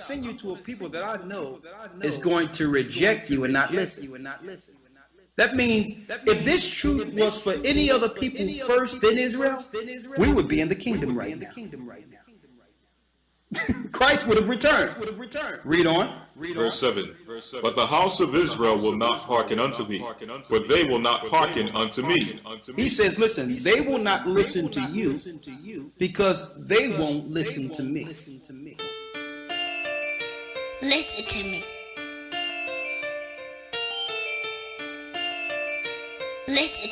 send you to a people that I know is going to reject you and not listen. That means if this truth was for any other people first than Israel, we would be in the kingdom right now. Christ would have returned. Read on. Verse 7. But the house of Israel will not hearken unto thee, for they will not hearken unto me. He says, listen, they will not listen to you because they won't listen to me. Listen to me. Listen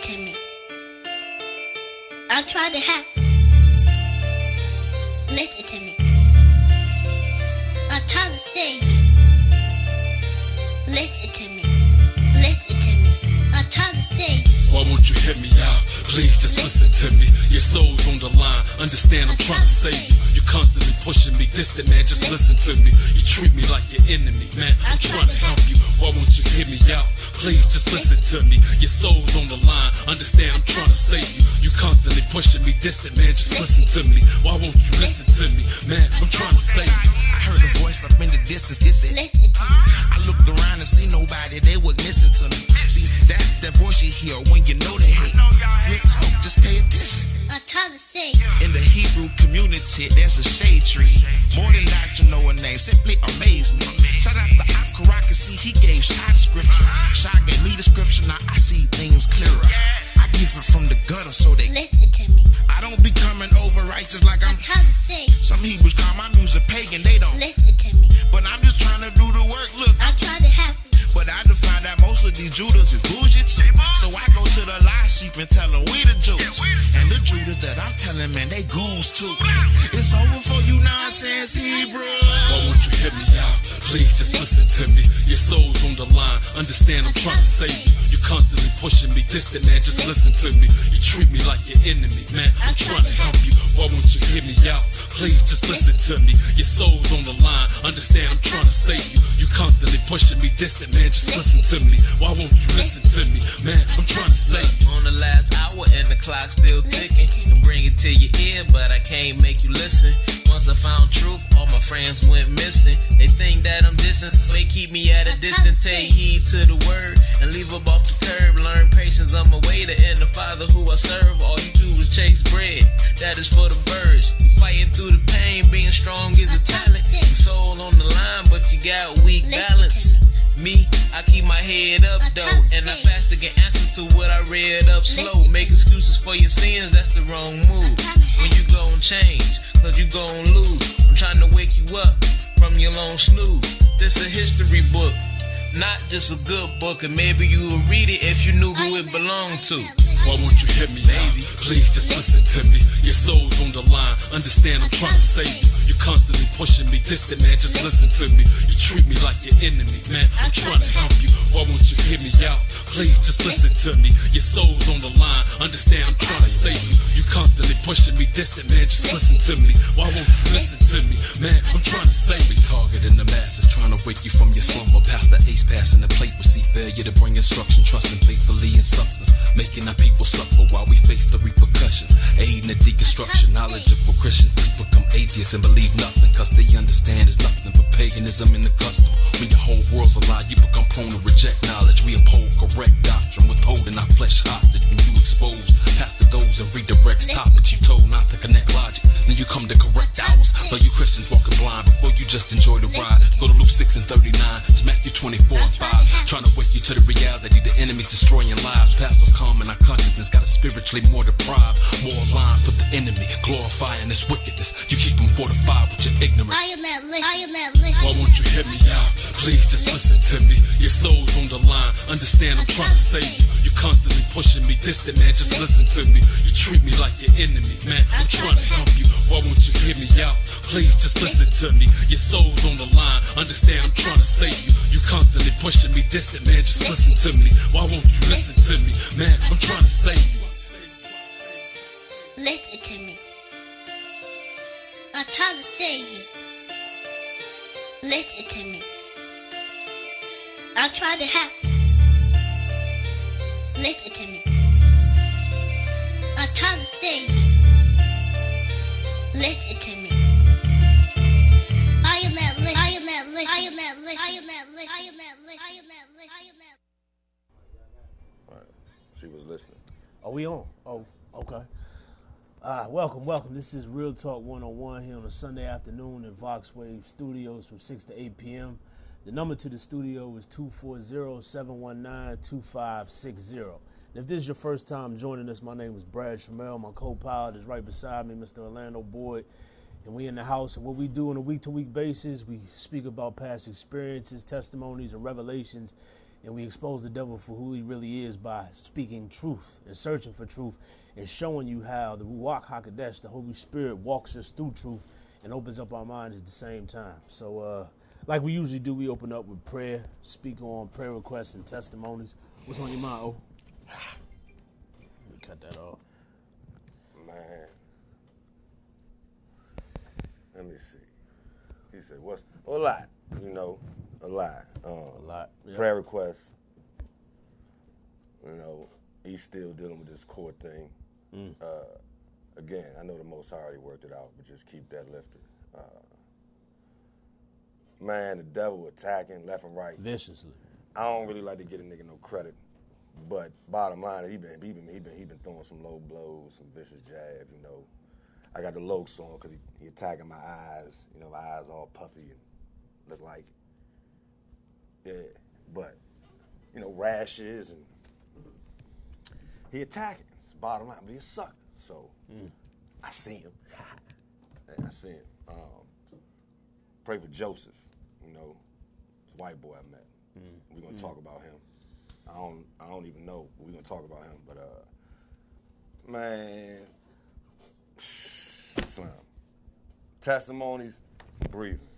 to me. I'll try to help. Listen to me. I'll try to save you. Listen to me. Listen to me. I'll try to save you. Why won't you hear me out? Please just listen to me. Your soul's on the line. Understand I'm trying to save you. You constantly pushing me distant, man. Just listen to me. You treat me like your enemy, man. I'm trying to help you. Why won't you hear me out? Please just listen to me. Your soul's on the line. Understand I'm trying to save you. You constantly pushing me distant, man. Just listen to me. Why won't you listen to me, man? I'm trying to save you. I heard a voice up in the distance. It said, I looked around and see nobody. They would listen to me. See, that's that voice you hear when you know they hate. Real talk, just pay attention. I'll try to save you. In the Hebrew community, there's a shade tree. More than doctrine, know a name. Simply amaze me. Shout out to Akaraka, he gave Shah the scripture. Shah gave me the scripture. Now I see things clearer. I give it from the gutter so they listen to me. I don't be coming over righteous like I'm trying to save you. Some Hebrews call my music pagan, they don't listen to me. But I'm just trying to do the work, look. I'll try to help you. But I define that most of these Judas is bougie too. So I go to the lost sheep and tell them we the Jews. And the Judas that I'm telling, man, they goons too. It's over for you nonsense Hebrews. Why won't you hear me out? Please just listen to me. Your soul's on the line. Understand I'm trying to save you. You constantly pushing me distant, man. Just listen to me. You treat me like your enemy, man. I'm trying to help you. Why won't you hear me out? Please just listen to me. Your soul's on the line. Understand I'm trying to save you. You constantly pushing me distant, man. Just listen to me. Why won't you listen to me, man? I'm trying to save you. On the last hour and the clock still ticking. I'm bringing it to your ear, but I can't make you listen. Once I found truth, all my friends went missing. They think that I'm distant, so they keep me at a distance. Take heed to the word and leave up off the curb. Learn patience, I'm a waiter and the Father who I serve. All you do is chase bread, that is for the birds. You fighting through the pain, being strong is a talent. Your soul on the line, but you got weak balance. Me, I keep my head up though, and I fast to get answers to what I read up slow. Make excuses for your sins, that's the wrong move. When you gon' change, cause you gon' lose. I'm trying to wake you up from your long snooze. This a history book, not just a good book, and maybe you would read it if you knew who it belonged to. Why won't you hear me out? Please just listen to me. Your soul's on the line. Understand I'm trying to save you. You constantly pushing me distant, man. Just listen to me. You treat me like your enemy, man. I'm trying to help you. Why won't you hear me out? Please just listen to me. Your soul's on the line. Understand I'm trying to save you. You constantly pushing me distant, man. Just listen to me. Why won't you listen to me, man? I'm trying to save you. Targeting the masses, trying to wake you from your slumber. Past the ace, passing the plate, we see failure to bring instruction. Trusting faithfully in substance, making our people suffer while we face the repercussions. Aiding the deconstruction, knowledgeable Christians just become atheists and believe nothing, cause they understand it's nothing but paganism in the custom. When your whole world's a lie, you become prone to reject knowledge. We uphold correct doctrine, withholding our flesh hostage. When you expose past the goals and redirects topics you told not to connect logic, then you come to correct ours. Though you Christians walking blind before you just enjoy the ride. Go to Luke 6 and 39, to Matthew 24 and 5, trying to wake you to the reality the enemy's destroying lives. Pastors calming our consciousness, got us spiritually more deprived, more aligned with the enemy, glorifying this wickedness. You keep them fortified with your ignorance. I am at listen. Why won't you hear me out? Please just listen to me. Your soul's on the line. Understand I'm trying to save you. You constantly pushing me distant, man. Just listen to me. You treat me like your enemy, man. I'm trying to help you. Why won't you hear me out? Please just listen to me. Your soul's on the line. Understand I'm trying to save you. You constantly pushing me distant, man. Just listen to me. Why won't you listen to me, man? I'm trying to save you. Listen to me. I'm trying to save you. Listen to me. I'll try to help you. Listen to me. I'll try to save you. Listen to me. I am at Right. She was listening. Are we on? Oh, okay. Welcome. This is Real Talk 101 here on a Sunday afternoon in Vox Wave Studios from 6 to 8 p.m. The number to the studio is 240-719-2560. And if this is your first time joining us, my name is Brad Shamel. My co-pilot is right beside me, Mr. Orlando Boyd. And we in the house. And what we do on a week-to-week basis, we speak about past experiences, testimonies, and revelations. And we expose the devil for who he really is by speaking truth and searching for truth and showing you how the Ruach HaKodesh, the Holy Spirit, walks us through truth and opens up our minds at the same time. So like we usually do, we open up with prayer, speak on prayer requests and testimonies. What's on your mind, O? Let me cut that off. Man. Let me see. He said, what's a lot, you know, a lot. A lot. Yeah. Prayer requests. You know, he's still dealing with this court thing. Again, I know the Most High already worked it out, but just keep that lifted. Man, the devil attacking left and right. Viciously. I don't really like to get a nigga no credit, but bottom line, he been throwing some low blows, some vicious jabs, you know. I got the Lokes on because he attacking my eyes. You know, my eyes all puffy and look like, yeah. But, you know, rashes and he attacking. It's the bottom line, but he a sucker. So I see him. I see him. Pray for Joseph. You know, this white boy I met. We're gonna talk about him. I don't even know. We're gonna talk about him, but man. Slam. Testimonies, breathing.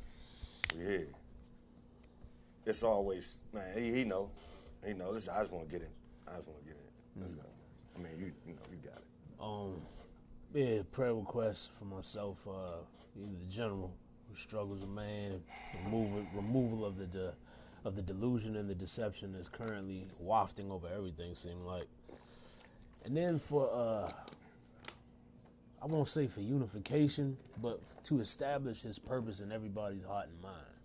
We here. It's always, man, he know. He know. Listen, I just want to get in. Let's go. I mean, you know, you got it. Yeah, prayer requests for myself. The general who struggles with man, removal of the delusion and the deception that's currently wafting over everything, seem like. And then for I won't say for unification, but to establish his purpose in everybody's heart and mind.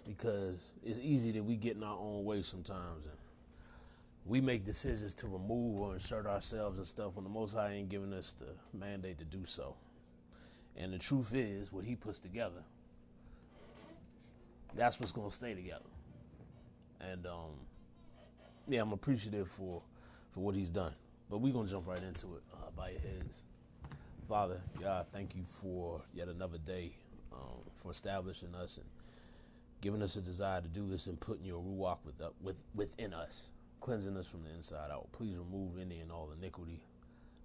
Because it's easy that we get in our own way sometimes. And we make decisions to remove or insert ourselves and stuff when the Most High ain't giving us the mandate to do so. And the truth is, what he puts together, that's what's going to stay together. And, yeah, I'm appreciative for what he's done. But we're going to jump right into it. Bow your heads. Father, God, thank you for yet another day, for establishing us and giving us a desire to do this and putting your Ruach within us, cleansing us from the inside out. Please remove any and all iniquity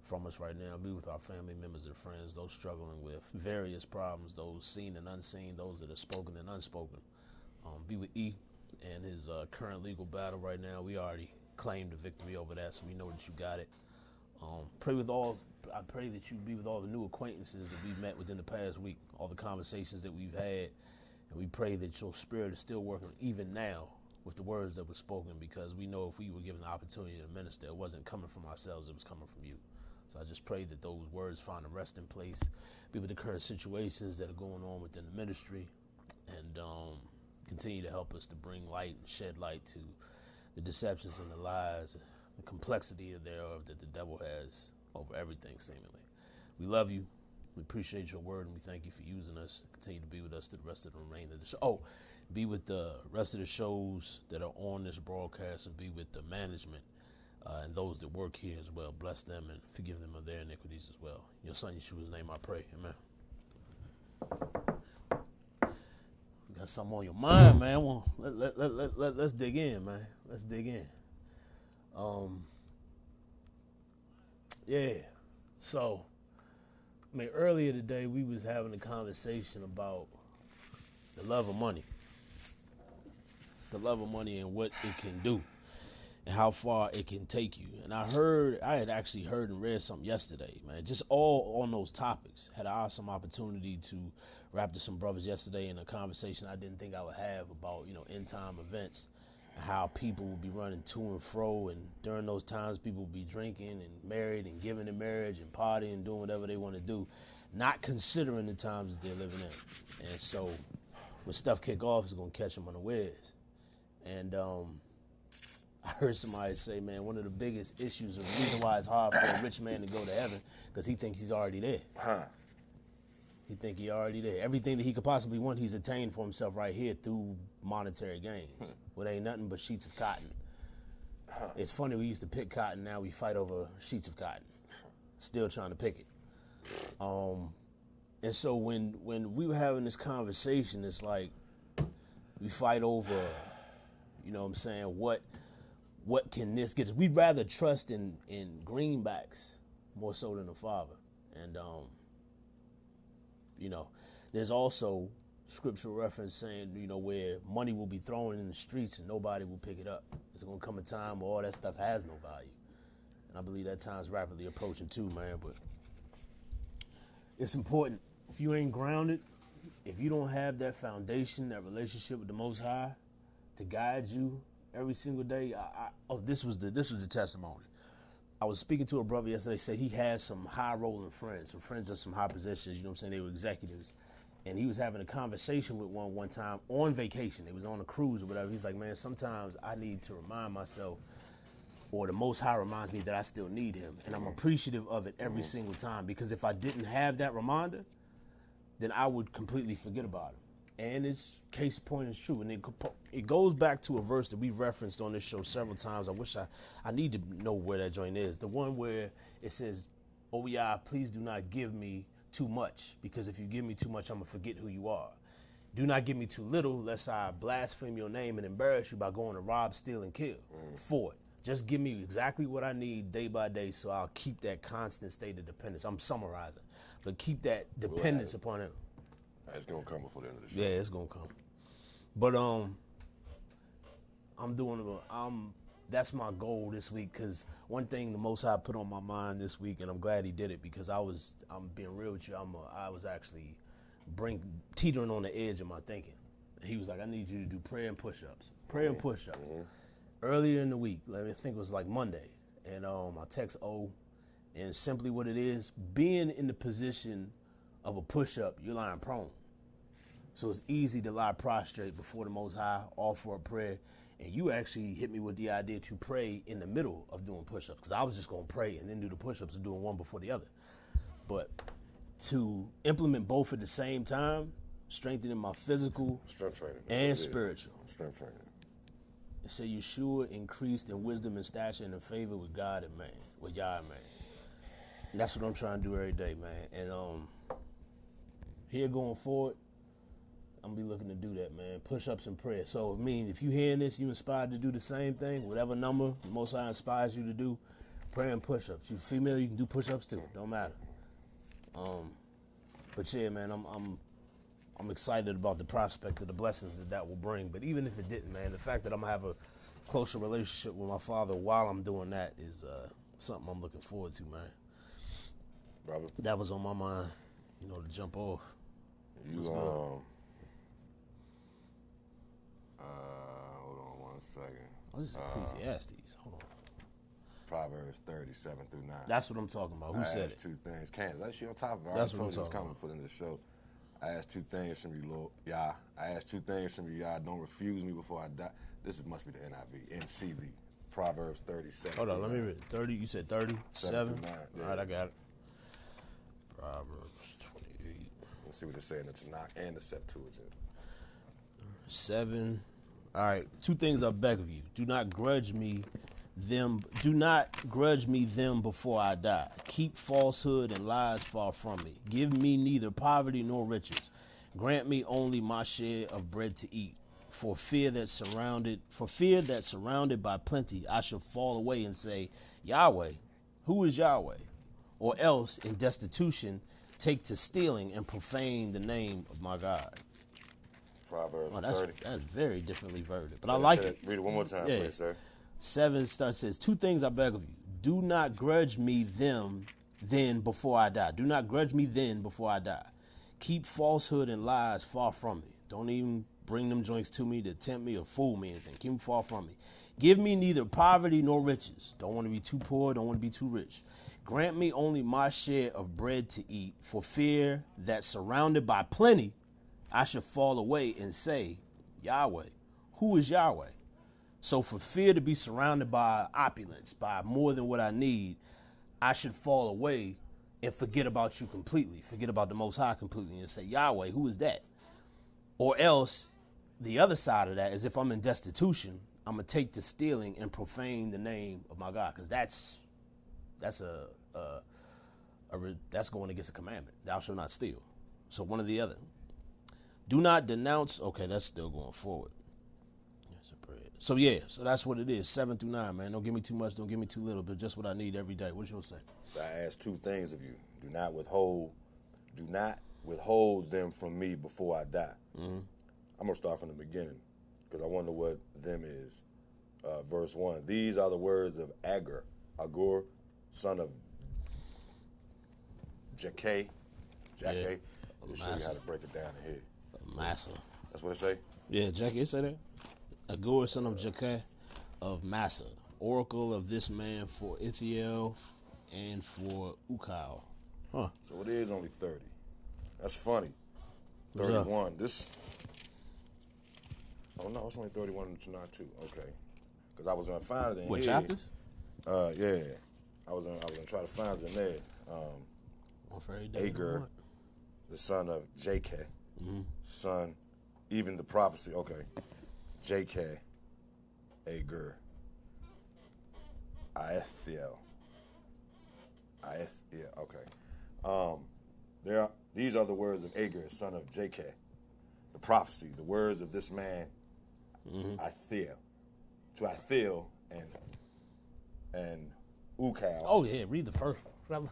from us right now. Be with our family members and friends, those struggling with various problems, those seen and unseen, those that are spoken and unspoken. Be with E and his current legal battle right now. We already claimed the victory over that, so we know that you got it. I pray that you be with all the new acquaintances that we've met within the past week, all the conversations that we've had, and we pray that your spirit is still working even now with the words that were spoken, because we know if we were given the opportunity to minister, it wasn't coming from ourselves, it was coming from you. So I just pray that those words find a resting place, be with the current situations that are going on within the ministry, and continue to help us to bring light and shed light to the deceptions and the lies, the complexity thereof that the devil has over everything, seemingly. We love you. We appreciate your word, and we thank you for using us. Continue to be with us to the rest of the remainder of the show. Oh, be with the rest of the shows that are on this broadcast, and be with the management and those that work here as well. Bless them and forgive them of their iniquities as well. In your son Yeshua's name I pray. Amen. You got something on your mind, man. Well, let's dig in, man. Let's dig in. Yeah, so, I mean, earlier today we was having a conversation about the love of money. The love of money and what it can do and how far it can take you. And I had actually heard and read something yesterday, man, just all on those topics. Had an awesome opportunity to rap to some brothers yesterday in a conversation I didn't think I would have about, end time events. How people will be running to and fro, and during those times people will be drinking and married and giving in marriage and partying and doing whatever they want to do, not considering the times that they're living in. And so when stuff kick off, it's gonna catch them unawares. And I heard somebody say, man, one of the biggest issues, or the reason why it's hard for a rich man to go to heaven, because he thinks he's already there. He think he already there. Everything that he could possibly want, he's attained for himself right here through monetary gains. What ain't nothing but sheets of cotton. It's funny, we used to pick cotton, now we fight over sheets of cotton. Still trying to pick it. And so when we were having this conversation, it's like we fight over, you know what I'm saying, what can this get us? We'd rather trust in greenbacks more so than the Father. And you know, there's also scriptural reference saying, you know, where money will be thrown in the streets and nobody will pick it up. There's going to come a time where all that stuff has no value. And I believe that time's rapidly approaching too, man. But it's important. If you ain't grounded, if you don't have that foundation, that relationship with the Most High to guide you every single day. This was the testimony. I was speaking to a brother yesterday, said he has some high-rolling friends, some friends in some high positions, you know what I'm saying, they were executives. And he was having a conversation with one time on vacation. It was on a cruise or whatever. He's like, man, sometimes I need to remind myself, or the Most High reminds me that I still need him. And I'm appreciative of it every single time, because if I didn't have that reminder, then I would completely forget about him. And its case point is true. And it goes back to a verse that we've referenced on this show several times. I wish I need to know where that joint is. The one where it says, oh yeah, please do not give me too much, because if you give me too much, I'm going to forget who you are. Do not give me too little, lest I blaspheme your name and embarrass you by going to rob, steal, and kill for it. Just give me exactly what I need day by day, so I'll keep that constant state of dependence. I'm summarizing. But keep that dependence upon him. It's going to come before the end of the show. Yeah, it's going to come. But that's my goal this week, because one thing the Most High put on my mind this week, and I'm glad he did it, because I'm being real with you, I was actually teetering on the edge of my thinking. And he was like, I need you to do prayer and push-ups. Prayer and push-ups. Earlier in the week, I think it was like Monday, and I text O, and simply what it is, being in the position of a push-up, you're lying prone. So it's easy to lie prostrate before the Most High, offer a prayer. And you actually hit me with the idea to pray in the middle of doing push-ups, because I was just going to pray and then do the push-ups and doing one before the other. But to implement both at the same time, strengthening my physical strength training and spiritual. Strength training. It said Yeshua increased in wisdom and stature and in favor with God and man, with Yah and man. And that's what I'm trying to do every day, man. And here going forward, I'm going to be looking to do that, man. Push-ups and prayer. So, I mean, if you hearing this, you inspired to do the same thing, whatever number the Most High inspires you to do, prayer and push-ups. You female, you can do push-ups too. Don't matter. But yeah, man, I'm excited about the prospect of the blessings that will bring. But even if it didn't, man, the fact that I'm going to have a closer relationship with my father while I'm doing that is something I'm looking forward to, man. Brother. That was on my mind, to jump off. Hold on one second. Oh, this is Ecclesiastes. Hold on. Proverbs 30:7-9. That's what I'm talking about. Who said it? I asked two things. Kansas, that shit on top of it. That's I what I'm told you it's talking coming for the end of the show. I asked two things from you, Lord. Yeah, I asked two things from you, Yah. Don't refuse me before I die. Must be the NIV. NCV. Proverbs 37. Hold on, let me read. 30. You said 37. 7-9. Yeah. All right, I got it. Proverbs 28. Let's see what it's saying in the Tanakh and the Septuagint. 7. All right. Two things I beg of you. Do not grudge me them before I die. Keep falsehood and lies far from me. Give me neither poverty nor riches. Grant me only my share of bread to eat. For fear that surrounded by plenty, I shall fall away and say, Yahweh, who is Yahweh? Or else in destitution take to stealing and profane the name of my God. Proverbs 30. That's very differently worded, but I like it. Read it one more time, please, sir. 7 says, two things I beg of you. Do not grudge me them then before I die. Do not grudge me then before I die. Keep falsehood and lies far from me. Don't even bring them joints to me to tempt me or fool me or anything. Keep them far from me. Give me neither poverty nor riches. Don't want to be too poor, don't want to be too rich. Grant me only my share of bread to eat, for fear that surrounded by plenty, I should fall away and say, Yahweh, who is Yahweh? So for fear to be surrounded by opulence, by more than what I need, I should fall away and forget about you completely, forget about the Most High completely, and say, Yahweh, who is that? Or else, the other side of that is if I'm in destitution, I'm going to take to stealing and profane the name of my God, because that's going against a commandment. Thou shalt not steal. So one or the other. Do not denounce. Okay, that's still going forward. So yeah, so that's what it is. 7 through 9, man. Don't give me too much. Don't give me too little, but just what I need every day. What's yours say? I ask two things of you. Do not withhold them from me before I die. Mm-hmm. I'm gonna start from the beginning because I wonder what them is. Verse 1. These are the words of Agur, son of Jakeh. Let me show you how to break it down in here. Massa. That's what it say? Yeah, Jackie, it say that. Agur, son of Jakeh of Massa, oracle of this man for Ithiel and for Ukal. Huh. So it is only 30. That's funny. 31. Oh no, it's only 31 and not 2. Okay. Because I was gonna find it in what here. chapters? Yeah. I was gonna try to find it in there. Agur, the son of Jakeh, son, even the prophecy. Okay. Jakeh, Agur, Aethiel. Okay. These are the words of Agur, son of Jakeh, the prophecy, the words of this man, Aethiel. To Aethiel and Ukal. Oh yeah, read the first one.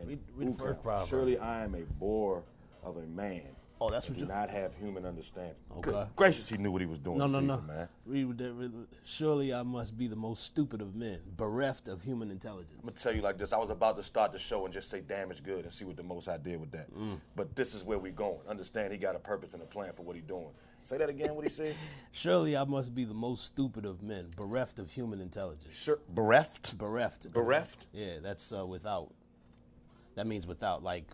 Read the first proverb. Surely I am a bore of a man. Oh, that's what do you not have human understanding. Okay. Good gracious, he knew what he was doing. No. Man. Read that. Surely I must be the most stupid of men, bereft of human intelligence. I'm gonna tell you like this. I was about to start the show and just say damage good and see what the Most High did with that. But this is where we going. Understand he got a purpose and a plan for what he doing. Say that again, what he said? Surely I must be the most stupid of men, bereft of human intelligence. Bereft? Bereft? Yeah, that's without. That means without, like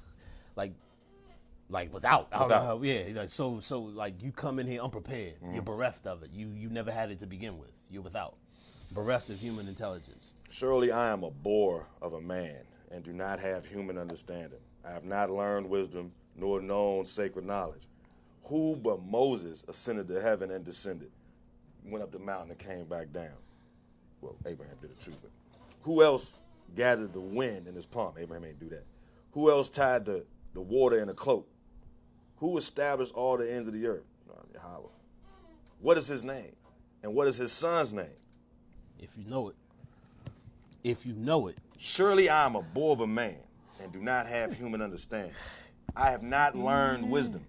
without. I don't know how, yeah, like, so like you come in here unprepared. You're bereft of it. You never had it to begin with. You're without. Bereft of human intelligence. Surely I am a bore of a man and do not have human understanding. I have not learned wisdom nor known sacred knowledge. Who but Moses ascended to heaven and descended? Went up the mountain and came back down. Well, Abraham did it too, but who else gathered the wind in his palm? Abraham ain't do that. Who else tied the water in a cloak? Who established all the ends of the earth? Yahweh. What is his name? And what is his son's name? If you know it. Surely I am a bore of a man and do not have human understanding. I have not learned wisdom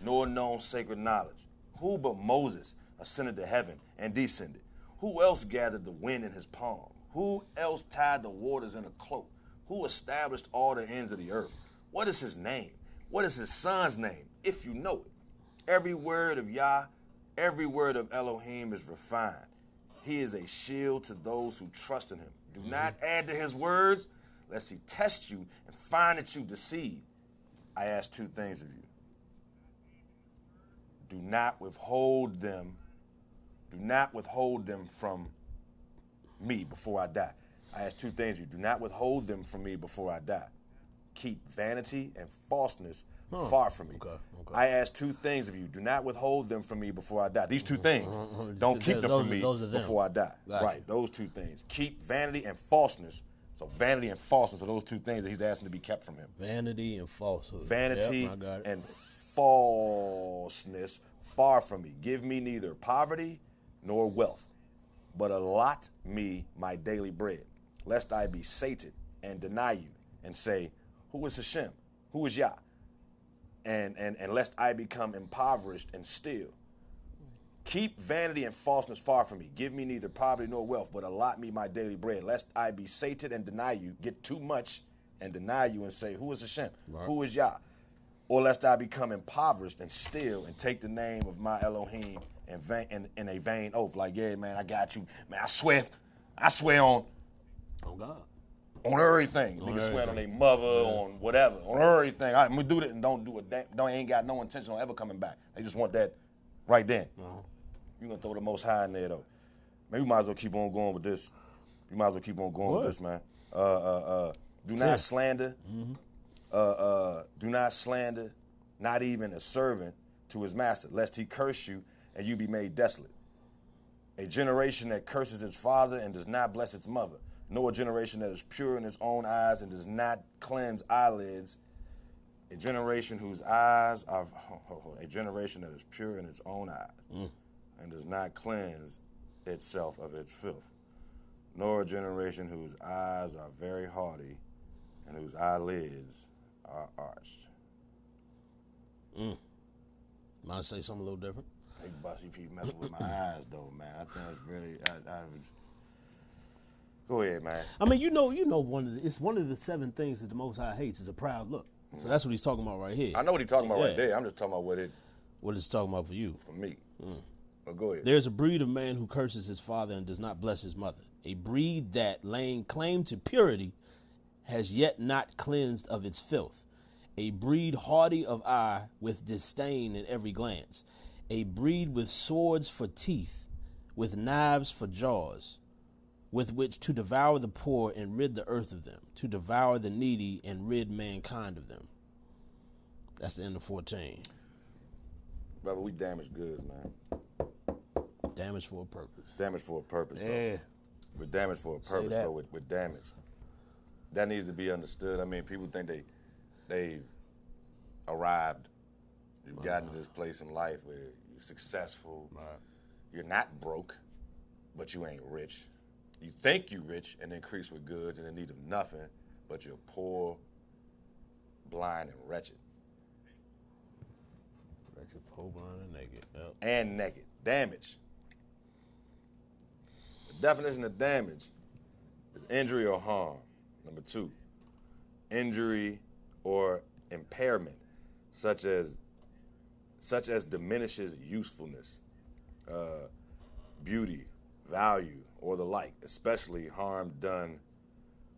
nor known sacred knowledge. Who but Moses ascended to heaven and descended? Who else gathered the wind in his palm? Who else tied the waters in a cloak? Who established all the ends of the earth? What is his name? What is his son's name? If you know it. Every word of Yah, every word of Elohim is refined. He is a shield to those who trust in him. Do not add to his words, lest he test you and find that you deceive. I ask two things of you. Do not withhold them from me before I die. I ask two things of you. Do not withhold them from me before I die. Keep vanity and falseness far from me. Okay. I ask two things of you. Do not withhold them from me before I die. These two things. Don't keep them from me before I die. Gotcha. Right, those two things. Keep vanity and falseness. So vanity and falseness are those two things that he's asking to be kept from him. Vanity and falsehood. Vanity and falseness far from me. Give me neither poverty nor wealth, but allot me my daily bread, lest I be sated and deny you and say, who is Hashem? Who is Yah? And lest I become impoverished and steal. Keep vanity and falseness far from me. Give me neither poverty nor wealth, but allot me my daily bread, lest I be sated and deny you, get too much and deny you and say, who is Hashem? Right. Who is Yah? Or lest I become impoverished and steal and take the name of my Elohim in a vain oath. Like, yeah, man, I got you. Man, I swear on. Oh, God. On everything. Niggas swearing on their mother, on whatever, on everything. All right, I'm gonna do that and don't do it. Ain't got no intention on ever coming back. They just want that right then. You're gonna throw the Most High in there though. Maybe we might as well keep on going with this. You might as well keep on going with this, man. Do not slander. Do not slander, not even a servant to his master, lest he curse you and you be made desolate. A generation that curses its father and does not bless its mother, nor a generation that is pure in its own eyes and does not cleanse eyelids. A generation whose eyes are, a generation that is pure in its own eyes and does not cleanse itself of its filth, nor a generation whose eyes are very haughty and whose eyelids are arched. Might I say something a little different? Hey, boss, you keep messing with my eyes, though, man. I think it's really. Go ahead, man. I mean, you know, it's one of the 7 things that the Most High hates is a proud look. So that's what he's talking about right here. I know what he's talking about right there. I'm just talking about what it's talking about for you. For me. Well, go ahead. There's a breed of man who curses his father and does not bless his mother. A breed that, laying claim to purity, has yet not cleansed of its filth. A breed haughty of eye, with disdain in every glance. A breed with swords for teeth, with knives for jaws, with which to devour the poor and rid the earth of them, to devour the needy and rid mankind of them. That's the end of 14. Brother, we damaged goods, man. Damaged for a purpose. Damaged for a purpose, Yeah. though. We're damaged for a purpose, though, with damage. That needs to be understood. I mean, people think they arrived. You've gotten to this place in life where you're successful. Right. You're not broke, but you ain't rich. You think you're rich and increase with goods and in need of nothing, but you're poor, blind, and wretched. Wretched, poor, blind, and naked. Yep. And naked. Damage. The definition of damage is injury or harm. Number 2, injury or impairment, such as diminishes usefulness, beauty, value, or the like, especially harm done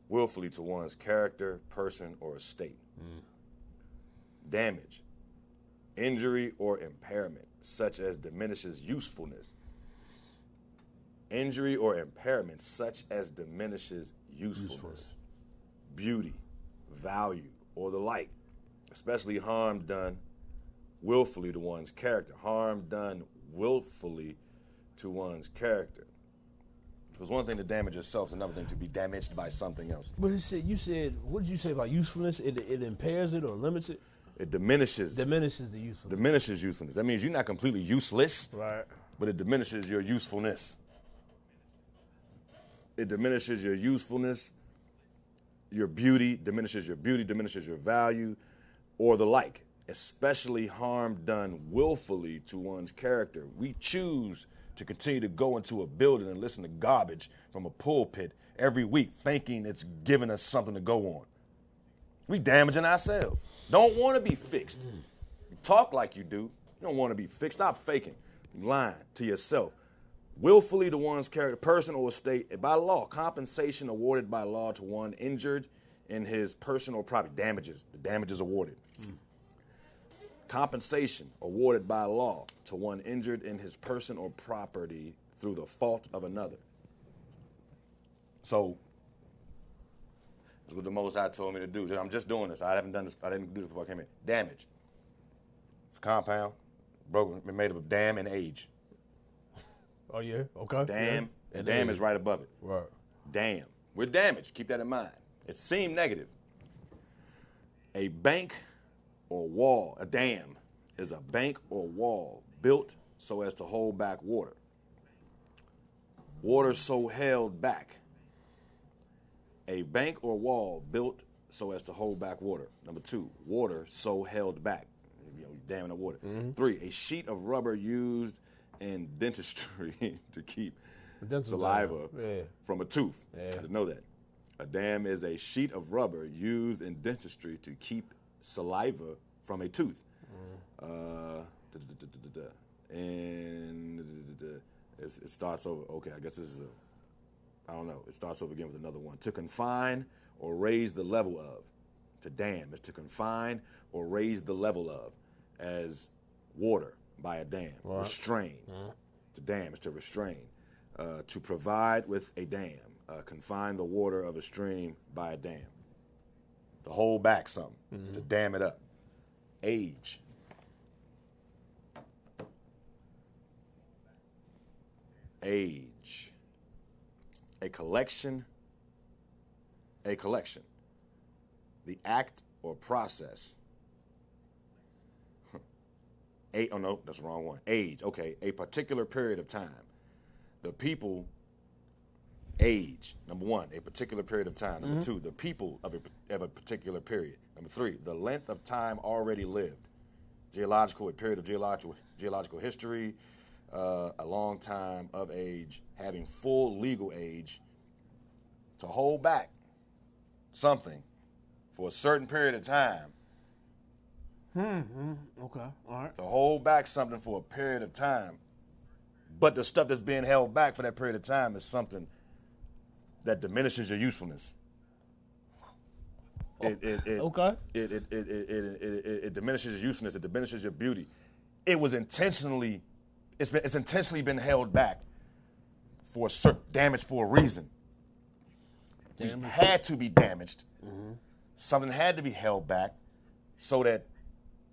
willfully to one's character, person, or estate. Damage, injury or impairment, such as diminishes usefulness. Injury or impairment, such as diminishes usefulness. Beauty, value, or the like, especially harm done willfully to one's character. Harm done willfully to one's character. Because one thing to damage yourself is another thing to be damaged by something else. But you said, what did you say about usefulness? It impairs it or limits it? It diminishes. Diminishes the usefulness. Diminishes usefulness. That means you're not completely useless. Right. But it diminishes your usefulness. It diminishes your usefulness. Your beauty, diminishes your value, or the like, especially harm done willfully to one's character. We choose to continue to go into a building and listen to garbage from a pulpit every week, thinking it's giving us something to go on. We damaging ourselves. Don't want to be fixed. You talk like you do. You don't want to be fixed. Stop faking. You're lying to yourself. Willfully to one's character, person, or estate, by law, compensation awarded by law to one injured in his person or property. Damages, the damages awarded. Compensation awarded by law to one injured in his person or property through the fault of another. So, that's what the Most High told me to do. I'm just doing this. I haven't done this. I didn't do this before I came in. Damage. It's a compound, broken, made up of dam and age. Oh, yeah? Okay. Damn. Yeah. And damn is right above it. Right. Damn. We're damaged. Keep that in mind. It seemed negative. A bank or wall, a dam, is a bank or wall built so as to hold back water. Water so held back. A bank or wall built so as to hold back water. Number 2, water so held back. Damming the water. 3, a sheet of rubber used in dentistry to keep saliva from a tooth. I didn't know that. A dam is a sheet of rubber used in dentistry to keep saliva from a tooth. And it starts over. Okay, I guess this is I don't know. It starts over again with another one. To confine or raise the level of. To dam is to confine or raise the level of, as water by a dam. Right. Restrain. To dam is to restrain. To provide with a dam. Confine the water of a stream by a dam. To hold back something. To dam it up. Age. Age. A collection. A collection. The act or process. Oh no, that's the wrong one. Age, okay, a particular period of time. The people, age, number one, a particular period of time. Number two, the people of a particular period. Number three, the length of time already lived. Geological, a period of geological history, a long time of age, having full legal age. To hold back something for a certain period of time. Okay, all right. To hold back something for a period of time, but the stuff that's being held back for that period of time is something that diminishes your usefulness. It diminishes your usefulness. It diminishes your beauty. It was intentionally, it's intentionally been held back for certain damage for a reason. It had to be damaged. Something had to be held back so that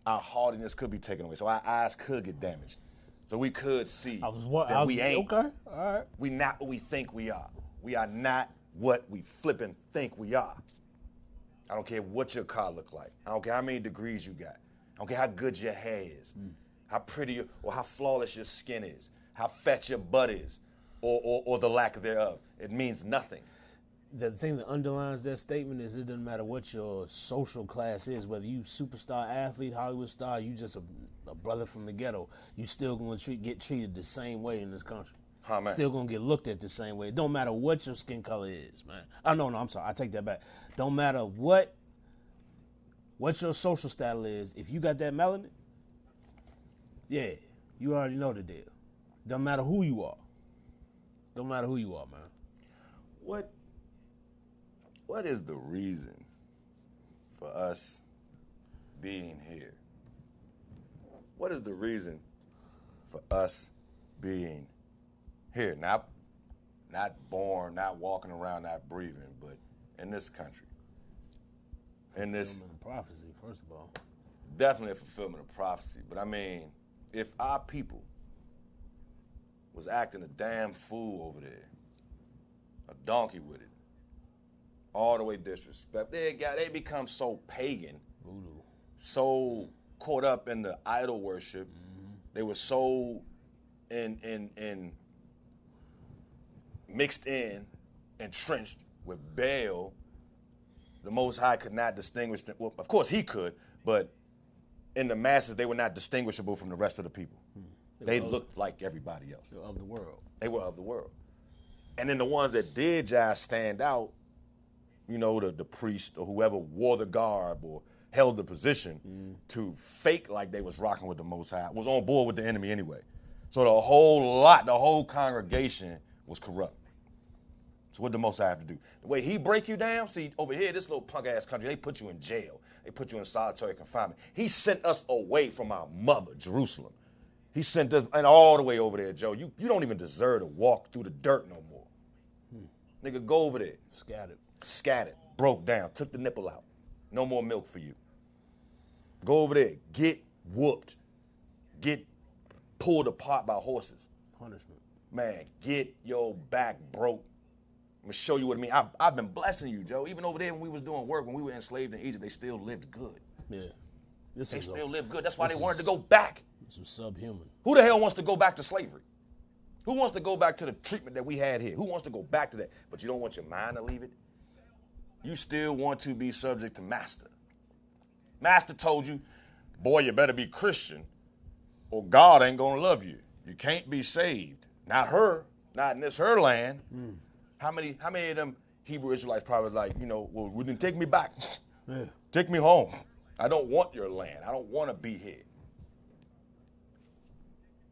our hardiness could be taken away, so our eyes could get damaged, so we could see that we ain't. Okay, all right. We not what we think we are. We are not what we flipping think we are. I don't care what your car look like. I don't care how many degrees you got. I don't care how good your hair is, how pretty or how flawless your skin is, how fat your butt is, or the lack thereof. It means nothing. The thing that underlines that statement is it doesn't matter what your social class is, whether you superstar athlete, Hollywood star, you just a brother from the ghetto, you still going to get treated the same way in this country. Still going to get looked at the same way. It don't matter what your skin color is, man. Oh, no, I'm sorry. I take that back. Don't matter what your social style is. If you got that melanin, yeah, you already know the deal. Don't matter who you are. Don't matter who you are, man. What is the reason for us being here? What is the reason for us being here? Not born, not walking around, not breathing, but in this country. In this fulfillment of prophecy, first of all. Definitely a fulfillment of prophecy. But I mean, if our people was acting a damn fool over there, a donkey with it, all the way disrespect. They become so pagan, voodoo, so caught up in the idol worship. They were so mixed in, entrenched with Baal. The Most High could not distinguish them. Well, of course he could, but in the masses, they were not distinguishable from the rest of the people. They looked like everybody else. They were of the world. They were of the world. And then the ones that did just stand out, you know, the priest or whoever wore the garb or held the position to fake like they was rocking with the Most High, was on board with the enemy anyway. So the whole congregation was corrupt. So what did the Most High have to do? The way he break you down, see, over here, this little punk-ass country, they put you in jail. They put you in solitary confinement. He sent us away from our mother, Jerusalem. He sent us and all the way over there, Joe. You don't even deserve to walk through the dirt no more. Nigga, go over there. Scattered, broke down, took the nipple out. No more milk for you. Go over there, get whooped, get pulled apart by horses. Punishment. Man, get your back broke. I'm gonna show you what I mean. I've been blessing you, Joe. Even over there when we was doing work, when we were enslaved in Egypt, they still lived good. Yeah. They still lived good. That's why they wanted to go back. This was subhuman. Who the hell wants to go back to slavery? Who wants to go back to the treatment that we had here? Who wants to go back to that? But you don't want your mind to leave it? You still want to be subject to master. Master told you, boy, you better be Christian or God ain't gonna love you. You can't be saved. Not her, not in this her land. How many of them Hebrew Israelites probably like, you know, well, then take me back. Yeah. Take me home. I don't want your land. I don't want to be here.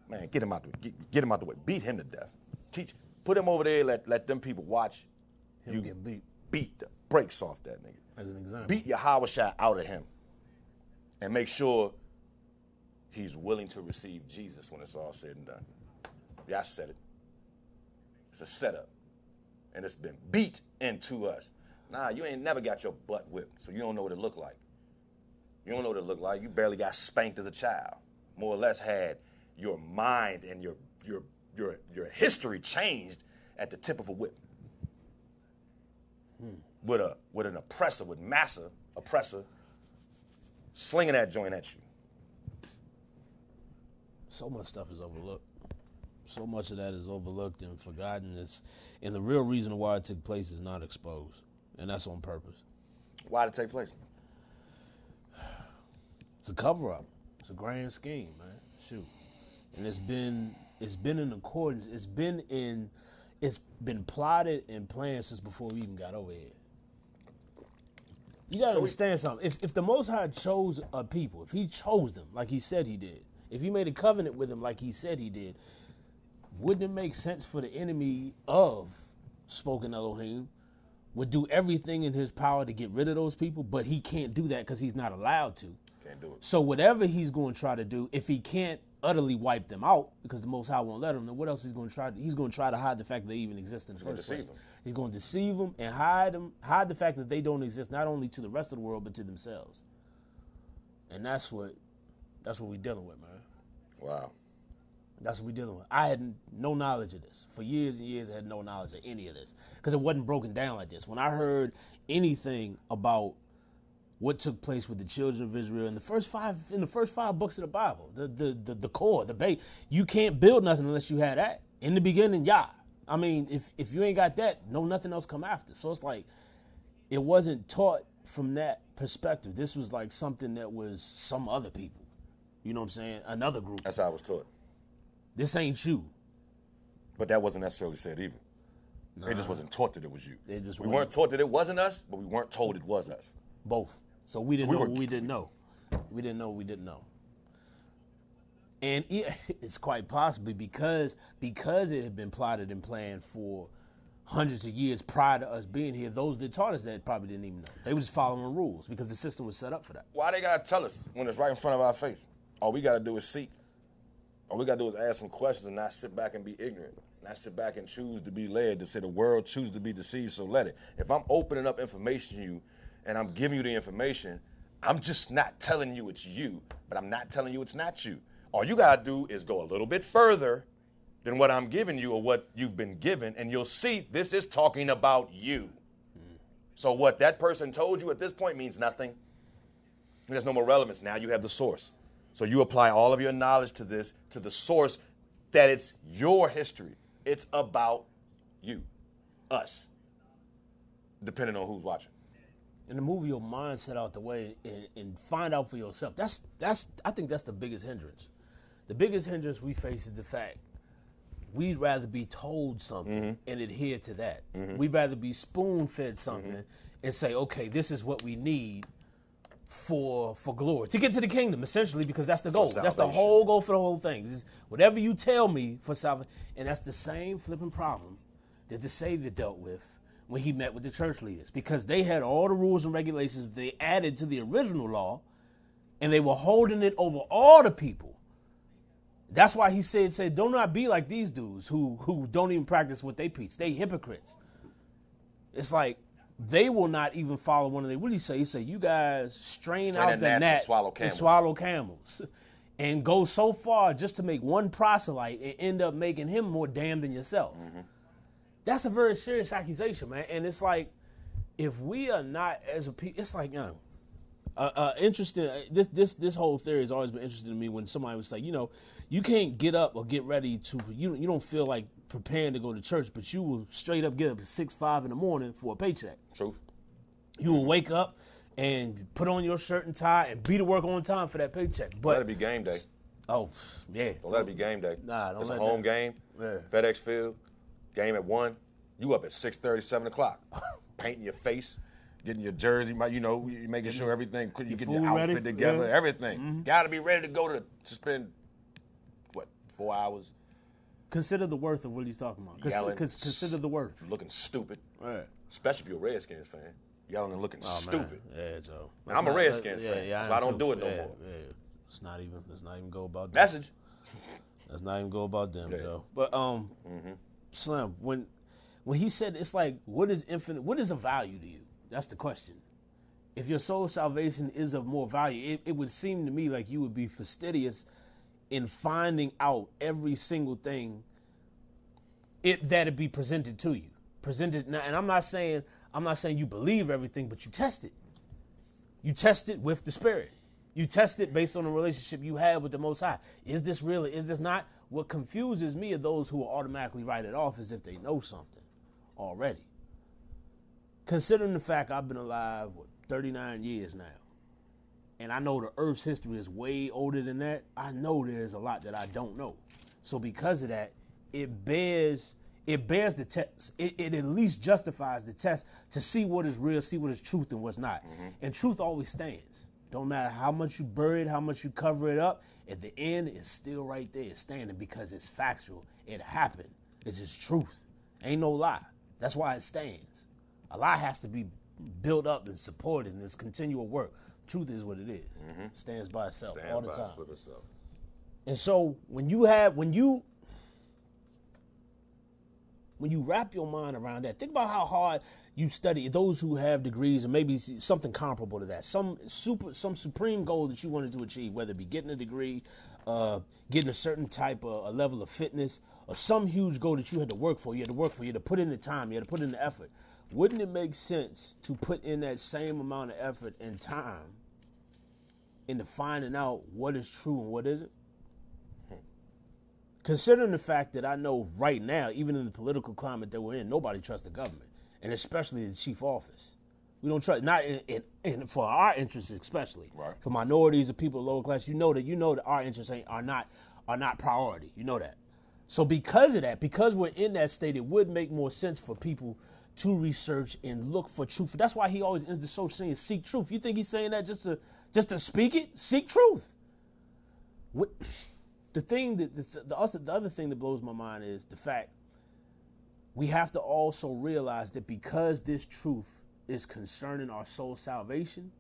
Man, get him out get him out the way. Beat him to death. Put him over there. Let them people watch him get beat. beat the brakes off that nigga. As an example. Beat Yahweh Shai out of him. And make sure he's willing to receive Jesus when it's all said and done. Yeah, I said it. It's a setup. And it's been beat into us. Nah, you ain't never got your butt whipped, so you don't know what it looked like. You don't know what it looked like. You barely got spanked as a child. More or less had your mind and your history changed at the tip of a whip. With an oppressor, with massa oppressor, slinging that joint at you. So much stuff is overlooked. So much of that is overlooked and forgotten. And the real reason why it took place is not exposed. And that's on purpose. Why did it take place? It's a cover-up. It's a grand scheme, man. Shoot. And it's been in accordance. It's been plotted and planned since before we even got over here. You gotta understand something. If the Most High chose a people, if he chose them like he said he did, if he made a covenant with them like he said he did, wouldn't it make sense for the enemy of spoken Elohim would do everything in his power to get rid of those people, but he can't do that because he's not allowed to. Can't do it. So whatever he's going to try to do, if he can't utterly wipe them out because the Most High won't let him, then what else he's going to try? He's going to try to hide the fact that they even exist in the first place. He's going to deceive them and hide the fact that they don't exist not only to the rest of the world but to themselves. And that's what we're dealing with, man. Wow. That's what we're dealing with. I had no knowledge of this. For years and years, I had no knowledge of any of this because it wasn't broken down like this. When I heard anything about what took place with the children of Israel in the first five books of the Bible, the core, the base, you can't build nothing unless you have that. In the beginning, Yah. I mean, if you ain't got that, nothing else come after. So it's like it wasn't taught from that perspective. This was like something that was some other people. You know what I'm saying? Another group. That's how I was taught. This ain't you. But that wasn't necessarily said either. Nah. They just wasn't taught that it was you. We weren't wasn't taught that it wasn't us, but we weren't told it was us. Both. So we didn't know what we didn't know. We didn't know what we didn't know. And it's quite possibly because it had been plotted and planned for hundreds of years prior to us being here, those that taught us that probably didn't even know. They were just following rules because the system was set up for that. Why they got to tell us when it's right in front of our face? All we got to do is seek. All we got to do is ask some questions and not sit back and be ignorant. Not sit back and choose to be led, to say the world chooses to be deceived, so let it. If I'm opening up information to you and I'm giving you the information, I'm just not telling you it's you, but I'm not telling you it's not you. All you got to do is go a little bit further than what I'm giving you or what you've been given, and you'll see this is talking about you. So what that person told you at this point means nothing. There's no more relevance. Now you have the source. So you apply all of your knowledge to this, to the source that it's your history. It's about you, us, depending on who's watching. And to move your mindset out the way and find out for yourself. I think that's the biggest hindrance. The biggest hindrance we face is the fact we'd rather be told something and adhere to that. We'd rather be spoon-fed something and say, okay, this is what we need for glory, to get to the kingdom, essentially, because that's the goal. That's the whole goal for the whole thing. This is whatever you tell me for salvation. And that's the same flipping problem that the Savior dealt with when he met with the church leaders, because they had all the rules and regulations they added to the original law, and they were holding it over all the people. That's why he said, do not be like these dudes who don't even practice what they preach. They hypocrites. It's like, they will not even follow one of their, what do you say? He said, you guys strain out the gnat and swallow camels and go so far just to make one proselyte and end up making him more damned than yourself. That's a very serious accusation, man. And it's like, if we are not as a people, it's like, interesting. This whole theory has always been interesting to me when somebody was like, you can't get up or get ready to, you don't feel like preparing to go to church, but you will straight up get up at 6-5 in the morning for a paycheck. Truth. You will wake up and put on your shirt and tie and be to work on time for that paycheck. But let it be game day. Oh, yeah. Don't let it be game day. Nah, don't it's let a home that. game. Yeah. FedEx Field. Game at 1. You up at 6:30, 7 o'clock. Painting your face, getting your jersey, you making sure everything, you getting your outfit ready. together, everything. Got to be ready to go to spend, 4 hours Consider the worth of what he's talking about. Yelling, Consider the worth. Looking stupid. Right. Especially if you're a Redskins fan. Yelling and looking stupid. Man. Yeah, Joe. And I'm a Redskins fan, so I don't do it no more. Yeah. Let's not even go about Message. Let's not even go about them, Joe. But Slim, when he said it's like, what is infinite? What is of value to you? That's the question. If your soul salvation is of more value, it would seem to me like you would be fastidious in finding out every single thing that it be presented to you. And I'm not saying you believe everything, but you test it. You test it with the Spirit. You test it based on the relationship you have with the Most High. Is this real? Is this not? What confuses me are those who will automatically write it off as if they know something already. Considering the fact I've been alive, 39 years now, and I know the Earth's history is way older than that, I know there's a lot that I don't know. So because of that, it bears the test. It at least justifies the test to see what is real, see what is truth and what's not. And truth always stands. Don't matter how much you bury it, how much you cover it up, at the end, it's still right there. It's standing because it's factual. It happened. It's just truth. Ain't no lie. That's why it stands. A lie has to be built up and supported in its continual work. Truth is what it is. Stands by itself all the time. And so when you wrap your mind around that, think about how hard you study those who have degrees and maybe something comparable to that, some supreme goal that you wanted to achieve, whether it be getting a degree, getting a certain type of a level of fitness, or some huge goal that you had to work for. You had to put in the time, you had to put in the effort. Wouldn't it make sense to put in that same amount of effort and time into finding out what is true and what isn't? Considering the fact that I know right now, even in the political climate that we're in, nobody trusts the government, and especially the chief office. We don't trust, not in for our interests especially. Right. For minorities or people lower class, you know that our interests are not priority. You know that. So because of that, because we're in that state, it would make more sense for people to research and look for truth. That's why he always ends the show saying, "Seek truth." You think he's saying that just to speak it? Seek truth. The other thing that blows my mind is the fact we have to also realize that because this truth is concerning our soul salvation,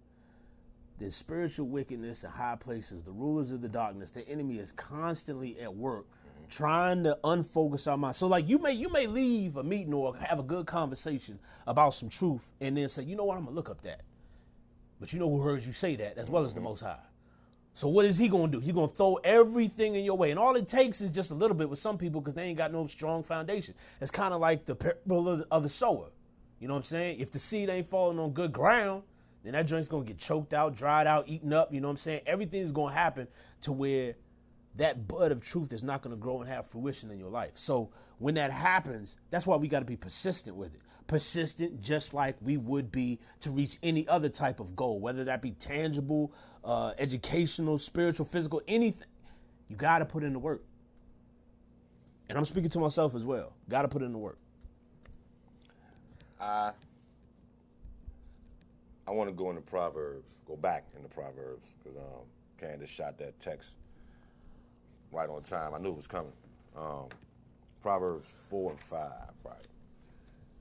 the spiritual wickedness in high places, the rulers of the darkness, the enemy is constantly at work trying to unfocus our mind. So like you may leave a meeting or have a good conversation about some truth and then say, you know what, I'm gonna look up that. But you know who heard you say that as well as the Most High. So what is he going to do? He's going to throw everything in your way. And all it takes is just a little bit with some people because they ain't got no strong foundation. It's kind of like the parable of the sower. You know what I'm saying? If the seed ain't falling on good ground, then that joint's going to get choked out, dried out, eaten up. You know what I'm saying? Everything's going to happen to where that bud of truth is not going to grow and have fruition in your life. So when that happens, that's why we got to be persistent with it. Persistent, just like we would be to reach any other type of goal, whether that be tangible, educational, spiritual, physical, anything. You got to put in the work. And I'm speaking to myself as well. Got to put in the work. I want to go into Proverbs, go back into Proverbs, because Candace shot that text right on time. I knew it was coming. Proverbs 4 and 5, right?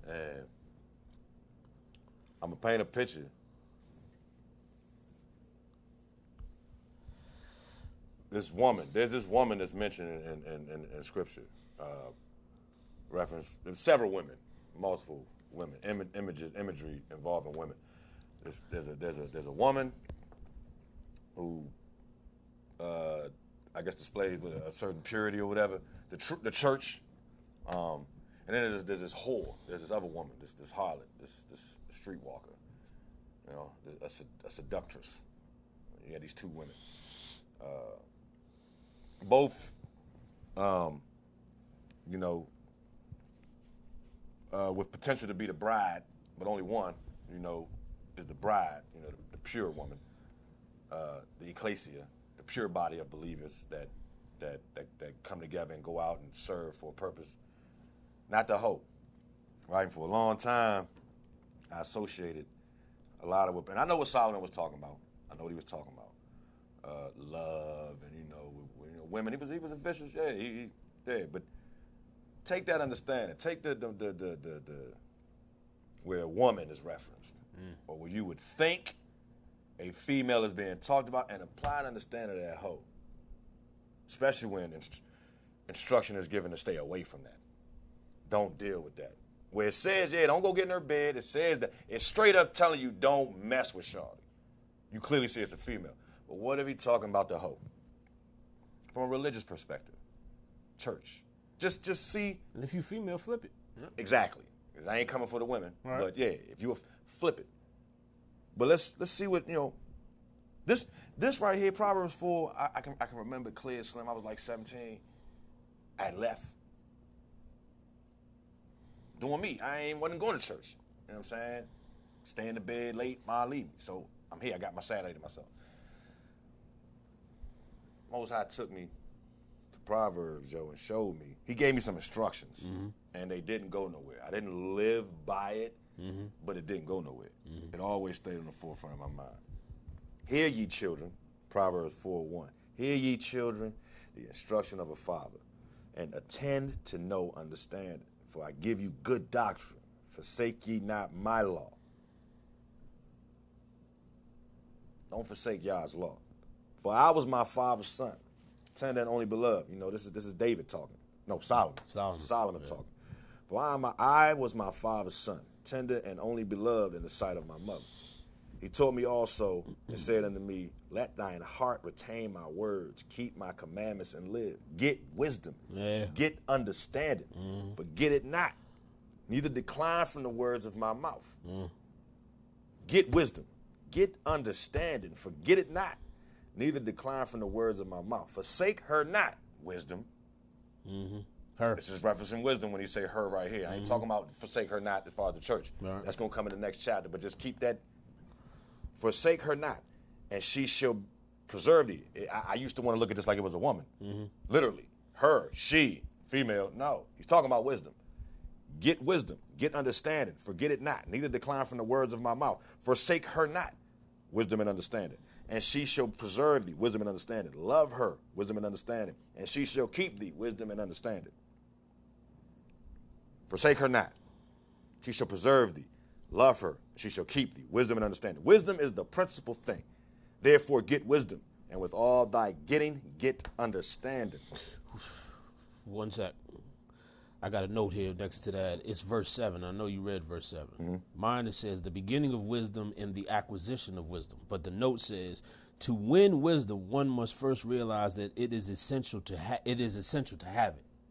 And I'm going to paint a picture. There's this woman that's mentioned in Scripture. Reference, there's several women, multiple women, imagery involving women. There's a woman who, I guess, displays with a certain purity or whatever. The church. And then there's this whore. There's this other woman, this harlot, this streetwalker, you know, a seductress. You had these two women, both, with potential to be the bride, but only one, is the bride. The pure woman, the ecclesia, the pure body of believers that come together and go out and serve for a purpose. Not the hope, right? For a long time, I associated a lot of it, and I know what Solomon was talking about. I know what he was talking about, love, and women. He was a vicious, he did. But take that understanding. Take the where a woman is referenced, or where you would think a female is being talked about, and apply an understanding of that hoe. Especially when instruction is given to stay away from that. Don't deal with that. Where it says, yeah, don't go get in her bed, it says that it's straight up telling you don't mess with Charlotte. You clearly see it's a female. But what if he talking about the hoe? From a religious perspective. Church. Just see. And if you female, flip it. Yeah. Exactly. Because I ain't coming for the women. Right. But yeah, if you flip it. But let's see what, this right here, Proverbs 4, I can remember clear slim. I was like 17. I had left. Doing me. Wasn't going to church. You know what I'm saying? Stay in the bed late, mom leave me. So I'm here. I got my Saturday to myself. Most High took me to Proverbs, Joe, and showed me. He gave me some instructions, and they didn't go nowhere. I didn't live by it, but it didn't go nowhere. It always stayed on the forefront of my mind. Hear ye children, Proverbs 4:1. Hear ye children, the instruction of a father, and attend to know understanding. For I give you good doctrine. Forsake ye not my law. Don't forsake Yah's law. For I was my father's son, tender and only beloved. This is David talking. No, Solomon. Solomon talking. For I was my father's son, tender and only beloved in the sight of my mother. He taught me also and said unto me, let thine heart retain my words, keep my commandments and live. Get wisdom, get understanding, forget it not, neither decline from the words of my mouth. Get wisdom, get understanding, forget it not, neither decline from the words of my mouth. Forsake her not, wisdom. Her. This is referencing wisdom when he say her right here. I ain't talking about forsake her not as far as the church. Right. That's going to come in the next chapter, but just keep that. Forsake her not, and she shall preserve thee. I used to want to look at this like it was a woman. Literally. Her, she, female. No, he's talking about wisdom. Get wisdom, get understanding, forget it not, neither decline from the words of my mouth. Forsake her not, wisdom and understanding. And she shall preserve thee, wisdom and understanding. Love her, wisdom and understanding. And she shall keep thee, wisdom and understanding. Forsake her not. She shall preserve thee. Love her, she shall keep thee, wisdom and understanding. Wisdom is the principal thing. Therefore get wisdom, and with all thy getting, get understanding. One sec. I got a note here next to that. It's verse 7. I know you read verse 7. Mine, it says, the beginning of wisdom and the acquisition of wisdom. But the note says, to win wisdom, one must first realize that it is essential to have it.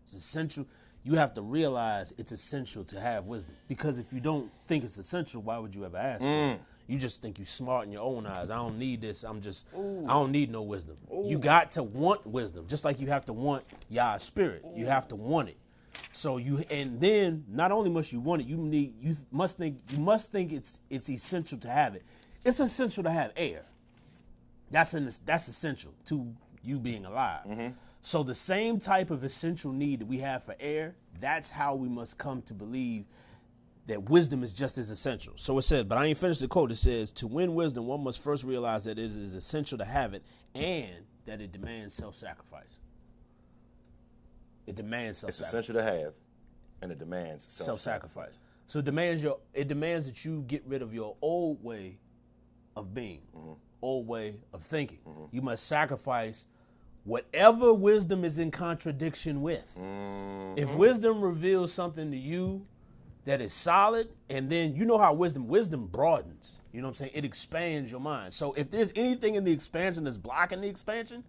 It's essential. You have to realize it's essential to have wisdom. Because if you don't think it's essential, why would you ever ask for it? You just think you're smart in your own eyes. I don't need this. I don't need no wisdom. You got to want wisdom, just like you have to want Yah's spirit. You have to want it. So and then not only must you want it, you must think it's essential to have it. It's essential to have air. That's essential to you being alive. So the same type of essential need that we have for air, that's how we must come to believe that wisdom is just as essential. So it says, but I ain't finished the quote. It says, to win wisdom, one must first realize that it is essential to have it and that it demands self-sacrifice. It demands self-sacrifice. It's essential to have, and it demands self-sacrifice. So it demands that you get rid of your old way of being, old way of thinking. You must sacrifice whatever wisdom is in contradiction with. If wisdom reveals something to you that is solid, and then you know how wisdom broadens. You know what I'm saying? It expands your mind. So if there's anything in the expansion that's blocking the expansion,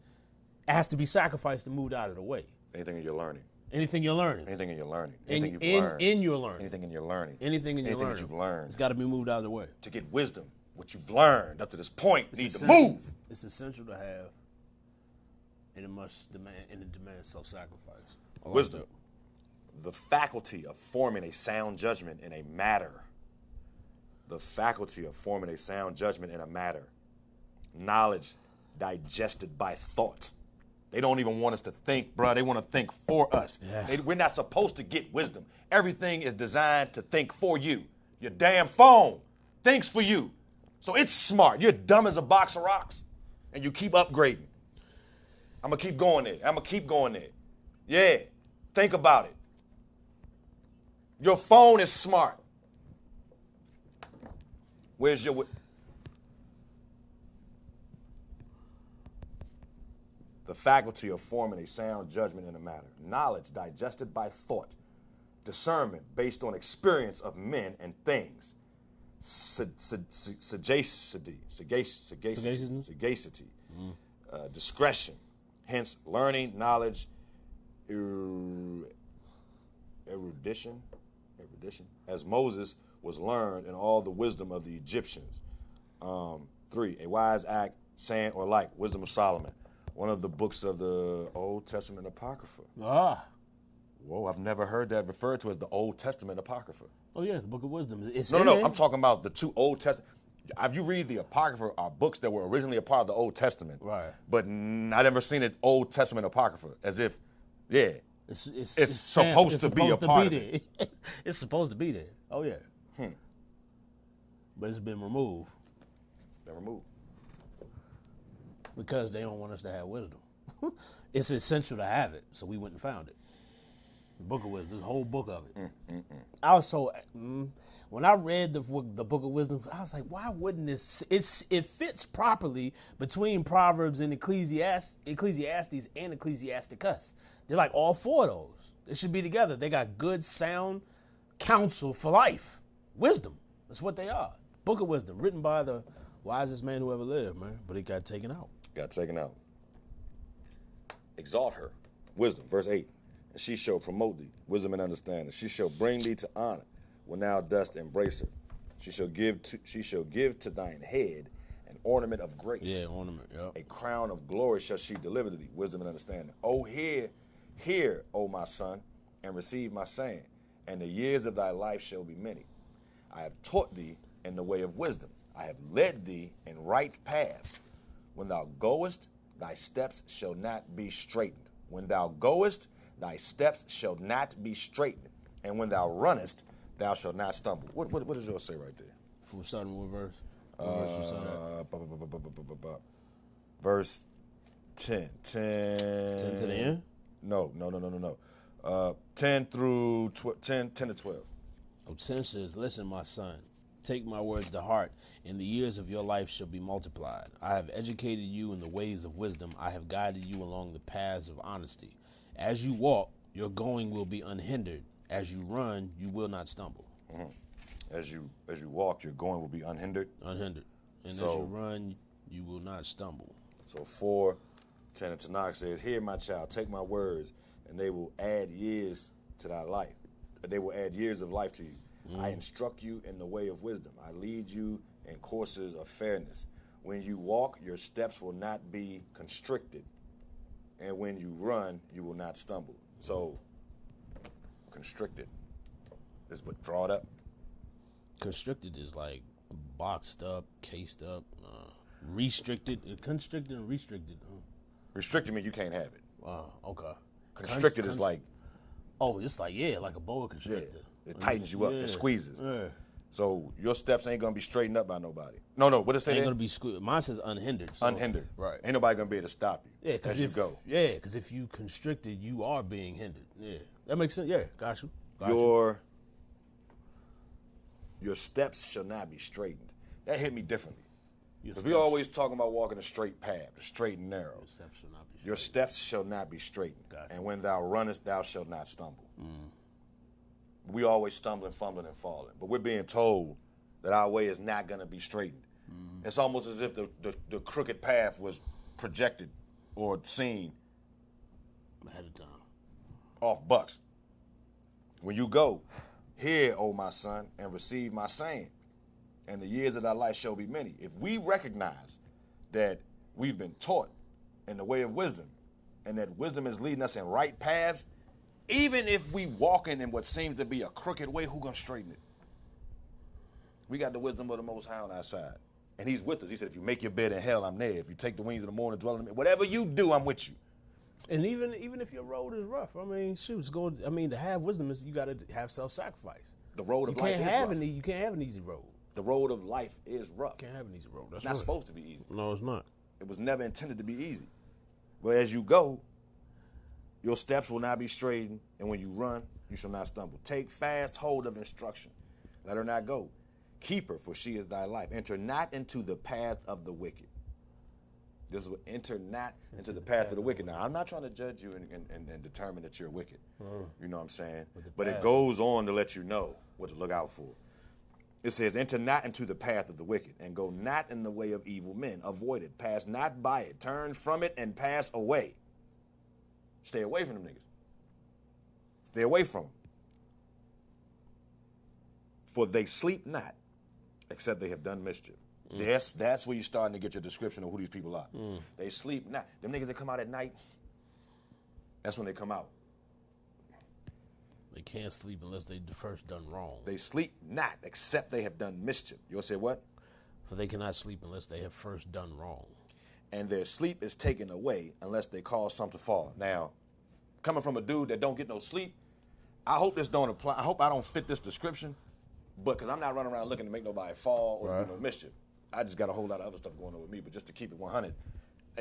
it has to be sacrificed and moved out of the way. Anything in your learning. Anything you're learning. Anything in your learning. Anything you've learned. In your learning. Anything in your learning. Anything in your learning. Anything that you've learned. It's got to be moved out of the way. To get wisdom, what you've learned up to this point needs to move. It's essential to have, and it demands self-sacrifice. Wisdom. The faculty of forming a sound judgment in a matter. The faculty of forming a sound judgment in a matter. Knowledge digested by thought. They don't even want us to think, bro. They want to think for us. Yeah. We're not supposed to get wisdom. Everything is designed to think for you. Your damn phone thinks for you. So it's smart. You're dumb as a box of rocks, and you keep upgrading. I'm going to keep going there. Yeah. Think about it. Your phone is smart. Where's your... The faculty of forming a sound judgment in a matter. Knowledge digested by thought. Discernment based on experience of men and things. Sagacity. Discretion. Hence, learning, knowledge, erudition, as Moses was learned in all the wisdom of the Egyptians. 3, a wise act, saying or like, Wisdom of Solomon. One of the books of the Old Testament Apocrypha. Ah. Whoa, I've never heard that referred to as the Old Testament Apocrypha. Oh, yeah, the Book of Wisdom. It's No, I'm talking about the 2 Old Testament. If you read the Apocrypha, are books that were originally a part of the Old Testament. Right. But I never seen an Old Testament Apocrypha, as if, yeah, it's supposed to be a part of it. It's supposed to be there. Oh, yeah. But it's been removed. Because they don't want us to have wisdom. It's essential to have it, so we went and found it. The Book of Wisdom, this whole book of it. I was so, when I read the Book of Wisdom, I was like, why wouldn't this, it fits properly between Proverbs and Ecclesiastes and Ecclesiasticus. They're like all 4 of those. They should be together. They got good, sound counsel for life. Wisdom. That's what they are. Book of Wisdom, written by the wisest man who ever lived, man. But it got taken out. Exalt her. Wisdom. Verse 8. And she shall promote thee, wisdom and understanding. She shall bring thee to honor when thou dost embrace her. She shall give to thine head an ornament of grace. Yeah, ornament, yeah. A crown of glory shall she deliver to thee, wisdom and understanding. Oh, hear, O my son, and receive my saying, and the years of thy life shall be many. I have taught thee in the way of wisdom. I have led thee in right paths. When thou goest, thy steps shall not be straitened. When thou goest, thy steps shall not be straightened, and when thou runnest, thou shalt not stumble. What does yours say right there? From starting with verse? What verse you Verse 10. 10 to the end? No. 10 through 10 to 12. Oh, 10 says, listen, my son, take my words to heart, and the years of your life shall be multiplied. I have educated you in the ways of wisdom. I have guided you along the paths of honesty. As you walk, your going will be unhindered. As you run, you will not stumble. As you walk, your going will be unhindered. And as you run, you will not stumble. So 4:10 in Tanakh says, hear my child, take my words, and they will add years to thy life. They will add years of life to you. I instruct you in the way of wisdom. I lead you in courses of fairness. When you walk, your steps will not be constricted. And when you run, you will not stumble. So, constricted is what, drawn up? Constricted is like boxed up, cased up, restricted. Constricted and restricted. Restricted means you can't have it. Okay. Constricted is like... Oh, it's like, like a boa constrictor. Yeah, it tightens you up. It squeezes. Yeah. So your steps ain't going to be straightened up by nobody. No, what did it say? Ain't going to be squeezed. Mine says unhindered. So. Unhindered. Right. Ain't nobody going to be able to stop you as you go. Yeah, because if you constricted, you are being hindered. Yeah. That makes sense. Yeah, got you. Your steps shall not be straightened. That hit me differently. Because we always talking about walking a straight path, the straight and narrow. Your steps shall not be straightened. Gotcha. And when thou runnest, thou shalt not stumble. We always stumbling, fumbling, and falling. But we're being told that our way is not going to be straightened. It's almost as if the crooked path was projected or seen ahead of time off bucks. When you go, hear, O my son, and receive my saying, and the years of thy life shall be many. If we recognize that we've been taught in the way of wisdom, and that wisdom is leading us in right paths, even if we walking in what seems to be a crooked way, who gonna straighten it? We got the wisdom of the Most High on our side. And he's with us. He said, if you make your bed in hell, I'm there. If you take the wings of the morning, dwell in the whatever you do, I'm with you. And even if your road is rough, I mean, to have wisdom is you got to have self-sacrifice. The road of life is rough. You can't have an easy road. The road of life is rough. You can't have an easy road. It's not supposed to be easy. No, it's not. It was never intended to be easy. But as you go, your steps will not be straightened, and when you run, you shall not stumble. Take fast hold of instruction. Let her not go. Keep her, for she is thy life. Enter not into the path of the wicked. This is what, enter not into the path of the wicked. Now, I'm not trying to judge you and determine that you're wicked. You know what I'm saying? But it goes on to let you know what to look out for. It says, enter not into the path of the wicked, and go not in the way of evil men. Avoid it. Pass not by it. Turn from it and pass away. Stay away from them niggas. Stay away from them. For they sleep not, except they have done mischief. That's where you're starting to get your description of who these people are. They sleep not. Them niggas that come out at night, that's when they come out. They can't sleep unless they first done wrong. They sleep not, except they have done mischief. You'll say what? For they cannot sleep unless they have first done wrong. And their sleep is taken away unless they cause some to fall. Now, coming from a dude that don't get no sleep, I hope this don't apply. I hope I don't fit this description, but because I'm not running around looking to make nobody fall or do no mischief. I just got a whole lot of other stuff going on with me, but just to keep it 100,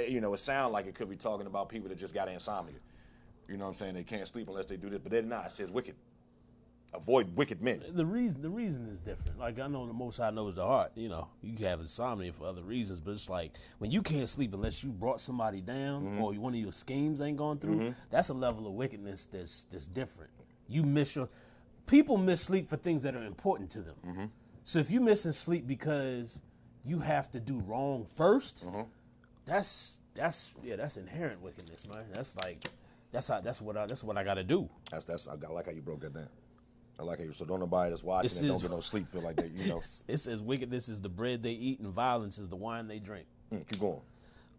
you know, it sounds like it could be talking about people that just got insomnia. You know what I'm saying? They can't sleep unless they do this, but they're not. It says wicked. Avoid wicked men. The reason is different. Like, I know the Most High knows the heart. You know, you can have insomnia for other reasons, but it's like when you can't sleep unless you brought somebody down or one of your schemes ain't gone through, that's a level of wickedness that's different. You miss people miss sleep for things that are important to them. So if you missing sleep because you have to do wrong first, that's inherent wickedness, man. That's what I got to do. I like how you broke that down. I like how you. So don't nobody that's watching and don't get no sleep feel like that. You know, it says wickedness is the bread they eat and violence is the wine they drink. Keep going.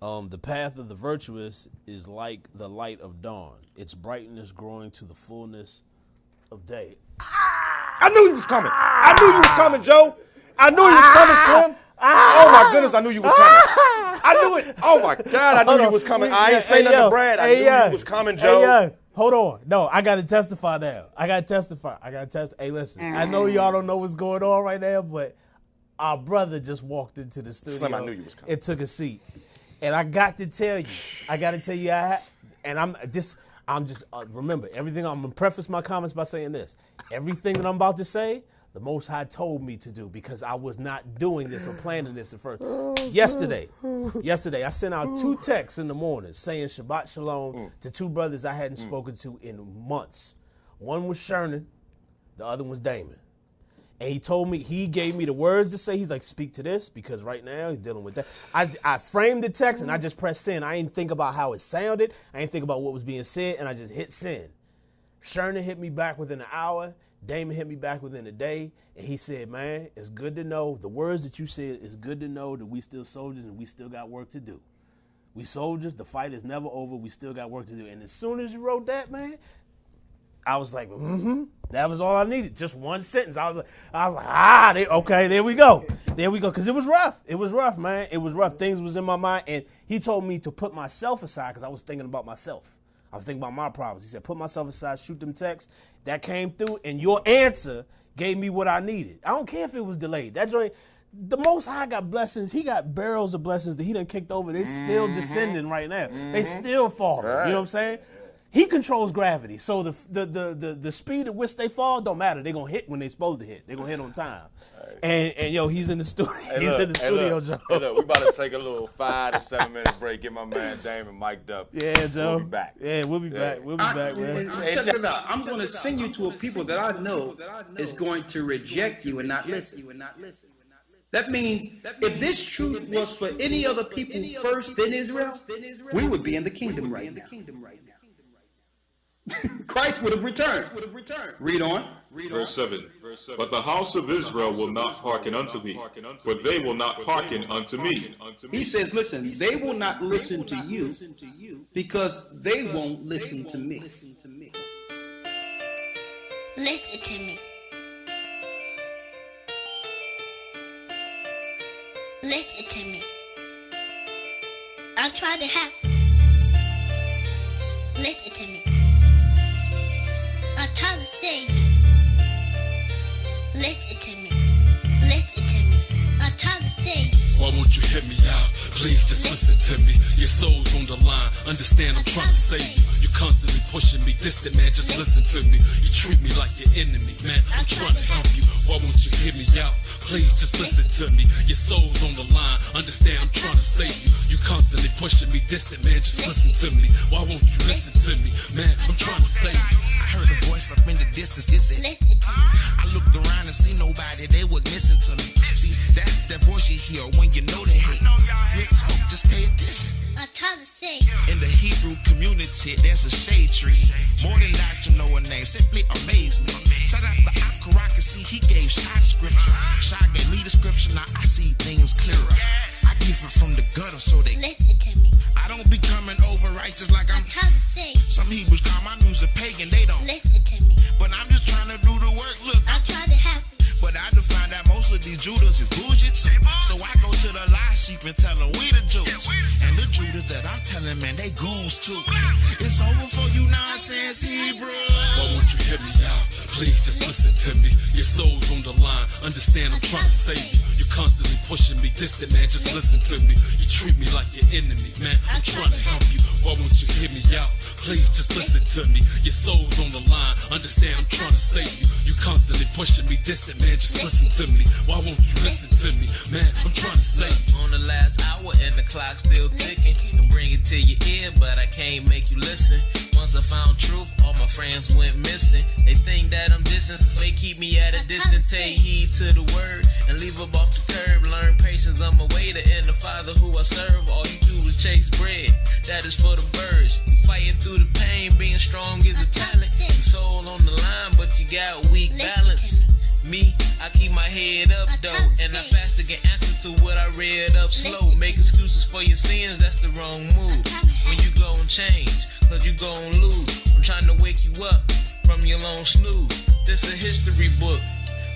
The path of the virtuous is like the light of dawn. Its brightness growing to the fullness of day. I knew you was coming. I knew you was coming, Joe. I knew you was coming, Slim. Oh my goodness, I knew you was coming. I knew it. Oh my God, I knew you was coming. I ain't say nothing to Brad. I knew you was coming, Joe. Hold on. No, I got to testify now. I got to testify. Hey, listen, I know y'all don't know what's going on right now, but our brother just walked into the studio. Slim, I knew you was coming. And took a seat. And I got to tell you, remember, everything, I'm going to preface my comments by saying this. Everything that I'm about to say, the Most High told me to do because I was not doing this or planning this at first. Yesterday, I sent out 2 texts in the morning saying Shabbat Shalom to 2 brothers I hadn't spoken to in months. One was Sherman, the other was Damon. And he gave me the words to say. He's like, speak to this because right now he's dealing with that. I framed the text and I just pressed send. I didn't think about how it sounded. I didn't think about what was being said, and I just hit send. Sherman hit me back within an hour. Damon hit me back within a day, and he said, man, it's good to know, the words that you said, it's good to know that we still soldiers and we still got work to do. We soldiers, the fight is never over, we still got work to do. And as soon as you wrote that, man, I was like, that was all I needed, just one sentence. I was like, okay, there we go, because it was rough, man, it was rough. Things was in my mind, and he told me to put myself aside because I was thinking about myself. I was thinking about my problems. He said, put myself aside, shoot them texts. That came through, and your answer gave me what I needed. I don't care if it was delayed. That joint, the Most High got blessings. He got barrels of blessings that he done kicked over. They still descending right now. They still falling. Right. You know what I'm saying? He controls gravity. So the speed at which they fall don't matter. They're going to hit when they're supposed to hit. They're going to hit on time. Right. And yo, he's in the studio. Joe. Hey, look, we about to take a little 5 to 7 minute break. Get my man Damon mic'd up. Yeah, Joe. We'll be back. Yeah, we'll be back. We'll be back, man. Check it out. I'm going to send you to a people that I know is going to reject you and not listen. That means if this truth was for any other people first than Israel, we would be in the kingdom right now. Christ would have returned. Read on. Verse 7. But the house of Israel will not hearken unto thee, for they will not hearken unto me. He says, listen, they will not listen to you because they won't listen to me. Listen to me. Listen to me. I'm trying to help. Listen to me. I'm trying to save you. Listen to me. Listen to me. I'm trying to save you. Why won't you hear me out? Please just listen to me. Your soul's on the line. Understand I'm trying to save you. You constantly pushing me distant, man, just listen to me. You treat me like your enemy, man, I'm trying to help you. Why won't you hear me out? Please just listen to me. Your soul's on the line, understand I'm trying to save you. You constantly pushing me distant, man, just listen to me. Why won't you listen to me, man, I'm trying to save you. I heard a voice up in the distance, it said, I looked around and see nobody, they would listen to me. See, that's that voice you hear when you know they hate. Real talk, just pay attention. I'm trying to say. In the Hebrew community, there's a shade tree. More than doctrine or a name, simply amaze me. Shout out to Akaraka, he gave Shah the scripture. Shah gave me the scripture, now I see things clearer. I give it from the gutter so they Listen to me. I don't be coming over righteous like I'm trying to say. Some Hebrews call my music pagan, they don't Listen to me. But I'm just trying to do the work, look. I'm trying to help you. But I define that most of these Judas is bullshit too. So I go to the lie sheep and tell them we the Jews. And the Judas that I'm telling, man, they goons too. It's over for you nonsense Hebrews. Why won't you hear me out? Please just listen to me. Your soul's on the line, understand I'm trying to save you. You constantly pushing me distant, man, just listen to me. You treat me like your enemy, man, I'm trying to help you. Why won't you hear me out? Please just listen to me. Your soul's on the line, understand I'm trying to save you. You constantly pushing me distant, man, just listen to me. Why won't you listen to me, man, I'm trying to save you. On the last hour and the clock still ticking. Can bring it to your ear, but I can't make you listen. Once I found truth, all my friends went missing. They think that I'm distant, so they keep me at a distance. Take heed to the word and leave up off the curb. Learn patience, I'm a waiter and the Father who I serve. All you do is chase bread, that is for the birds. You fighting through the pain, being strong is a talent. Your soul on the line, but you got weak balance. Me, I keep my head up though, and I faster get answers to what I read up slow. Make excuses for your sins, that's the wrong move. When you gon' change, cause you gon' lose. I'm trying to wake you up from your long snooze. This a history book,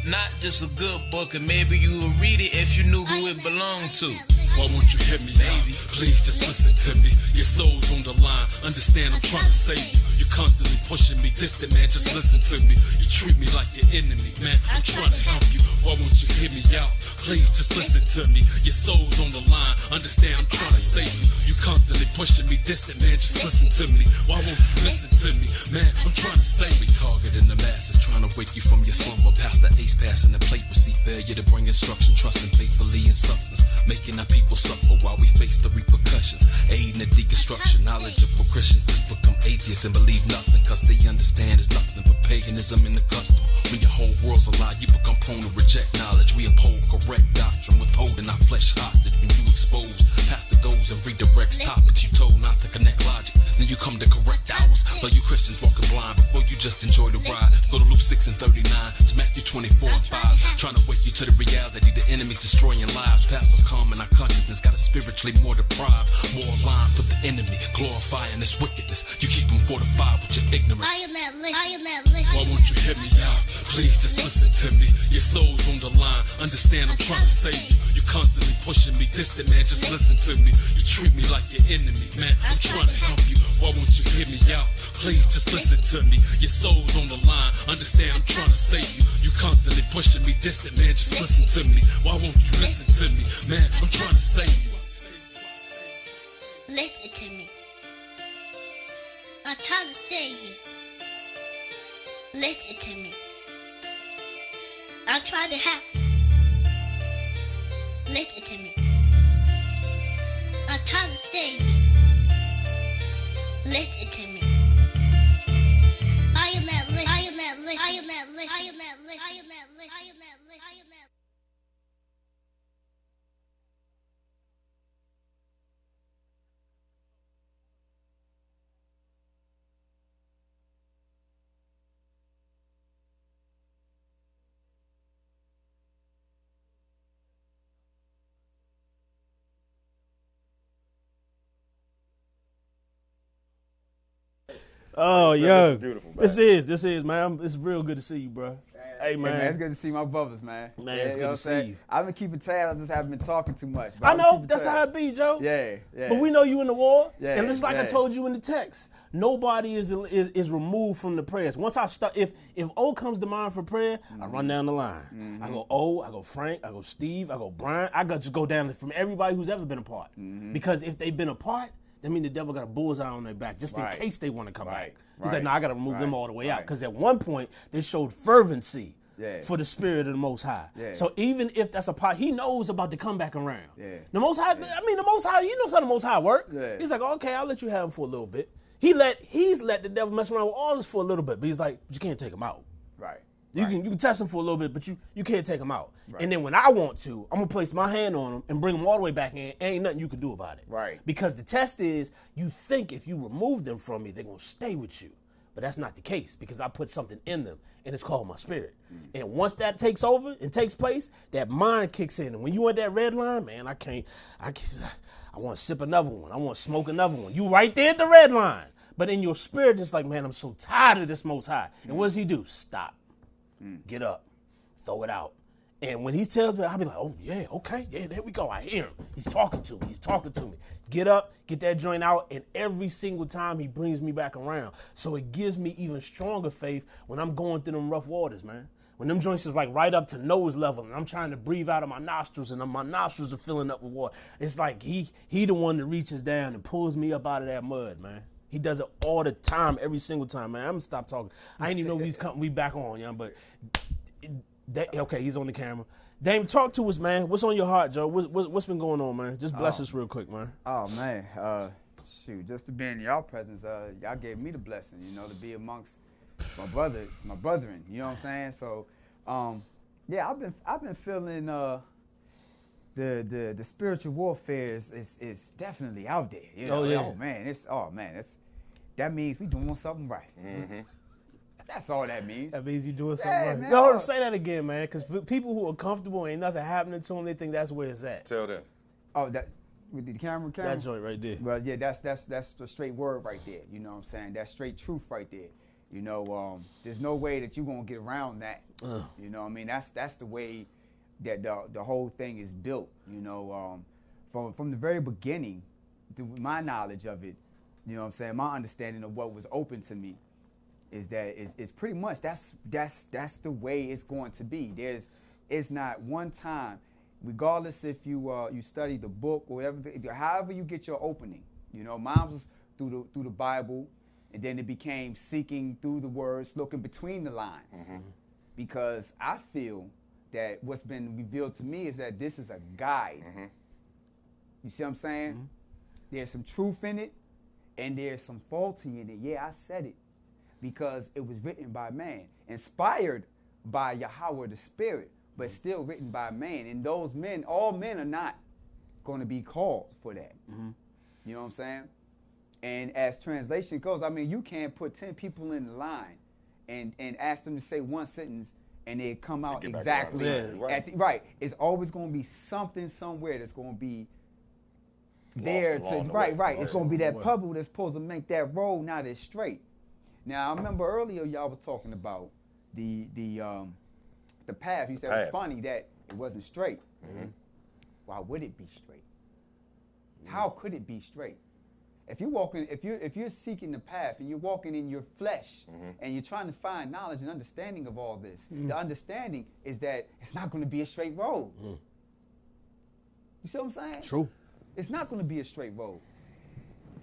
not just a good book, and maybe you would read it if you knew who it belonged to. Why won't you hear me out? Please just listen to me. Your soul's on the line, understand I'm trying to save you. You constantly pushing me distant, man, just listen to me. You treat me like your enemy, man, I'm trying to help you. Why won't you hear me out? Please just listen to me. Your soul's on the line, understand I'm trying to save you. You constantly pushing me distant, man, just listen to me. Why won't you listen to me, man, I'm trying to save you. Targeting the masses, trying to wake you from your slumber. Past the ace passing the plate, we see failure to bring instruction. Trusting faithfully in substance, making our people suffer while we face the repercussions. Aiding the deconstruction, knowledgeable Christians just become atheists and believe nothing, cause they understand it's nothing but paganism in the custom. When your whole world's a lie, you become prone to reject knowledge. We uphold correct doctrine, withholding our flesh hostage. When you expose pastor goes and redirects topics you told not to connect logic, then you come to correct ours. Though you Christians walking blind before you just enjoy the ride. Go to Luke 6 and 39 to Matthew 24 and 5, trying to wake you to the reality the enemy's destroying lives. Pastors calm in our consciousness, got us spiritually more deprived, more aligned with the enemy, glorifying this wickedness. You keep them fortified with your ignorance. I am at list. Why won't you hear me out? Please just listen to me. Your soul's on the line, understand I'm trying to save you. You constantly pushing me distant, man, just listen to me. You treat me like your enemy, man, I'm trying to help you. Why won't you hear me out? Please just listen to me. Your soul's on the line, understand I'm trying to save you. You constantly pushing me distant, man, just listen to me. Why won't you listen to me, man, I'm trying to save you. Listen to me. I'm trying to save you. Listen to me. I'm trying to help you. Listen to me. I'm trying to save you. Listen to me. I am at list. I am at list. I am at list. I am at list. I am at list. I am at list. I am at list. Oh, yo. This is beautiful, man. This is, man. It's real good to see you, bro. Hey, man. It's good to see my brothers, man. Man, it's good to see you. I've been keeping tabs. I just haven't been talking too much. I know. That's how it be, Joe. Yeah. But we know you in the war. Yeah, And just like I told you in the text, nobody is removed from the prayers. Once I start, if O comes to mind for prayer, I run down the line. I go O, I go Frank, I go Steve, I go Brian. I just go down from everybody who's ever been a part. Because if they've been a part, that mean the devil got a bullseye on their back just in case they want to come back. He's Right. like, no, I got to remove them all the way out. Right. Because at one point, they showed fervency Yeah. for the spirit of the Most High. Yeah. So even if that's a part, he knows about to come back around. Yeah. The Most High, I mean, the Most High, he knows how the Most High work. Yeah. He's like, okay, I'll let you have him for a little bit. He's let the devil mess around with all this for a little bit, but he's like, you can't take him out. Right. You can test him for a little bit, but you can't take him out. Right. And then when I want to, I'm gonna place my hand on him and bring him all the way back in. Ain't nothing you can do about it. Right. Because the test is, you think if you remove them from me, they're gonna stay with you. But that's not the case, because I put something in them, and it's called my spirit. And once that takes over and takes place, that mind kicks in. And when you at that red line, man, I want to sip another one. I want to smoke another one. You right there at the red line. But in your spirit, it's like, man, I'm so tired of this Most High. And what does he do? Stop. Get up. Throw it out. And when he tells me, I'll be like, oh, yeah, okay, yeah, there we go. I hear him. He's talking to me. He's talking to me. Get up, get that joint out, and every single time he brings me back around. So it gives me even stronger faith when I'm going through them rough waters, man. When them joints is like right up to nose level, and I'm trying to breathe out of my nostrils, and my nostrils are filling up with water. It's like he the one that reaches down and pulls me up out of that mud, man. He does it all the time, every single time, man. I'm gonna stop talking. I ain't even know we back on, young, but okay, he's on the camera. Dame, talk to us, man. What's on your heart, Joe? What's been going on, man? Just bless us real quick, man. Oh man, shoot, just to be in y'all presence, y'all gave me the blessing, to be amongst my brothers, my brethren. You know what I'm saying? So, yeah, I've been feeling the spiritual warfare is definitely out there. Oh man, that means we doing something right. Mm-hmm. That's all that means. That means you doing something right. Man, Yo, say that again, man, because people who are comfortable, ain't nothing happening to them, they think that's where it's at. Tell them. Oh, that with the camera? That joint right there. Well, yeah, that's the straight word right there. You know what I'm saying? That's straight truth right there. There's no way that you're gonna get around that. You know what I mean? That's the way that the whole thing is built. From the very beginning, my knowledge of it, you know what I'm saying, my understanding of what was open to me is that it's pretty much that's the way it's going to be. It's not one time, regardless if you study the book or whatever, however you get your opening. Mine was through the Bible, and then it became seeking through the words, looking between the lines. Mm-hmm. Because I feel that what's been revealed to me is that this is a guide. Mm-hmm. You see what I'm saying? Mm-hmm. There's some truth in it, and there's some faulty in it. Yeah, I said it. Because it was written by man, inspired by Yahweh the Spirit, but still written by man. And those men, all men are not going to be called for that. Mm-hmm. You know what I'm saying? And as translation goes, I mean, you can't put 10 people in the line and ask them to say one sentence and they come out exactly. Right. It's always going to be something somewhere that's going to be there. Right. It's going to be that puddle that's supposed to make that road not as straight. Now, I remember earlier y'all was talking about the path. You said it was funny that it wasn't straight. Mm-hmm. Why would it be straight? How could it be straight? If you're seeking the path and you're walking in your flesh and you're trying to find knowledge and understanding of all this, the understanding is that it's not going to be a straight road. You see what I'm saying? True. It's not going to be a straight road.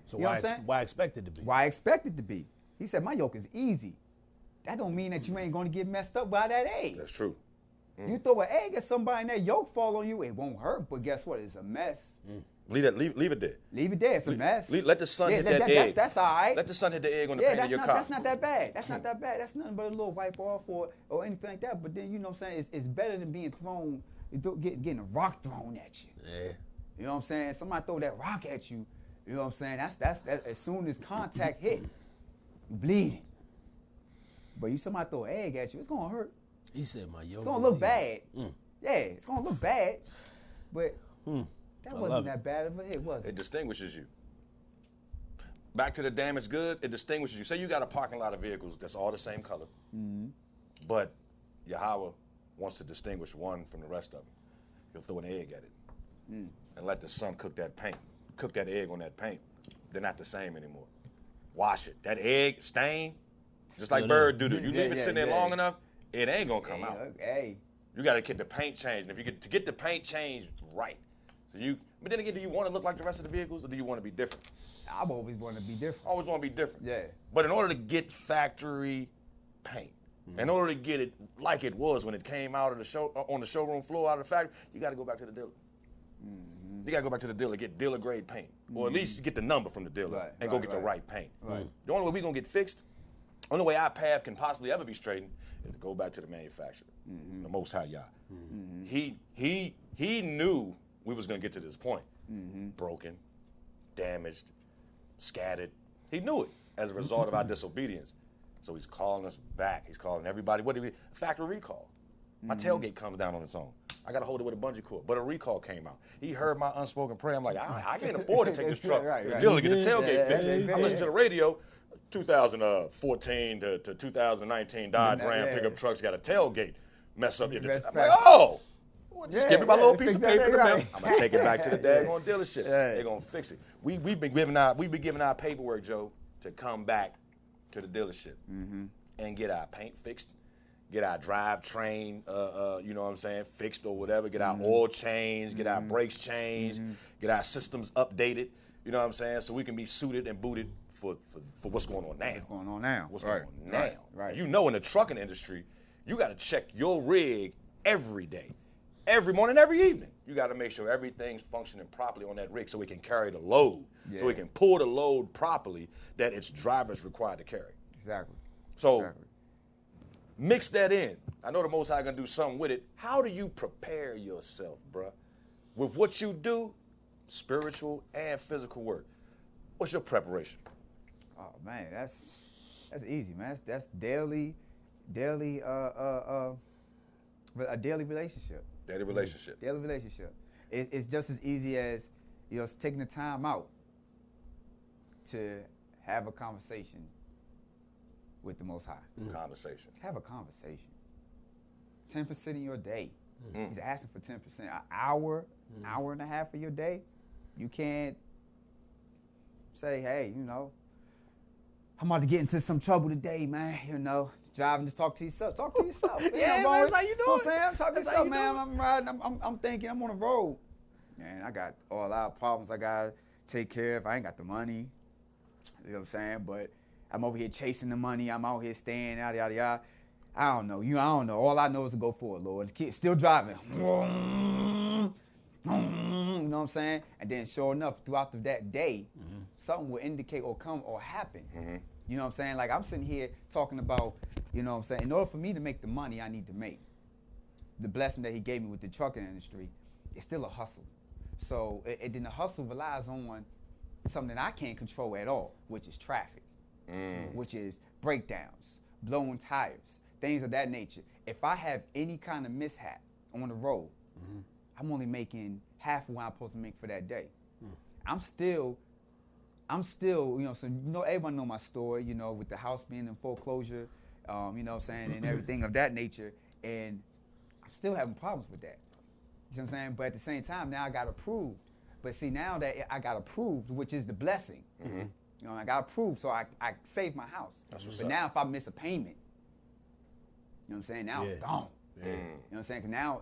So why expect it to be? Why expect it to be? He said, my yoke is easy. That don't mean that you ain't going to get messed up by that egg. That's true. You throw an egg at somebody and that yolk fall on you, it won't hurt, but guess what? It's a mess. Leave it there. Leave it there. It's a mess. Let the sun hit that egg. That's all right. Let the sun hit the egg on the paint of your car. That's not that bad. That's not that bad. That's nothing but a little wipe off or anything like that. But then, you know what I'm saying, it's better than being thrown, getting a rock thrown at you. Yeah. You know what I'm saying? Somebody throw that rock at you, you know what I'm saying? That's as soon as contact hit, you bleeding. But somebody throw an egg at you, it's going to hurt. He said, my yoke. It's going to look bad. Yeah, it's going to look bad. But that wasn't that bad of a hit, was it? It distinguishes you. Back to the damaged goods, it distinguishes you. Say you got a parking lot of vehicles that's all the same color, but Yahweh wants to distinguish one from the rest of them. He'll throw an egg at it and let the sun cook that paint, cook that egg on that paint. They're not the same anymore. Wash it. That egg stain, just like bird doo-doo. You leave it sitting there long enough, it ain't gonna come out. Hey. You got to get the paint changed. And if you to get the paint changed right, but then again, do you want to look like the rest of the vehicles, or do you want to be different? I've always wanted to be different. Always want to be different. Yeah. But in order to get factory paint, in order to get it like it was when it came out of the show on the showroom floor out of the factory, you got to go back to the dealer. You got to go back to the dealer, get dealer grade paint, or at least get the number from the dealer and go get the right paint. Right. The only way we're gonna get fixed, only way our path can possibly ever be straightened is to go back to the manufacturer, the Most High Yah. He knew we was gonna get to this point, broken, damaged, scattered. He knew it as a result of our disobedience. So he's calling us back. He's calling everybody. What did we? Factory recall. My tailgate comes down on its own. I got to hold it with a bungee cord. But a recall came out. He heard my unspoken prayer. I'm like, I can't afford to take this truck to the dealer to get the tailgate fixed. I'm listening to the radio. 2014 to 2019 Dodge Ram pickup trucks got a tailgate mess up. I'm like, oh, well, just give me my little piece of paper in the mail. I'm gonna take it back to the daggone dealership. They're gonna fix it. We've been giving our paperwork, Joe, to come back to the dealership and get our paint fixed, get our drivetrain, you know what I'm saying, fixed or whatever, get our oil changed, get our brakes changed, get our systems updated, you know what I'm saying, so we can be suited and booted for what's going on now. What's going on now? What's going on now. Right. You know, in the trucking industry, you got to check your rig every day, every morning, every evening. You got to make sure everything's functioning properly on that rig so it can carry the load, so it can pull the load properly that its driver's required to carry. Exactly. So mix that in. I know the Most High gonna do something with it. How do you prepare yourself, bruh? With what you do, spiritual and physical work. What's your preparation? Oh man, that's easy, man. That's daily, a daily relationship. Daily relationship. Daily relationship. It's just as easy as taking the time out to have a conversation with the Most High. Conversation. Have a conversation. 10% of your day. He's asking for 10%. An hour, hour and a half of your day. You can't say, hey, I'm about to get into some trouble today, man. Drive and just talk to yourself. Talk to yourself. Yeah, man, that's how you do it. You know what I'm saying? Talk to That's yourself, how you man. do it. I'm riding. I'm thinking. I'm on the road. Man, I got all our problems I got to take care of. I ain't got the money. You know what I'm saying? But I'm over here chasing the money. I'm out here staying, yada, yada, yada. I don't know. I don't know. All I know is to go for it, Lord. Still driving. You know what I'm saying? And then sure enough, throughout that day, something will indicate or come or happen. You know what I'm saying? Like I'm sitting here talking about, you know what I'm saying? In order for me to make the money I need to make, the blessing that he gave me with the trucking industry, it's still a hustle. So then the hustle relies on something that I can't control at all, which is traffic, which is breakdowns, blowing tires, things of that nature. If I have any kind of mishap on the road, I'm only making half of what I'm supposed to make for that day. I'm still, so everyone know my story, with the house being in foreclosure, you know what I'm saying, and everything of that nature, and I'm still having problems with that. You know what I'm saying? But at the same time, now I got approved. But see, now that I got approved, which is the blessing, I got approved, so I saved my house. But now if I miss a payment, you know what I'm saying? Now it's gone. You know what I'm saying? 'Cause now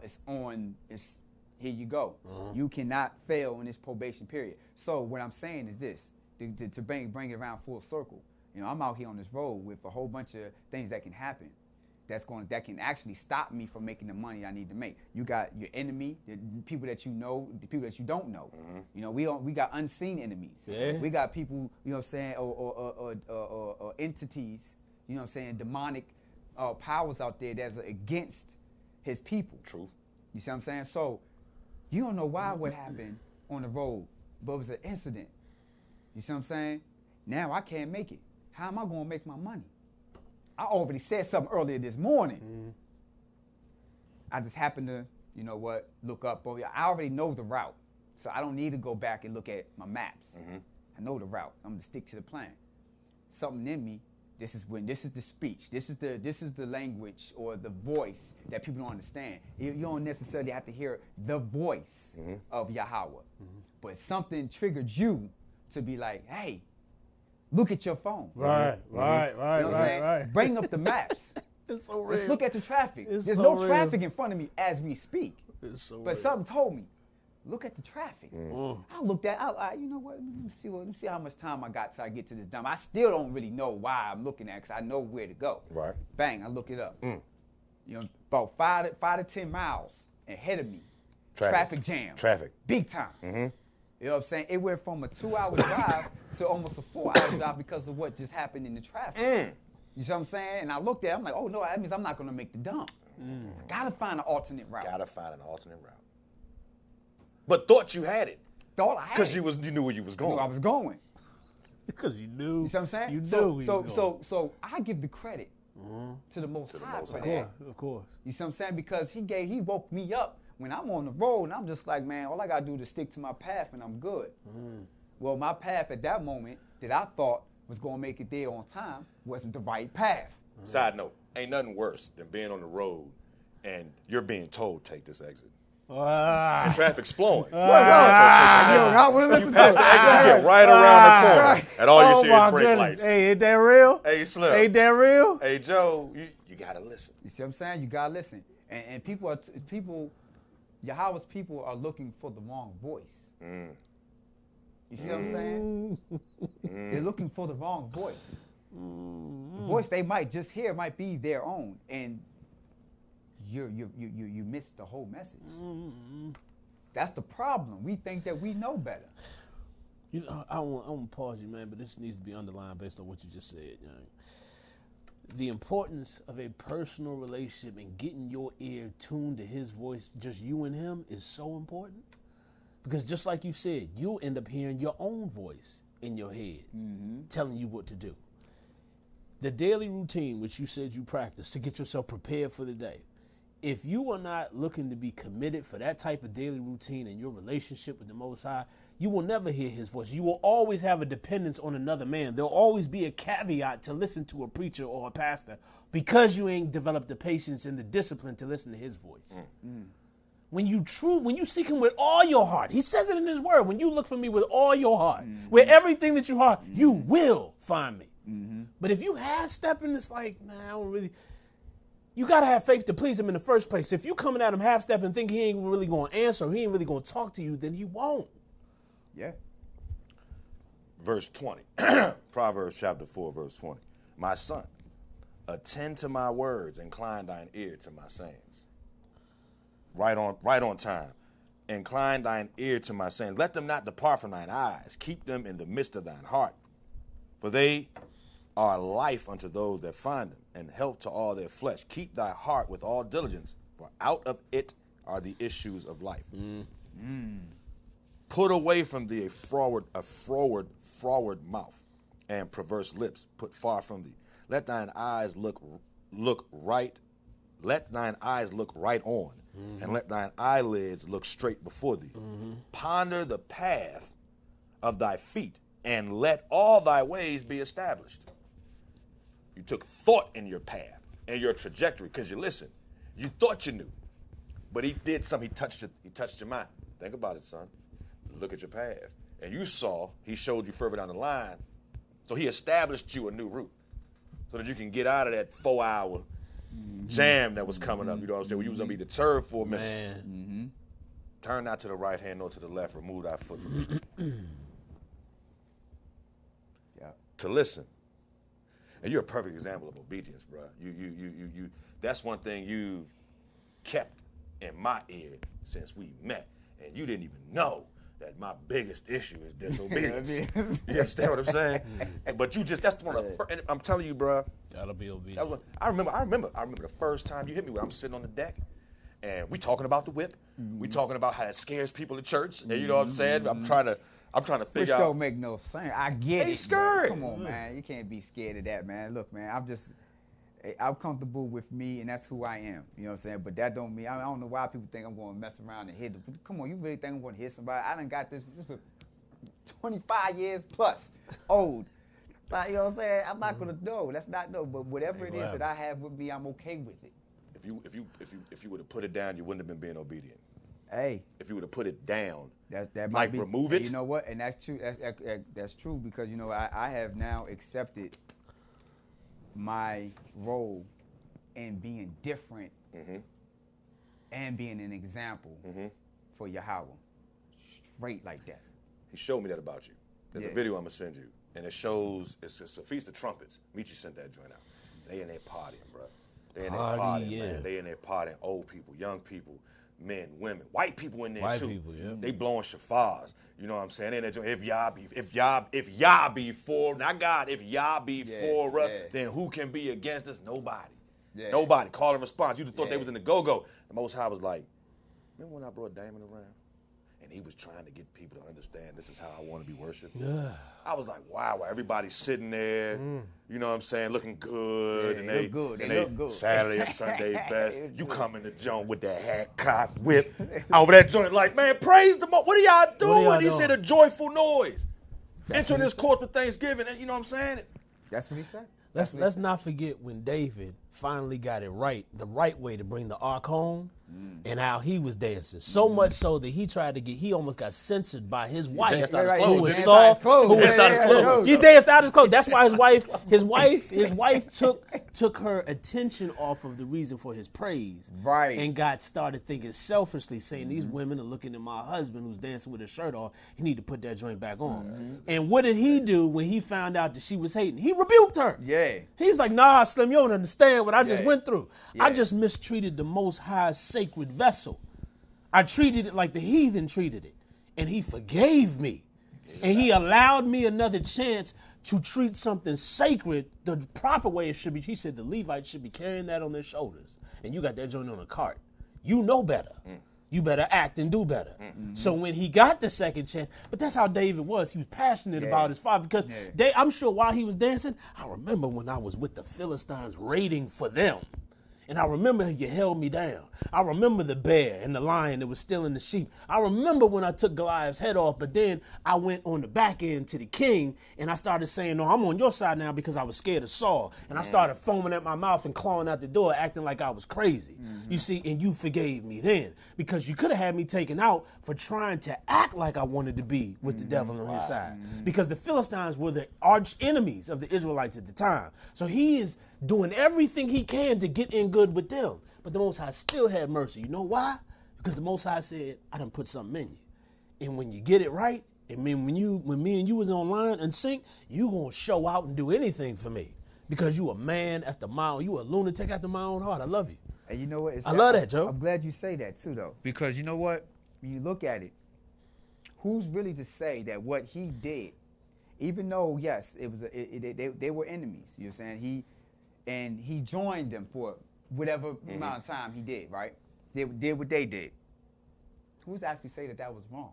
it's here you go. You cannot fail in this probation period. So what I'm saying is this, to bring it around full circle. I'm out here on this road with a whole bunch of things that can happen. That can actually stop me from making the money I need to make. You got your enemy, the people that you know, the people that you don't know. We got unseen enemies. Yeah. We got people, you know what I'm saying, or entities, you know what I'm saying, demonic powers out there that's against his people. True. You see what I'm saying? So you don't know why what happened on the road, but it was an incident. You see what I'm saying? Now I can't make it. How am I going to make my money? I already said something earlier this morning. I just happened to, look up. I already know the route, so I don't need to go back and look at my maps. I know the route. I'm going to stick to the plan. Something in me, this is the speech. This is the language or the voice that people don't understand. You don't necessarily have to hear the voice of Yahweh, but something triggered you to be like, hey, look at your phone. Right. You know what I'm saying? Bring up the maps. It's so real. Let's look at the traffic. It's There's so no real. traffic in front of me as we speak. It's so But real. something told me, look at the traffic. I looked at, you know what? Let me see how much time I got till I get to this dump. I still don't really know why I'm looking at it, because I know where to go. Right. Bang, I look it up. You know, about 5 to 10 miles ahead of me. Traffic jam. Traffic. Big time. You know what I'm saying? It went from a 2-hour drive to almost a 4-hour drive because of what just happened in the traffic. You see what I'm saying? And I looked at it, I'm like, oh no, that means I'm not going to make the dump. I got to find an alternate route. But thought you had it. Thought I had it. Because you knew where you was going. I knew I was going. Because you knew. You see what I'm saying? You knew. So I give the credit to the Most High for that. Of course. You see what I'm saying? Because he woke me up when I'm on the road, and I'm just like, man, all I got to do is stick to my path, and I'm good. Well, my path at that moment that I thought was going to make it there on time wasn't the right path. Side note, ain't nothing worse than being on the road and you're being told, take this exit. And traffic's flowing. You pass the exit, you get right around the corner, and all you see is brake lights. Hey, ain't that real? Hey, Slim. Ain't that real? Hey, Joe, you got to listen. You see what I'm saying? You got to listen. And Yahweh's people are looking for the wrong voice. You see what I'm saying? They're looking for the wrong voice. The voice they might just hear might be their own, and you miss the whole message. That's the problem. We think that we know better. You know, I want to pause you, man, but this needs to be underlined based on what you just said. You know? The importance of a personal relationship and getting your ear tuned to his voice, just you and him, is so important. Because just like you said, you'll end up hearing your own voice in your head telling you what to do. The daily routine, which you said you practice to get yourself prepared for the day, if you are not looking to be committed for that type of daily routine in your relationship with the Most High, you will never hear his voice. You will always have a dependence on another man. There'll always be a caveat to listen to a preacher or a pastor because you ain't developed the patience and the discipline to listen to his voice. When you seek him with all your heart, he says it in his word, when you look for me with all your heart, with everything that you are, you will find me. But if you half-stepping, it's like, man, I don't really... You got to have faith to please him in the first place. If you coming at him half-stepping and think he ain't really going to answer, he ain't really going to talk to you, then he won't. Yeah. Verse 20. Proverbs chapter 4, verse 20. My son, attend to my words, incline thine ear to my sayings. Right on time. Incline thine ear to my sayings. Let them not depart from thine eyes. Keep them in the midst of thine heart. For they are life unto those that find them, and health to all their flesh. Keep thy heart with all diligence, for out of it are the issues of life. Put away from thee a froward mouth, and perverse lips put far from thee. Let thine eyes look right. Let thine eyes look right on, and let thine eyelids look straight before thee. Ponder the path of thy feet, and let all thy ways be established. You took thought in your path and your trajectory because you listened. You thought you knew, but he did something. He touched your mind. Think about it, son. Look at your path. And you saw, he showed you further down the line, so he established you a new route so that you can get out of that 4-hour jam that was coming up. You know what I'm saying? Where you was going to be deterred for a minute. Turn not to the right hand nor to the left. Remove thy foot from it. To listen. And you're a perfect example of obedience, bro. You. That's one thing you've kept in my ear since we met, and you didn't even know that my biggest issue is disobedience. You understand what I'm saying? But that's one of the first, and I'm telling you, bro. Gotta be obedient. I remember the first time you hit me when I'm sitting on the deck, and we talking about the whip. We talking about how it scares people at church, and you know what I'm saying? I'm trying to figure out. Which don't make no sense. I get it. Scared. Come on, man. You can't be scared of that, man. Look, man, I'm comfortable with me, and that's who I am. You know what I'm saying? But that don't mean, I don't know why people think I'm going to mess around and hit them. Come on, you really think I'm going to hit somebody? I done got this for 25 years plus old. Like, you know what I'm saying? I'm not going to know. That's not no. But whatever it is that I have with me, I'm okay with it. If you would have put it down, you wouldn't have been being obedient. Hey. If you would have put it down, that might be, remove it. You know what? And that's true. That's true because, you know, I have now accepted my role in being different and being an example for Yahweh. straight like that. He showed me that about you. There's a video I'm gonna send you, and it shows it's a Feast of Trumpets. Michi sent that joint out. They in there partying, bro. They in there partying, man. They in there partying. Old people, young people, men, women, white people in there white too. People, yeah. They blowing shafars. You know what I'm saying? They in there joint, if y'all be for, not God, if y'all be for us, then who can be against us? Nobody. Yeah. Nobody. Call and response. You'd have thought they was in the go-go. The Most High was like, remember when I brought Damon around? And he was trying to get people to understand this is how I want to be worshipped. I was like, wow, everybody's sitting there, you know what I'm saying, looking good. And they look good. Saturday or Sunday best. You come in the joint with that hat cocked whip over that joint like, man, praise the Most. What are y'all doing? He said a joyful noise. Entering this course with Thanksgiving. You know what I'm saying? That's what he said. Let's not forget when David finally got it right, the right way to bring the ark home, and how he was dancing. So much so that he almost got censored by his wife, who was soft, who was out his clothes. He danced out his clothes. That's why his wife took her attention off of the reason for his praise, and started thinking selfishly, saying these women are looking at my husband who's dancing with his shirt off. He need to put that joint back on. And what did he do when he found out that she was hating? He rebuked her. Yeah, he's like, nah, Slim, you don't understand what I just went through. I just mistreated the Most High sacred vessel. I treated it like the heathen treated it. And he forgave me. And he allowed me another chance to treat something sacred the proper way it should be. He said the Levites should be carrying that on their shoulders. And you got that joint on a cart. You know better. You better act and do better. So when he got the second chance, but that's how David was. He was passionate about his father because I'm sure while he was dancing, I remember when I was with the Philistines raiding for them. And I remember you held me down. I remember the bear and the lion that was stealing the sheep. I remember when I took Goliath's head off, but then I went on the back end to the king and I started saying, no, I'm on your side now because I was scared of Saul. And I started foaming at my mouth and clawing out the door, acting like I was crazy. You see, and you forgave me then because you could have had me taken out for trying to act like I wanted to be with the devil on his side. Because the Philistines were the arch enemies of the Israelites at the time. So he is doing everything he can to get in good with them. But the Most High still had mercy. You know why? Because the Most High said, I done put something in you. And when you get it right, and when me and you was online and sync, you gonna show out and do anything for me. Because you a man after my own, you a lunatic after my own heart. I love you. And you know what? I love that, Joe. I'm glad you say that too, though. Because you know what? When you look at it, who's really to say that what he did, even though, yes, it was they were enemies, you know what I'm saying? He joined them for whatever amount of time he did, right? They did what they did. Who's to actually say that was wrong?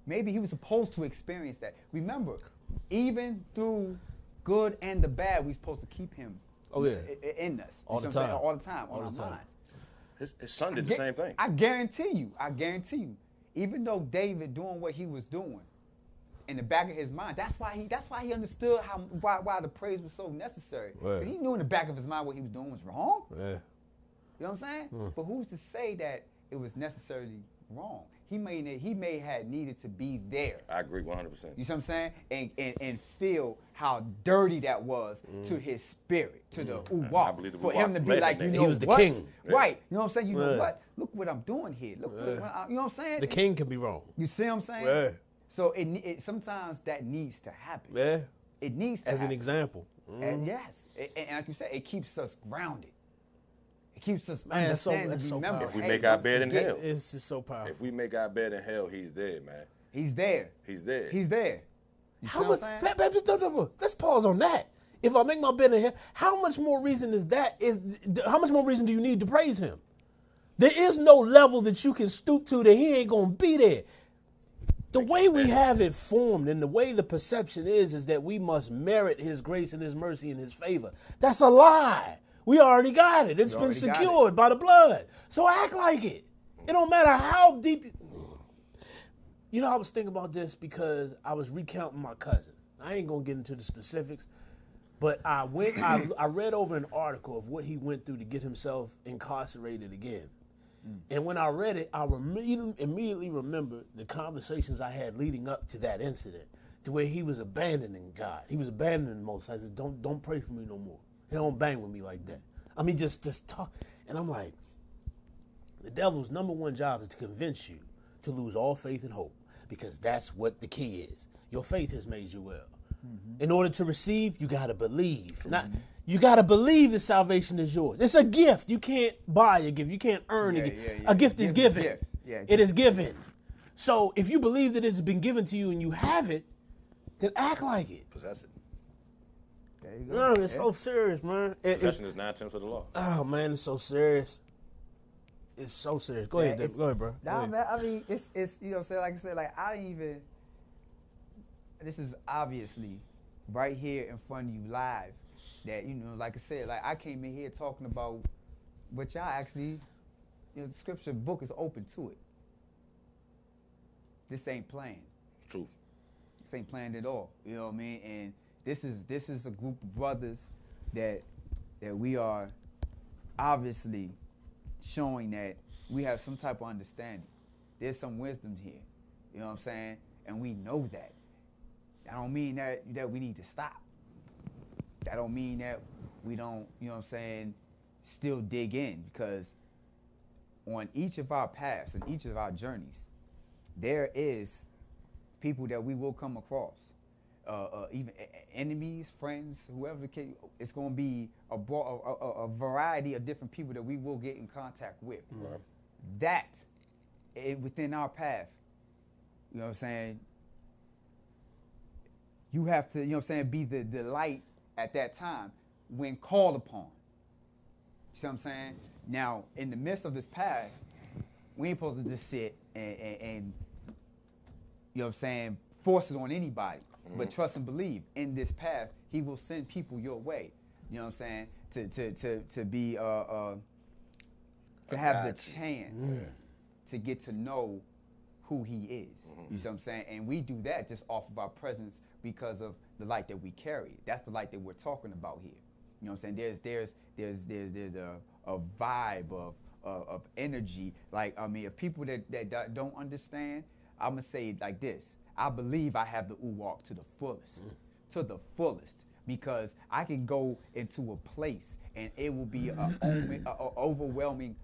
Maybe he was supposed to experience that. Remember, even through good and the bad, we're supposed to keep him in us. All the time. All the time, on our minds. His son did the same thing. I guarantee you, even though David doing what he was doing, in the back of his mind, that's why he understood why the praise was so necessary. Right. He knew in the back of his mind what he was doing was wrong. Yeah. You know what I'm saying? But who's to say that it was necessarily wrong? He may have needed to be there. I agree 100%. You see what I'm saying? And feel how dirty that was to his spirit, to the uwah. For him to be like, you know, he was the king. Right. You know what I'm saying? You know what? Look what I'm doing here. Look, you know what I'm saying? The king can be wrong. You see what I'm saying? Yeah. So it sometimes that needs to happen. Yeah. It needs to happen. As an example. And yes. And like you said, it keeps us grounded. It keeps us understanding. Remember, if we make our bed in hell. It's just so powerful. If we make our bed in hell, he's there, man. He's there. He's there. He's there. You see what I'm saying? Let's pause on that. If I make my bed in hell, how much more reason how much more reason do you need to praise him? There is no level that you can stoop to that he ain't going to be there. The way we have it formed and the way the perception is that we must merit his grace and his mercy and his favor. That's a lie. We already got it. It's been secured by the blood. So act like it. It don't matter how deep. You know, I was thinking about this because I was recounting my cousin. I ain't going to get into the specifics, but I read over an article of what he went through to get himself incarcerated again. And when I read it, I immediately remembered the conversations I had leading up to that incident, to where he was abandoning God. He was abandoning the Most High. I said, don't pray for me no more. He don't bang with me like that. I mean, just talk. And I'm like, the devil's number one job is to convince you to lose all faith and hope, because that's what the key is. Your faith has made you well. In order to receive, you got to believe. You got to believe that salvation is yours. It's a gift. You can't buy a gift. You can't earn a gift. A gift is given. It is given. So if you believe that it's been given to you and you have it, then act like it. Possess it. There you go. No, it's so serious, man. Possession is 9 tenths of the law. Oh, man, it's so serious. It's so serious. Go ahead, Dave. Go ahead, bro. Nah, man, I mean, it's you know what I'm saying? Like I said, like I didn't even, this is obviously right here in front of you live that, you know, like I said, like I came in here talking about what y'all actually, you know, the scripture book is open to it. This ain't planned. Truth. This ain't planned at all. You know what I mean? And this is a group of brothers that we are obviously showing that we have some type of understanding. There's some wisdom here. You know what I'm saying? And we know that. That don't mean that we need to stop. That don't mean that we don't, you know what I'm saying, still dig in, because on each of our paths and each of our journeys, there is people that we will come across. Even enemies, friends, whoever the case, it's going to be a variety of different people that we will get in contact with. Right. That, within our path, you know what I'm saying, you have to, you know what I'm saying, be the light at that time when called upon. You see what I'm saying? Now, in the midst of this path, we ain't supposed to just sit and you know what I'm saying, force it on anybody. But trust and believe in this path, he will send people your way. You know what I'm saying? To be to have the chance to get to know who he is. You see what I'm saying? And we do that just off of our presence because of the light that we carry. That's the light that we're talking about here. You know what I'm saying? There's a vibe of energy. Like, I mean, if people that don't understand, I'm gonna say it like this. I believe I have the walk to the fullest, because I can go into a place and it will be an overwhelming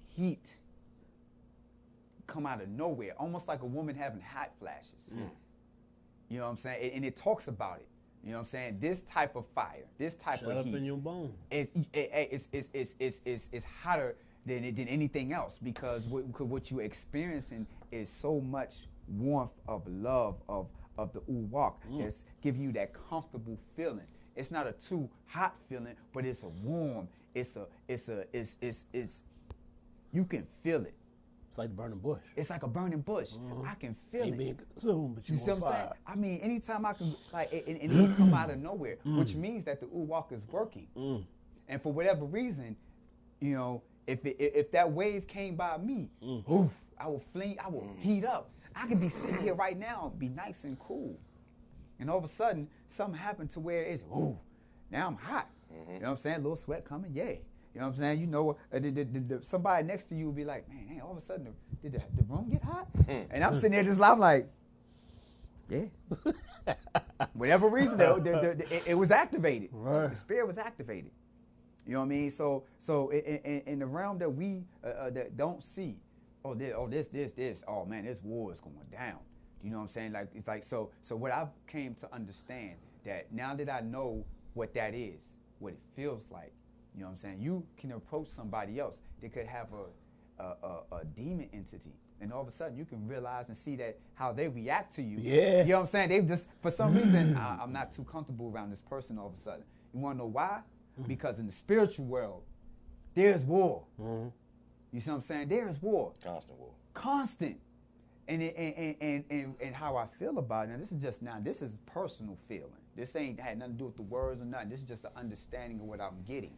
heat come out of nowhere, almost like a woman having hot flashes. You know what I'm saying? And it talks about it. You know what I'm saying? This type of fire, this type of heat. Shut up in your bone. It's hotter than anything else, because what you're experiencing is so much warmth of love of the uwak. It's giving you that comfortable feeling. It's not a too hot feeling, but it's a warm. It's you can feel it. It's like a burning bush. It's like a burning bush. I can feel it. Being consumed, but you see what I'm saying? I mean, anytime I can, like, and it can come out of nowhere, which means that the uwak is working. And for whatever reason, you know, if that wave came by me, oof, I will fling, I will heat up. I could be sitting here right now, be nice and cool, and all of a sudden something happened to where it's, ooh, now I'm hot. You know what I'm saying? A little sweat coming, yay. You know what I'm saying? You know, somebody next to you will be like, man, all of a sudden, did the room get hot? And I'm sitting there just I'm like, yeah. Whatever reason, it was activated. Right. The spirit was activated. You know what I mean? So in the realm that we that don't see, oh man, this war is going down. You know what I'm saying? Like, it's like, so what I've came to understand, that now that I know what that is, what it feels like, you know what I'm saying? You can approach somebody else. They could have a demon entity, and all of a sudden you can realize and see that how they react to you. Yeah. You know what I'm saying? They just, for some reason, I'm not too comfortable around this person all of a sudden. You want to know why? Because in the spiritual world, there's war. You see what I'm saying? There is war. Constant war. Constant. And how I feel about it, now this is personal feeling. This ain't had nothing to do with the words or nothing. This is just the understanding of what I'm getting.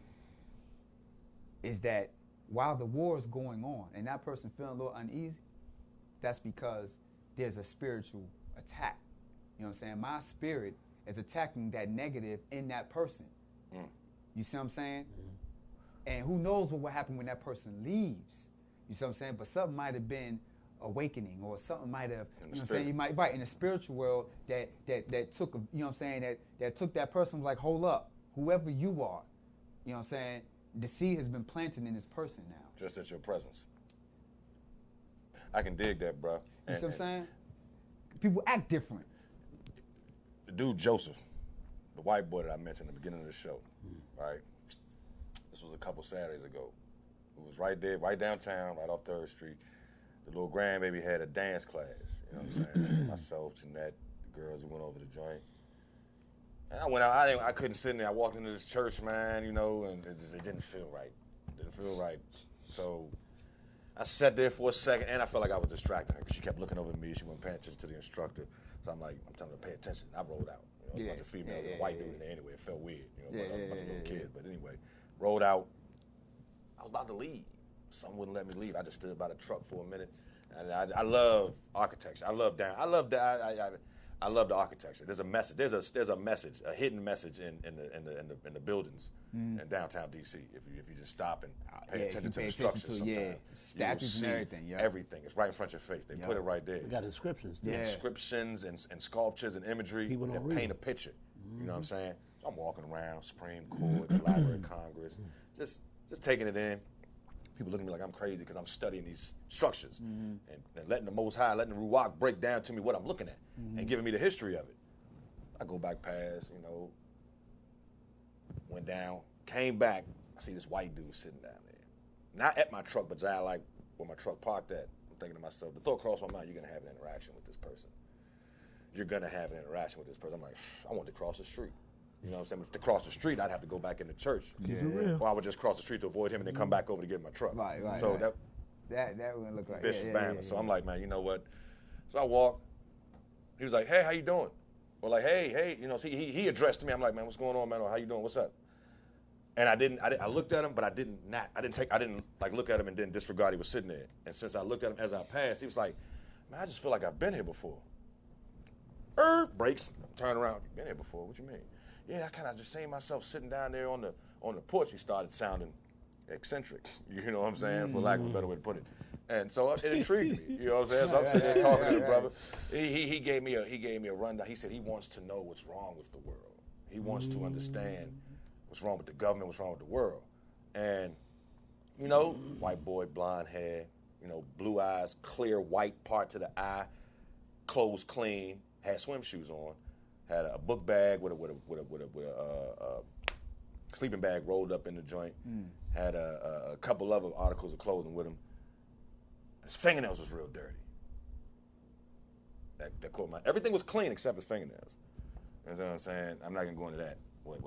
Is that while the war is going on and that person feeling a little uneasy, that's because there's a spiritual attack. You know what I'm saying? My spirit is attacking that negative in that person. You see what I'm saying? And who knows what will happen when that person leaves. You see what I'm saying? But something might have been awakening, or something might have, you know what I'm saying? You might, right, in the spiritual world that took, you know what I'm saying, that took that person, like, hold up, whoever you are, you know what I'm saying, the seed has been planted in this person now. Just at your presence. I can dig that, bro. You see what I'm saying? People act different. The dude Joseph, the white boy that I mentioned at the beginning of the show, right? This was a couple Saturdays ago. It was right there, right downtown, right off 3rd Street. The little grandbaby had a dance class. You know what I'm saying? Myself, Jeanette, the girls who went over the joint. And I went out. I couldn't sit in there. I walked into this church, man, you know, and it didn't feel right. It didn't feel right. So I sat there for a second, and I felt like I was distracting her because she kept looking over at me. She wasn't paying attention to the instructor. So I'm telling her to pay attention. I rolled out. You know, a bunch of females and a white dude in there anyway. It felt weird. You know, a bunch of little kids. But anyway, rolled out. I was about to leave. Someone wouldn't let me leave. I just stood by the truck for a minute. And I love architecture. I love the architecture. There's a message. There's a message, a hidden message in the buildings in downtown DC. If you just stop and pay attention to the structures, sometimes statues and everything. Yeah, everything. It's right in front of your face. They put it right there. We got inscriptions. Yeah. Inscriptions and sculptures and imagery that paint a picture. You know what I'm saying? So I'm walking around Supreme Court, the Library of Congress, just taking it in. People looking at me like I'm crazy because I'm studying these structures and letting the Most High, letting the Ruach break down to me what I'm looking at and giving me the history of it. I go back past, you know, went down, came back. I see this white dude sitting down there. Not at my truck, but like where my truck parked at. I'm thinking to myself, the thought crossed my mind, you're going to have an interaction with this person. You're going to have an interaction with this person. I'm like, I want to cross the street. You know what I'm saying? If to cross the street, I'd have to go back into church. Or I would just cross the street to avoid him and then come back over to get my truck. Right. So that would look like vicious banner. So I'm like, man, you know what? So I walk. He was like, hey, how you doing? Or like, hey, you know, he addressed me. I'm like, man, what's going on, man? Or how you doing? What's up? And I looked at him, but I didn't like look at him and then disregard he was sitting there. And since I looked at him as I passed, he was like, man, I just feel like I've been here before. Breaks, turn around. Been here before? What you mean? Yeah, I kind of just seen myself sitting down there on the porch. He started sounding eccentric, you know what I'm saying, for lack of a better way to put it. And so it intrigued me, you know what I'm saying? So I'm sitting there talking to the brother. He gave me a rundown. He said he wants to know what's wrong with the world. He wants to understand what's wrong with the government, what's wrong with the world. And, you know, white boy, blonde hair, you know, blue eyes, clear white part to the eye, clothes clean, had swim shoes on. Had a book bag with a sleeping bag rolled up in the joint. Had a couple other articles of clothing with him. His fingernails was real dirty. That caught my. Everything was clean except his fingernails. You know what I'm saying? I'm not gonna go into that. What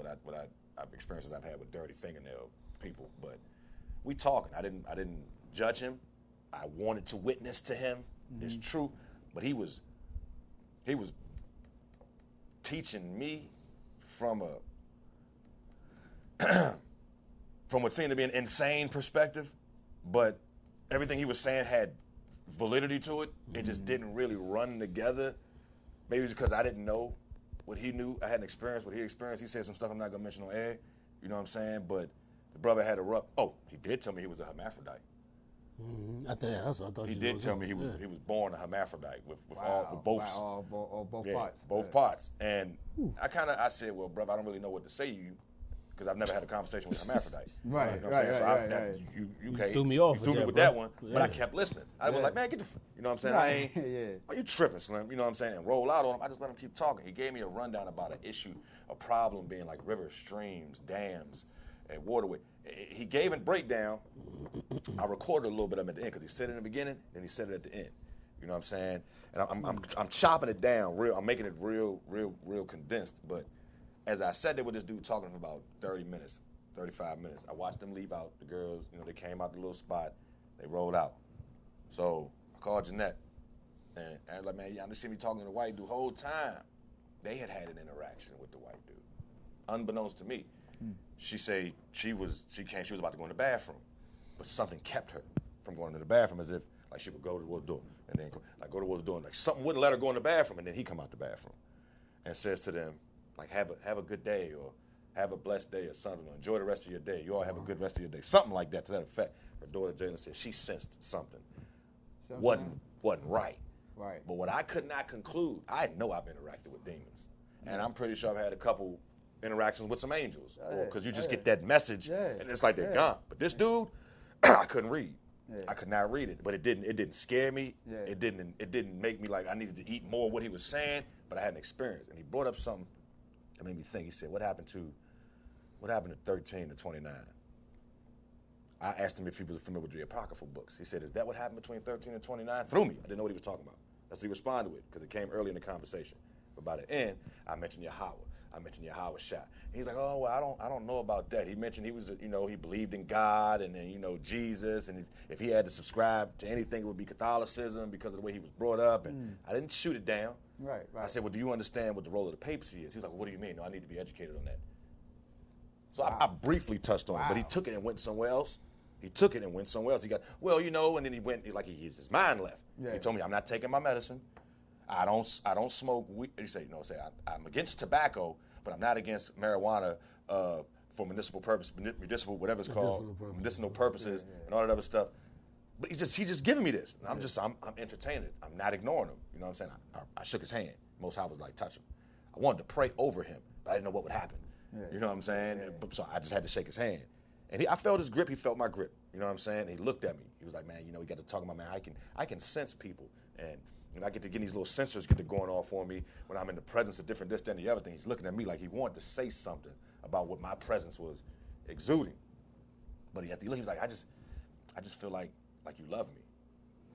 experiences I've had with dirty fingernail people, but we talking. I didn't judge him. I wanted to witness to him his truth, but he was teaching me from what seemed to be an insane perspective, but everything he was saying had validity to it. It just didn't really run together. Maybe it's because I didn't know what he knew. I hadn't experienced what he experienced. He said some stuff I'm not gonna mention on air. You know what I'm saying? But the brother had a rough. Oh, he did tell me he was a hermaphrodite. I thought he did tell me he was born a hermaphrodite with both parts. Both parts. And I said, well, brother, I don't really know what to say to you because I've never had a conversation with a hermaphrodite. Right. You know what I'm saying? You threw me off. You threw me with that one, but I kept listening. I was like, man, get the. You know what I'm saying? Right. Are you tripping, Slim? You know what I'm saying? And roll out on him. I just let him keep talking. He gave me a rundown about an issue, a problem being like rivers, streams, dams, and waterway. He gave a breakdown. I recorded a little bit of it at the end because he said it in the beginning, then he said it at the end. You know what I'm saying? And I'm chopping it down real. I'm making it real condensed. But as I sat there with this dude talking for about 30 minutes, 35 minutes, I watched them leave out. The girls, you know, they came out the little spot, they rolled out. So I called Jeanette, and I was like, man, y'all just see me talking to the white dude the whole time. They had an interaction with the white dude, unbeknownst to me. She said she was about to go in the bathroom, but something kept her from going to the bathroom, as if like she would go towards the door and then go towards the door, and like something wouldn't let her go in the bathroom, and then he come out the bathroom and says to them like have a good day or have a blessed day or something, or enjoy the rest of your day. You all have a good rest of your day, something like that to that effect. Her daughter Jalen said she sensed something wasn't right. Right. But what I could not conclude, I know I've interacted with demons, and I'm pretty sure I've had a couple interactions with some angels, because you just get that message, and it's like they're gone. But this dude, I couldn't read. I could not read it, but it didn't scare me. Yeah. It didn't make me like I needed to eat more of what he was saying, but I had an experience. And he brought up something that made me think. He said, what happened to 13 to 29? I asked him if he was familiar with the Apocryphal books. He said, is that what happened between 13 and 29? Threw me. I didn't know what he was talking about. That's what he responded with, because it came early in the conversation. But by the end, I mentioned Yahweh. I mentioned Yahweh Shah. He's like, oh, well, I don't know about that. He mentioned he was, he believed in God and then, Jesus. And if he had to subscribe to anything, it would be Catholicism because of the way he was brought up. And I didn't shoot it down. Right. I said, well, do you understand what the role of the papacy is? He was like, well, what do you mean? No, I need to be educated on that. So I briefly touched on it, but he took it and went somewhere else. He got, and then he went, his mind left. Yeah. He told me, I'm not taking my medicine. I don't smoke weed. He said, I'm against tobacco, but I'm not against marijuana for medicinal whatever it's called, medicinal purposes and all that other stuff. But he's just giving me this. And I'm entertaining it. I'm not ignoring him. You know what I'm saying? I shook his hand. Most High was like, touch him. I wanted to pray over him, but I didn't know what would happen. Yeah. You know what I'm saying? Yeah. So I just had to shake his hand. And I felt his grip. He felt my grip. You know what I'm saying? And he looked at me. He was like, man, we got to talk about, man, I can sense people. And I get to get these little sensors get to going off for me when I'm in the presence of different this, that, and the other thing. He's looking at me like he wanted to say something about what my presence was exuding. But he was like, I just feel like you love me.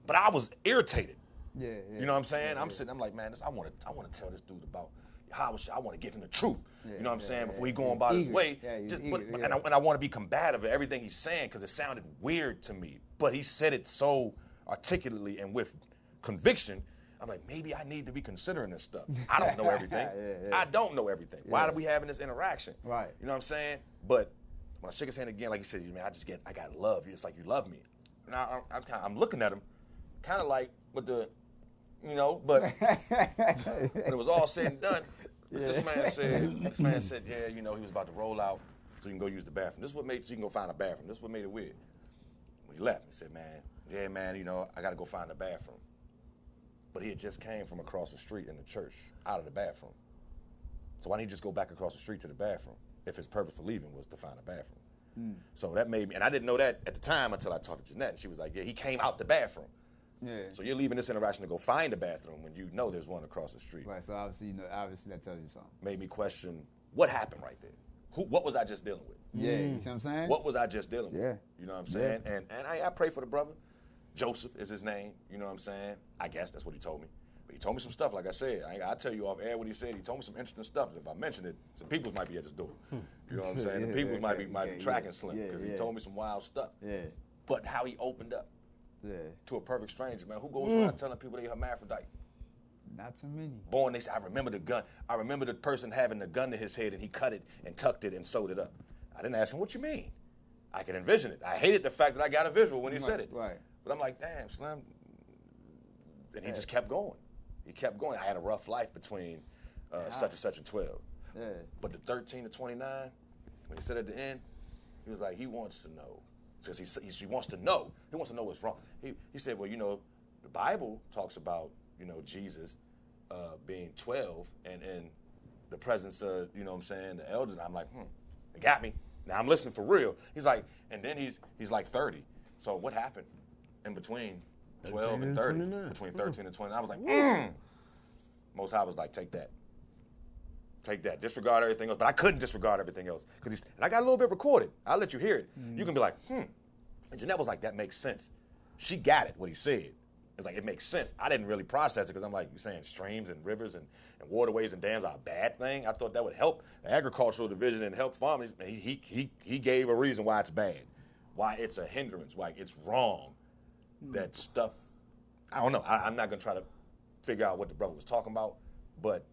But I was irritated. Yeah. You know what I'm saying? I'm like, man, I want to tell this dude about how I want to give him the truth. You know what I'm saying? Before he going about his way. And I want to be combative of everything he's saying because it sounded weird to me. But he said it so articulately and with conviction. I'm like, maybe I need to be considering this stuff. I don't know everything. I don't know everything. Why are we having this interaction? Right. You know what I'm saying? But when I shook his hand again, like he said, man, I got love. It's like you love me. And I'm looking at him kind of like with the, but when it was all said and done, this man said, yeah, he was about to roll out so you can go use the bathroom. This is what made, so you can go find a bathroom. This is what made it weird. When he left, he said, I got to go find a bathroom. But he had just came from across the street in the church, out of the bathroom. So why didn't he just go back across the street to the bathroom if his purpose for leaving was to find a bathroom? So that made me, and I didn't know that at the time until I talked to Jeanette, and she was like, yeah, he came out the bathroom. Yeah. So you're leaving this interaction to go find a bathroom when you know there's one across the street. Right, so obviously that tells you something. Made me question what happened right there. What was I just dealing with? Yeah, you see what I'm saying? What was I just dealing with? You know what I'm saying? Yeah. And I pray for the brother. Joseph is his name, you know what I'm saying? I guess that's what he told me. But he told me some stuff, like I said. I'll tell you off air what he said. He told me some interesting stuff. If I mention it, some people might be at his door. You know what I'm saying? The people might be tracking Slim because he told me some wild stuff. Yeah. But how he opened up to a perfect stranger, man. Who goes around telling people they're hermaphrodite? Not too many. Born, they say, I remember the gun. I remember the person having the gun to his head and he cut it and tucked it and sewed it up. I didn't ask him, what you mean? I could envision it. I hated the fact that I got a visual when he said it. Right. But I'm like, damn, Slim. And he just kept going. He kept going. I had a rough life between such and such and 12. Yeah. But the 13 to 29, when he said at the end, he was like, he wants to know. Because he wants to know. He wants to know what's wrong. He said, well, the Bible talks about, Jesus being 12 and in the presence of, the elders. And I'm like, it got me. Now I'm listening for real. He's like, and then he's like 30. So what happened in between 12 and 30? Between 13 and 20. I was like, Most High was like, take that. Take that. Disregard everything else. But I couldn't disregard everything else. And I got a little bit recorded. I'll let you hear it. You can be like, And Jeanette was like, that makes sense. She got it, what he said. It's like, it makes sense. I didn't really process it because I'm like, you're saying streams and rivers and waterways and dams are a bad thing? I thought that would help the agricultural division and help farmers. He gave a reason why it's bad, why it's a hindrance, why it's wrong. That stuff, I don't know. I'm not going to try to figure out what the brother was talking about, but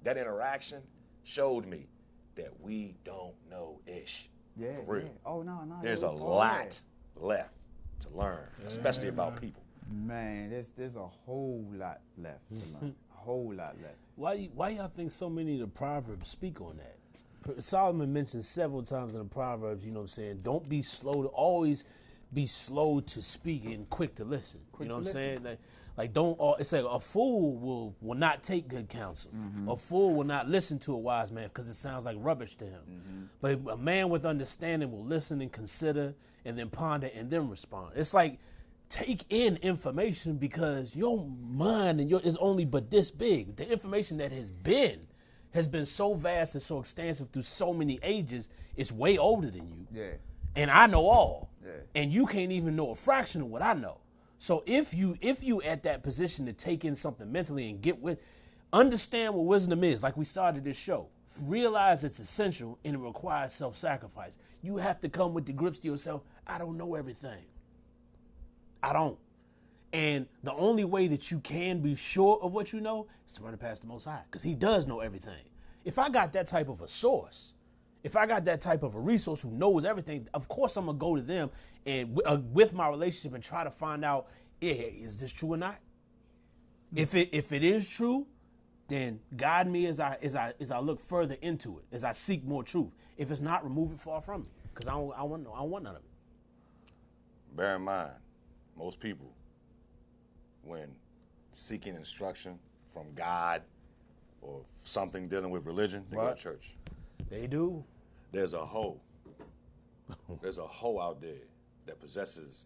that interaction showed me that we don't know ish. Yeah, for real. Yeah. Oh, no. There's a lot left to learn, especially about people. Man, there's a whole lot left to learn. A whole lot left. Why y'all think so many of the Proverbs speak on that? Solomon mentions several times in the Proverbs, you know what I'm saying, don't be slow to always be slow to speak and quick to listen. You know what I'm saying? Like don't all. It's like a fool will not take good counsel. A fool will not listen to a wise man because it sounds like rubbish to him. But a man with understanding will listen and consider and then ponder and then respond. It's like take in information because your mind and is only but this big. The information that has been so vast and so extensive through so many ages. It's way older than you. Yeah. And I know all. Yeah. And you can't even know a fraction of what I know. So if you at that position to take in something mentally and understand what wisdom is, like we started this show, realize it's essential and it requires self-sacrifice. You have to come with the grips to yourself. I don't know everything. I don't. And the only way that you can be sure of what you know is to run it past the Most High, because he does know everything. If I got that type of a source, if I got that type of a resource who knows everything, of course I'm going to go to them and with my relationship and try to find out, is this true or not? If it is true, then guide me as I look further into it, as I seek more truth. If it's not, remove it far from me, because I want none of it. Bear in mind, most people, when seeking instruction from God or something dealing with religion, they go to church. They do. There's a hoe out there that possesses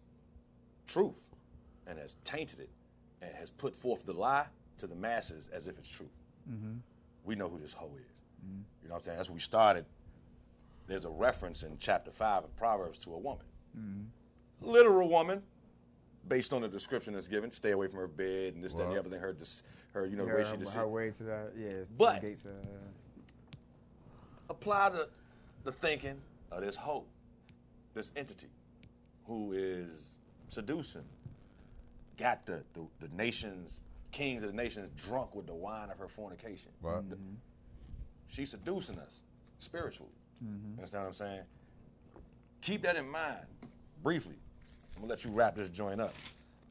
truth and has tainted it and has put forth the lie to the masses as if it's truth. We know who this hoe is. You know what I'm saying? That's where we started. There's a reference in chapter 5 of Proverbs to a woman. Literal woman, based on the description that's given, stay away from her bed and this, that, and the other thing. Her, you know, the way she deceived. Her way to that, But apply the thinking of this hoe, this entity, who is seducing, got the nations, kings of the nations drunk with the wine of her fornication. Right. She's seducing us spiritually. You understand what I'm saying? Keep that in mind, briefly. I'm gonna let you wrap this joint up.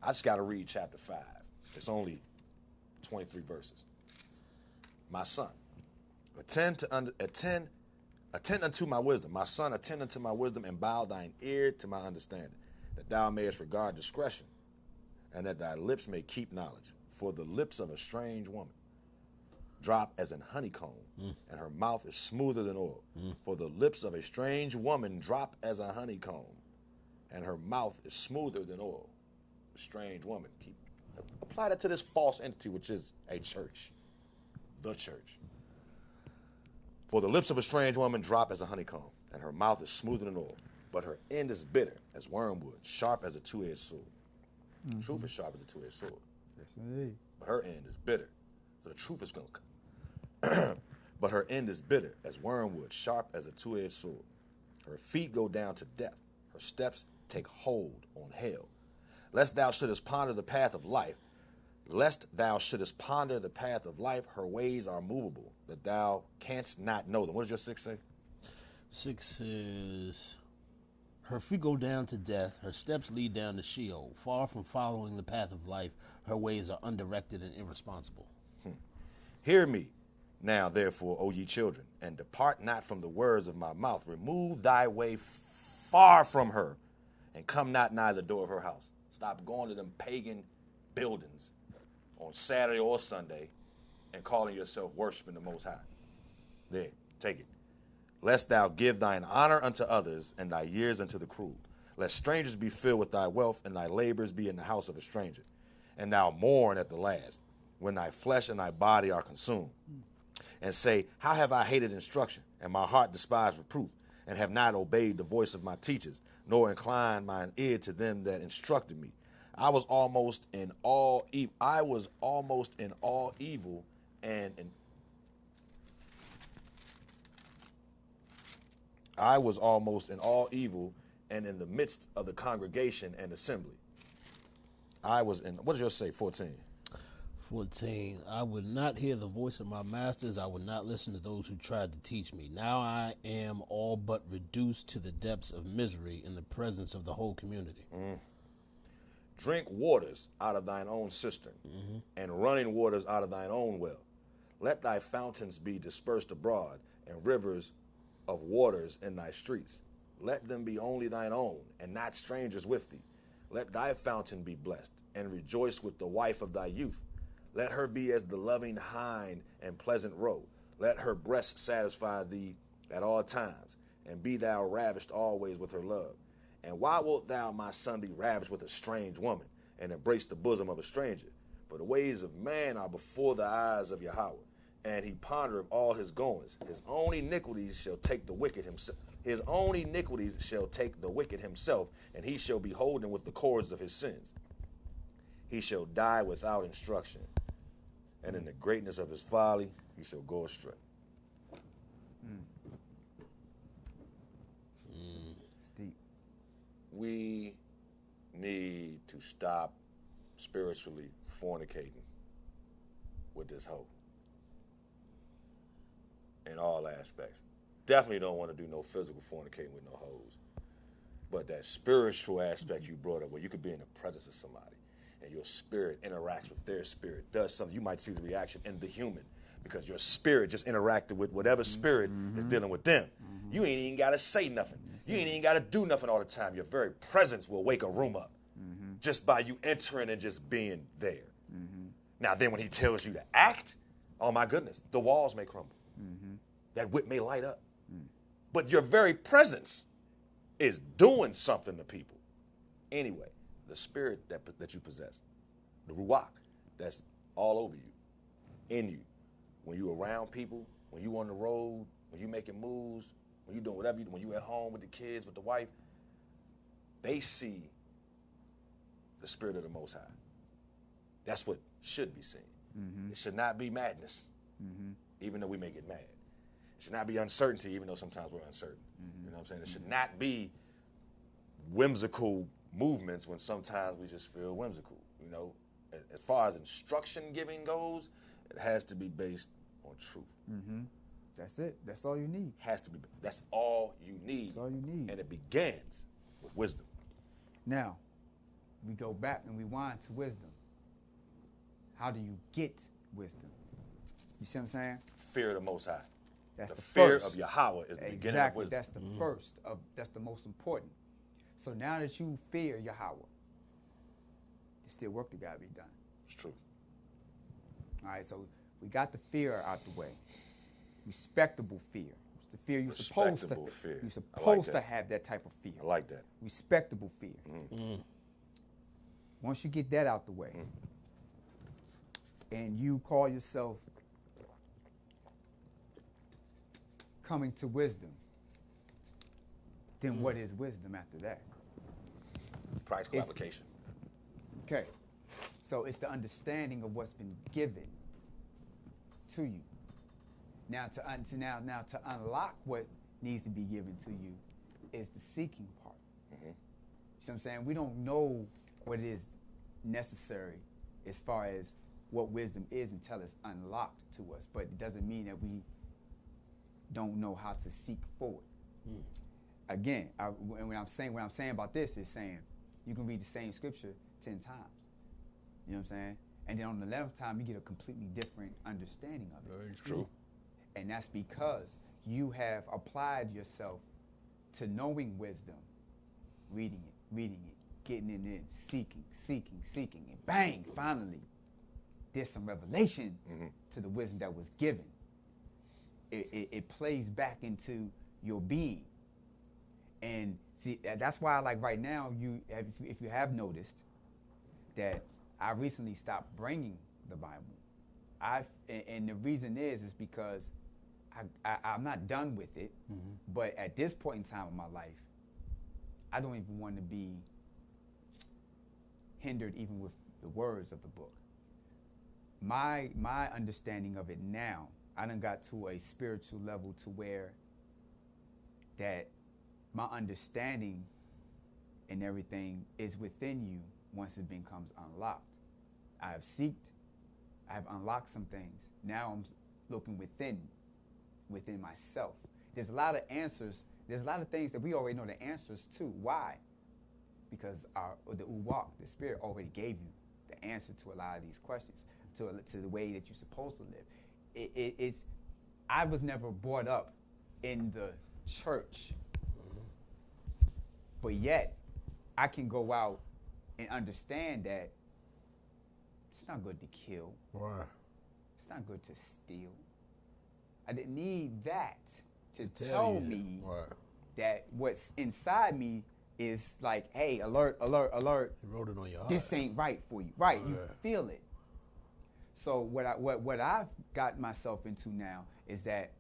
I just gotta read chapter 5. It's only 23 verses. My son, attend unto my wisdom. My son, attend unto my wisdom, and bow thine ear to my understanding, that thou mayest regard discretion, and that thy lips may keep knowledge. For the lips of a strange woman drop as an honeycomb, and her mouth is smoother than oil. For the lips of a strange woman drop as a honeycomb, and her mouth is smoother than oil. A strange woman. Apply that to this false entity, which is a church. The church. For the lips of a strange woman drop as a honeycomb, and her mouth is smoother than oil. But her end is bitter as wormwood, sharp as a two-edged sword. Truth is sharp as a two-edged sword. Yes, indeed. But her end is bitter. So the truth is going to come. But her end is bitter as wormwood, sharp as a two-edged sword. Her feet go down to death. Her steps take hold on hell. Lest thou shouldest ponder the path of life. Lest thou shouldest ponder the path of life. Her ways are movable, that thou canst not know them. What does your 6 say? 6 says, her feet go down to death, her steps lead down to Sheol. Far from following the path of life, her ways are undirected and irresponsible. Hear me now, therefore, O ye children, and depart not from the words of my mouth. Remove thy way far from her, and come not nigh the door of her house. Stop going to them pagan buildings on Saturday or Sunday and calling yourself worshiping the Most High. There, take it. Lest thou give thine honor unto others, and thy years unto the cruel. Lest strangers be filled with thy wealth, and thy labors be in the house of a stranger. And thou mourn at the last, when thy flesh and thy body are consumed. And say, how have I hated instruction, and my heart despised reproof, and have not obeyed the voice of my teachers, nor inclined mine ear to them that instructed me. I was almost in all evil. And in the midst of the congregation and assembly. I was in, what does yours say, 14? 14, I would not hear the voice of my masters. I would not listen to those who tried to teach me. Now I am all but reduced to the depths of misery in the presence of the whole community. Drink waters out of thine own cistern, and running waters out of thine own well. Let thy fountains be dispersed abroad, and rivers of waters in thy streets. Let them be only thine own, and not strangers with thee. Let thy fountain be blessed, and rejoice with the wife of thy youth. Let her be as the loving hind and pleasant roe. Let her breast satisfy thee at all times, and be thou ravished always with her love. And why wilt thou, my son, be ravished with a strange woman, and embrace the bosom of a stranger? For the ways of man are before the eyes of Yahweh, and he pondereth all his goings. His own iniquities shall take the wicked himself. His own iniquities shall take the wicked himself, and he shall be holden with the cords of his sins. He shall die without instruction, and in the greatness of his folly he shall go astray. It's deep. We need to stop spiritually fornicating with this hoe in all aspects. Definitely don't want to do no physical fornicating with no hoes. But that spiritual aspect you brought up, where you could be in the presence of somebody and your spirit interacts with their spirit, does something, you might see the reaction in the human because your spirit just interacted with whatever spirit is dealing with them. You ain't even got to say nothing. You ain't even got to do nothing all the time. Your very presence will wake a room up just by you entering and just being there. Now, then when he tells you to act, oh my goodness, the walls may crumble. That whip may light up. But your very presence is doing something to people. Anyway, the spirit that you possess, the ruach, that's all over you, in you. When you around people, when you on the road, when you making moves, when you doing whatever you do, when you at home with the kids, with the wife, they see the spirit of the Most High. That's what should be seen. It should not be madness, even though we may get mad. It should not be uncertainty, even though sometimes we're uncertain. You know what I'm saying? It should not be whimsical movements when sometimes we just feel whimsical. You know, as far as instruction giving goes, it has to be based on truth. That's it. That's all you need. Has to be. That's all you need. That's all you need. And it begins with wisdom. Now, we go back and rewind to wisdom. How do you get wisdom? You see what I'm saying? Fear of the Most High. That's the fear first. Of Yahweh is the beginning of exactly. wisdom. That's the first of. That's the most important. So now that you fear Yahweh, there's still work that got to be done. It's true. All right. So we got the fear out the way. Respectable fear. It's the fear you're supposed to. Fear. You're supposed to have that type of fear. I like that. Respectable fear. Once you get that out the way, and you call yourself coming to wisdom, then what is wisdom after that? Practical application. Okay. So it's the understanding of what's been given to you. Now to unlock what needs to be given to you is the seeking part. You see what I'm saying? We don't know what is necessary as far as what wisdom is until it's unlocked to us. But it doesn't mean that we don't know how to seek forward. Again, what I'm saying about this is saying you can read the same scripture 10 times. You know what I'm saying? And then on the 11th time, you get a completely different understanding of it. Very true. And that's because you have applied yourself to knowing wisdom, reading it, getting it in, seeking, and bang, finally, there's some revelation to the wisdom that was given. It plays back into your being. And see, that's why, like right now, if you have noticed that I recently stopped bringing the Bible. And the reason is because I'm not done with it, but at this point in time in my life, I don't even want to be hindered even with the words of the book. My understanding of it now, I done got to a spiritual level to where that my understanding and everything is within you once it becomes unlocked. I have unlocked some things. Now I'm looking within myself. There's a lot of answers. There's a lot of things that we already know the answers to. Why? Because the Uwak, the Spirit, already gave you the answer to a lot of these questions, to the way that you're supposed to live. I was never brought up in the church But yet, I can go out and understand that it's not good to kill. Right. It's not good to steal. I didn't need that to tell me that what's inside me is like, hey, alert, alert, alert. You wrote it on your heart. This ain't right for you. Right, you feel it. So what I've got myself into now is that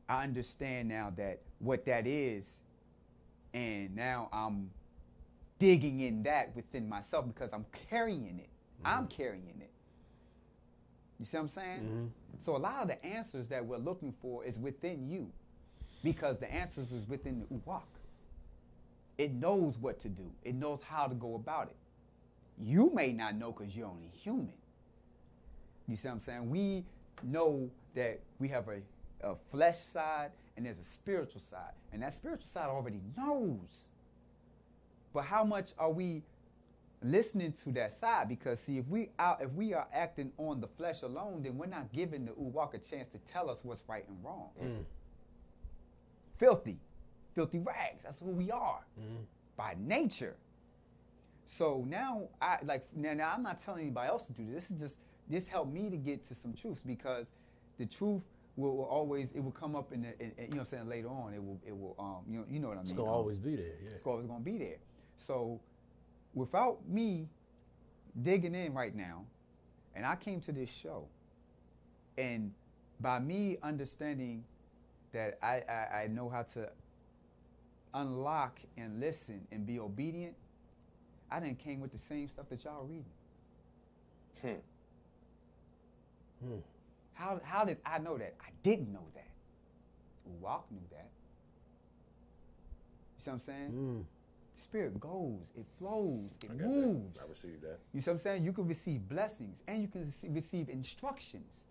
I understand now that what that is, and now I'm digging in that within myself because I'm carrying it. I'm carrying it. You see what I'm saying? So a lot of the answers that we're looking for is within you because the answers is within the Uwak. It knows what to do. It knows how to go about it. You may not know because you're only human. You see what I'm saying? We know that we have a flesh side and there's a spiritual side. And that spiritual side already knows. But how much are we listening to that side? Because see, if we are acting on the flesh alone, then we're not giving the Uwak a chance to tell us what's right and wrong. Filthy rags. That's who we are by nature. So now now I'm not telling anybody else to do this. This helped me to get to some truths because the truth will always, it will come up in you know what I'm saying, later on. It will you know what I mean. It's gonna always be there. Yeah. It's always gonna be there. So without me digging in right now, and I came to this show, and by me understanding that I know how to unlock and listen and be obedient, I done came with the same stuff that y'all reading. How did I know that? I didn't know that. Uwak knew that. You see what I'm saying? The Spirit goes, it flows, it moves. I received that. You see what I'm saying? You can receive blessings and you can receive instructions.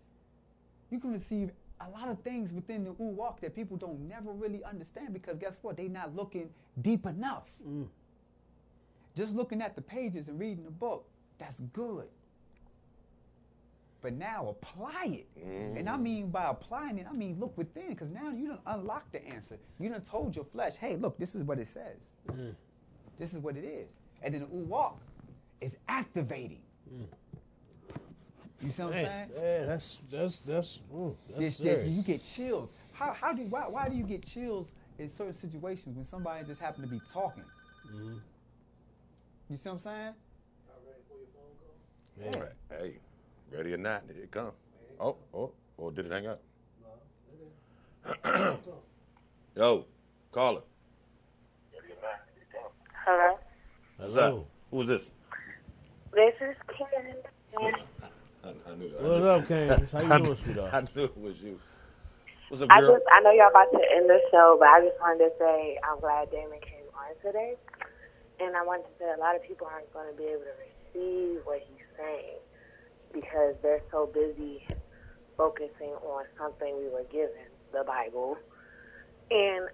You can receive a lot of things within the Uwak that people don't never really understand because guess what? They're not looking deep enough. Just looking at the pages and reading the book, that's good. But now apply it. And I mean by applying it, I mean look within, because now you done unlocked the answer. You done told your flesh, hey, look, this is what it says. This is what it is. And then the Uwak is activating. You see what I'm saying? Yeah, that's serious. You get chills. Why do you get chills in certain situations when somebody just happen to be talking? You see what I'm saying? Y'all ready for your phone call? Yeah. Hey, ready or not, here it come. Oh, did it hang up? No, it didn't. Yo, caller. Hello? What's up? Who is this? This is Karen. I knew that. What's up, Karen? How you doing, sweetheart? I knew it was you. What's up, girl? I know y'all about to end the show, but I just wanted to say I'm glad Damon came on today. And I wanted to say a lot of people aren't going to be able to receive what he's saying because they're so busy focusing on something we were given, the Bible. And,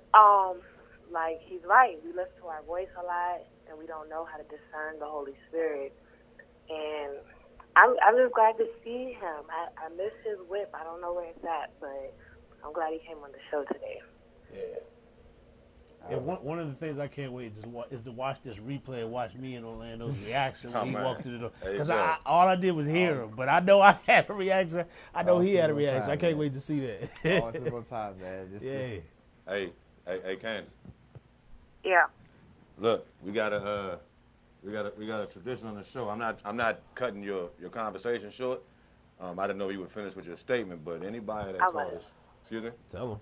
like, he's right. We listen to our voice a lot, and we don't know how to discern the Holy Spirit. And I'm just glad to see him. I miss his whip. I don't know where it's at, but I'm glad he came on the show today. Yeah. And one of the things I can't wait is to watch this replay and watch me and Orlando's reaction when he walked through the door. Because all I did was hear him, but I know I had a reaction. I know he had a reaction. I can't wait to see that. It's a good time, man. Yeah. Hey, Candace. Yeah. Look, we got a tradition on the show. I'm not cutting your conversation short. I didn't know you were finished with your statement, but anybody that called us, excuse me, tell them.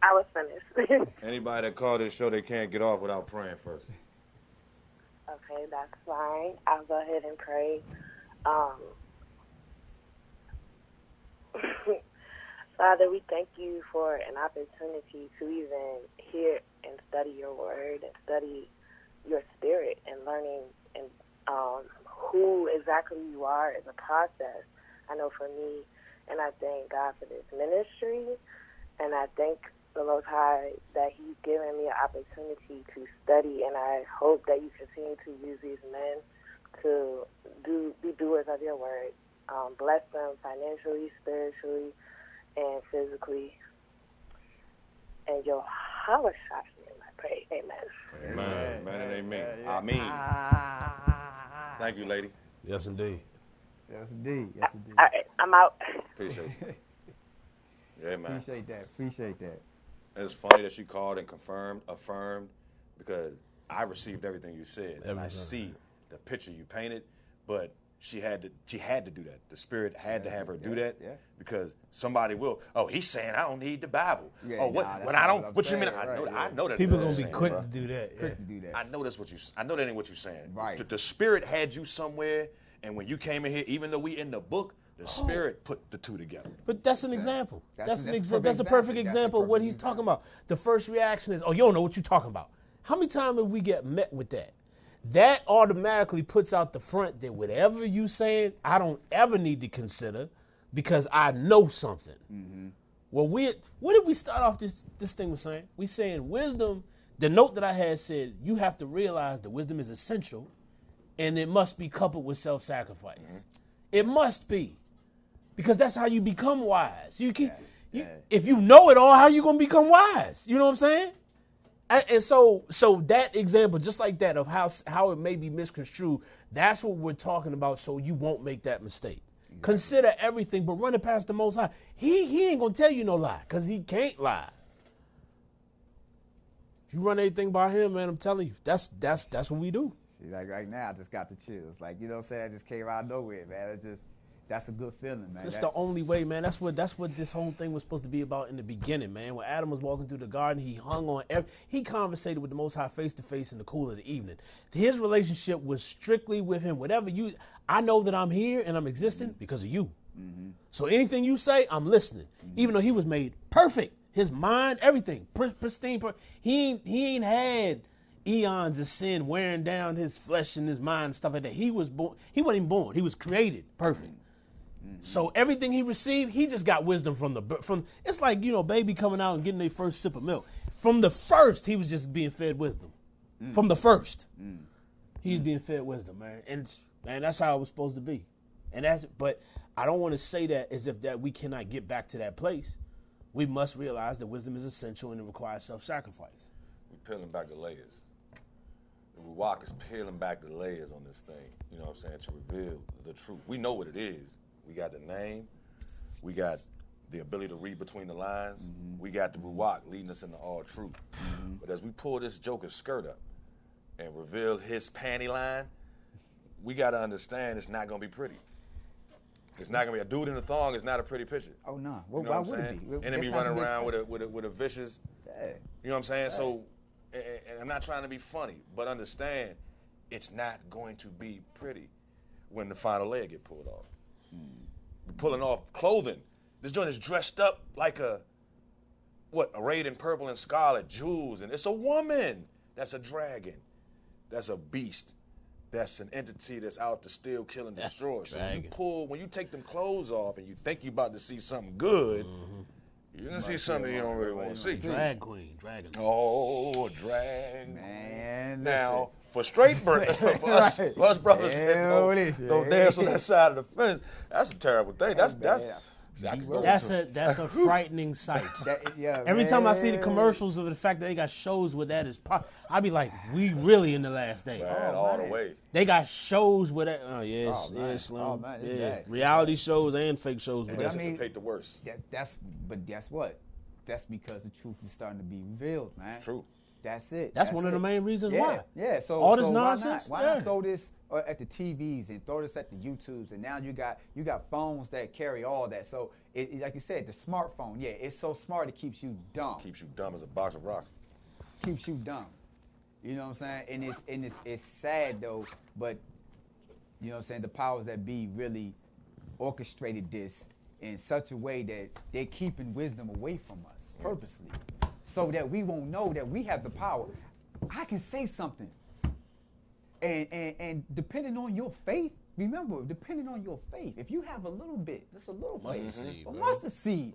I was finished. Anybody that called this show, they can't get off without praying first. Okay, that's fine. I'll go ahead and pray. Father, we thank you for an opportunity to even hear and study your word and study your spirit and learning and who exactly you are is a process. I know for me, and I thank God for this ministry, and I thank the Most High that he's given me an opportunity to study, and I hope that you continue to use these men to be doers of your word. Bless them financially, spiritually, and physically. And your Hawashai name, I pray. Amen. Amen. Amen and amen. Amen. Thank you, lady. Yes, indeed. Yes, indeed. Yes, indeed. All right, I'm out. Appreciate you. Yeah, man. Appreciate that. It's funny that she called and affirmed, because I received everything you said, and I see the picture you painted. But she had to do that. The Spirit had to have her do that, because somebody will. Oh, he's saying I don't need the Bible. Yeah, oh, what? When I don't? What you mean? I know that. People that's gonna be saying, quick bro. to do that. Quick to do that. I know that's what you. I know that ain't what you're saying. Right. The Spirit had you somewhere, and when you came in here, even though we in the book, the Spirit put the two together. But that's an example. That's a perfect example. example of what he's talking about. The first reaction is, oh, you don't know what you're talking about. How many times have we get met with that? That automatically puts out the front that whatever you saying, I don't ever need to consider because I know something. Mm-hmm. Well, what did we start off this thing with saying? We saying wisdom, the note that I had said, you have to realize that wisdom is essential and it must be coupled with self-sacrifice. Mm-hmm. It must be. Because that's how you become wise. If you know it all, how you gonna become wise? You know what I'm saying? And so that example, just like that, of how it may be misconstrued, that's what we're talking about. So you won't make that mistake. Exactly. Consider everything, but run it past the Most High. He ain't gonna tell you no lie, cause he can't lie. If you run anything by him, man, I'm telling you, that's what we do. See, like right now, I just got the chills. Like, you know what I'm saying? I just came out of nowhere, man. It's just. That's a good feeling, man. It's the only way, man. That's what this whole thing was supposed to be about in the beginning, man. When Adam was walking through the garden, he hung on he conversated with the Most High face to face in the cool of the evening. His relationship was strictly with him. I know that I'm here and I'm existing because of you. Mm-hmm. So anything you say, I'm listening. Mm-hmm. Even though he was made perfect, his mind, everything, pristine. He ain't had eons of sin wearing down his flesh and his mind and stuff like that. He wasn't even born. He was created perfect. So everything he received, he just got wisdom from. It's like, baby coming out and getting their first sip of milk. From the first, he was just being fed wisdom. From the first, he was being fed wisdom, man. And that's how it was supposed to be. But I don't want to say that as if that we cannot get back to that place. We must realize that wisdom is essential and it requires self-sacrifice. We're peeling back the layers. The Ruach is peeling back the layers on this thing. You know what I'm saying? To reveal the truth. We know what it is. We got the name. We got the ability to read between the lines. Mm-hmm. We got the Ruach leading us into all truth. Mm-hmm. But as we pull this Joker's skirt up and reveal his panty line, we got to understand it's not going to be pretty. It's not going to be a dude in a thong. It's not a pretty picture. Oh, no. Well, why would it be? Enemy running around with a vicious, you know what I'm saying? So, and I'm not trying to be funny, but understand it's not going to be pretty when the final layer get pulled off. Pulling off clothing. This joint is dressed up like arrayed in purple and scarlet, jewels, and it's a woman. That's a dragon. That's a beast. That's an entity that's out to steal, kill, and destroy. So when you take them clothes off and you think you're about to see something good, you're gonna see something you don't really want to see. Drag queen, dragon. Oh, drag. Man, now, for straight for us brothers that don't dance on that side of the fence, that's a terrible thing. That's a frightening sight. Every time I see the commercials of the fact that they got shows with that I be like, we really in the last day. All the way. They got shows with that. Oh yes, Slim. Oh, man, yeah, reality shows and fake shows. And anticipate the worst. But guess what? That's because the truth is starting to be revealed, man. It's true. That's it. That's one of the main reasons why. Yeah. So all this nonsense. Why not throw this at the TVs and throw this at the YouTubes? And now you got phones that carry all that. So it, like you said, the smartphone. Yeah, it's so smart. It keeps you dumb. Keeps you dumb as a box of rocks. Keeps you dumb. You know what I'm saying? And it's sad though. But you know what I'm saying? The powers that be really orchestrated this in such a way that they're keeping wisdom away from us purposely. So that we won't know that we have the power. I can say something. And depending on your faith, remember, depending on your faith, if you have a little bit, just a little faith, mustard seed,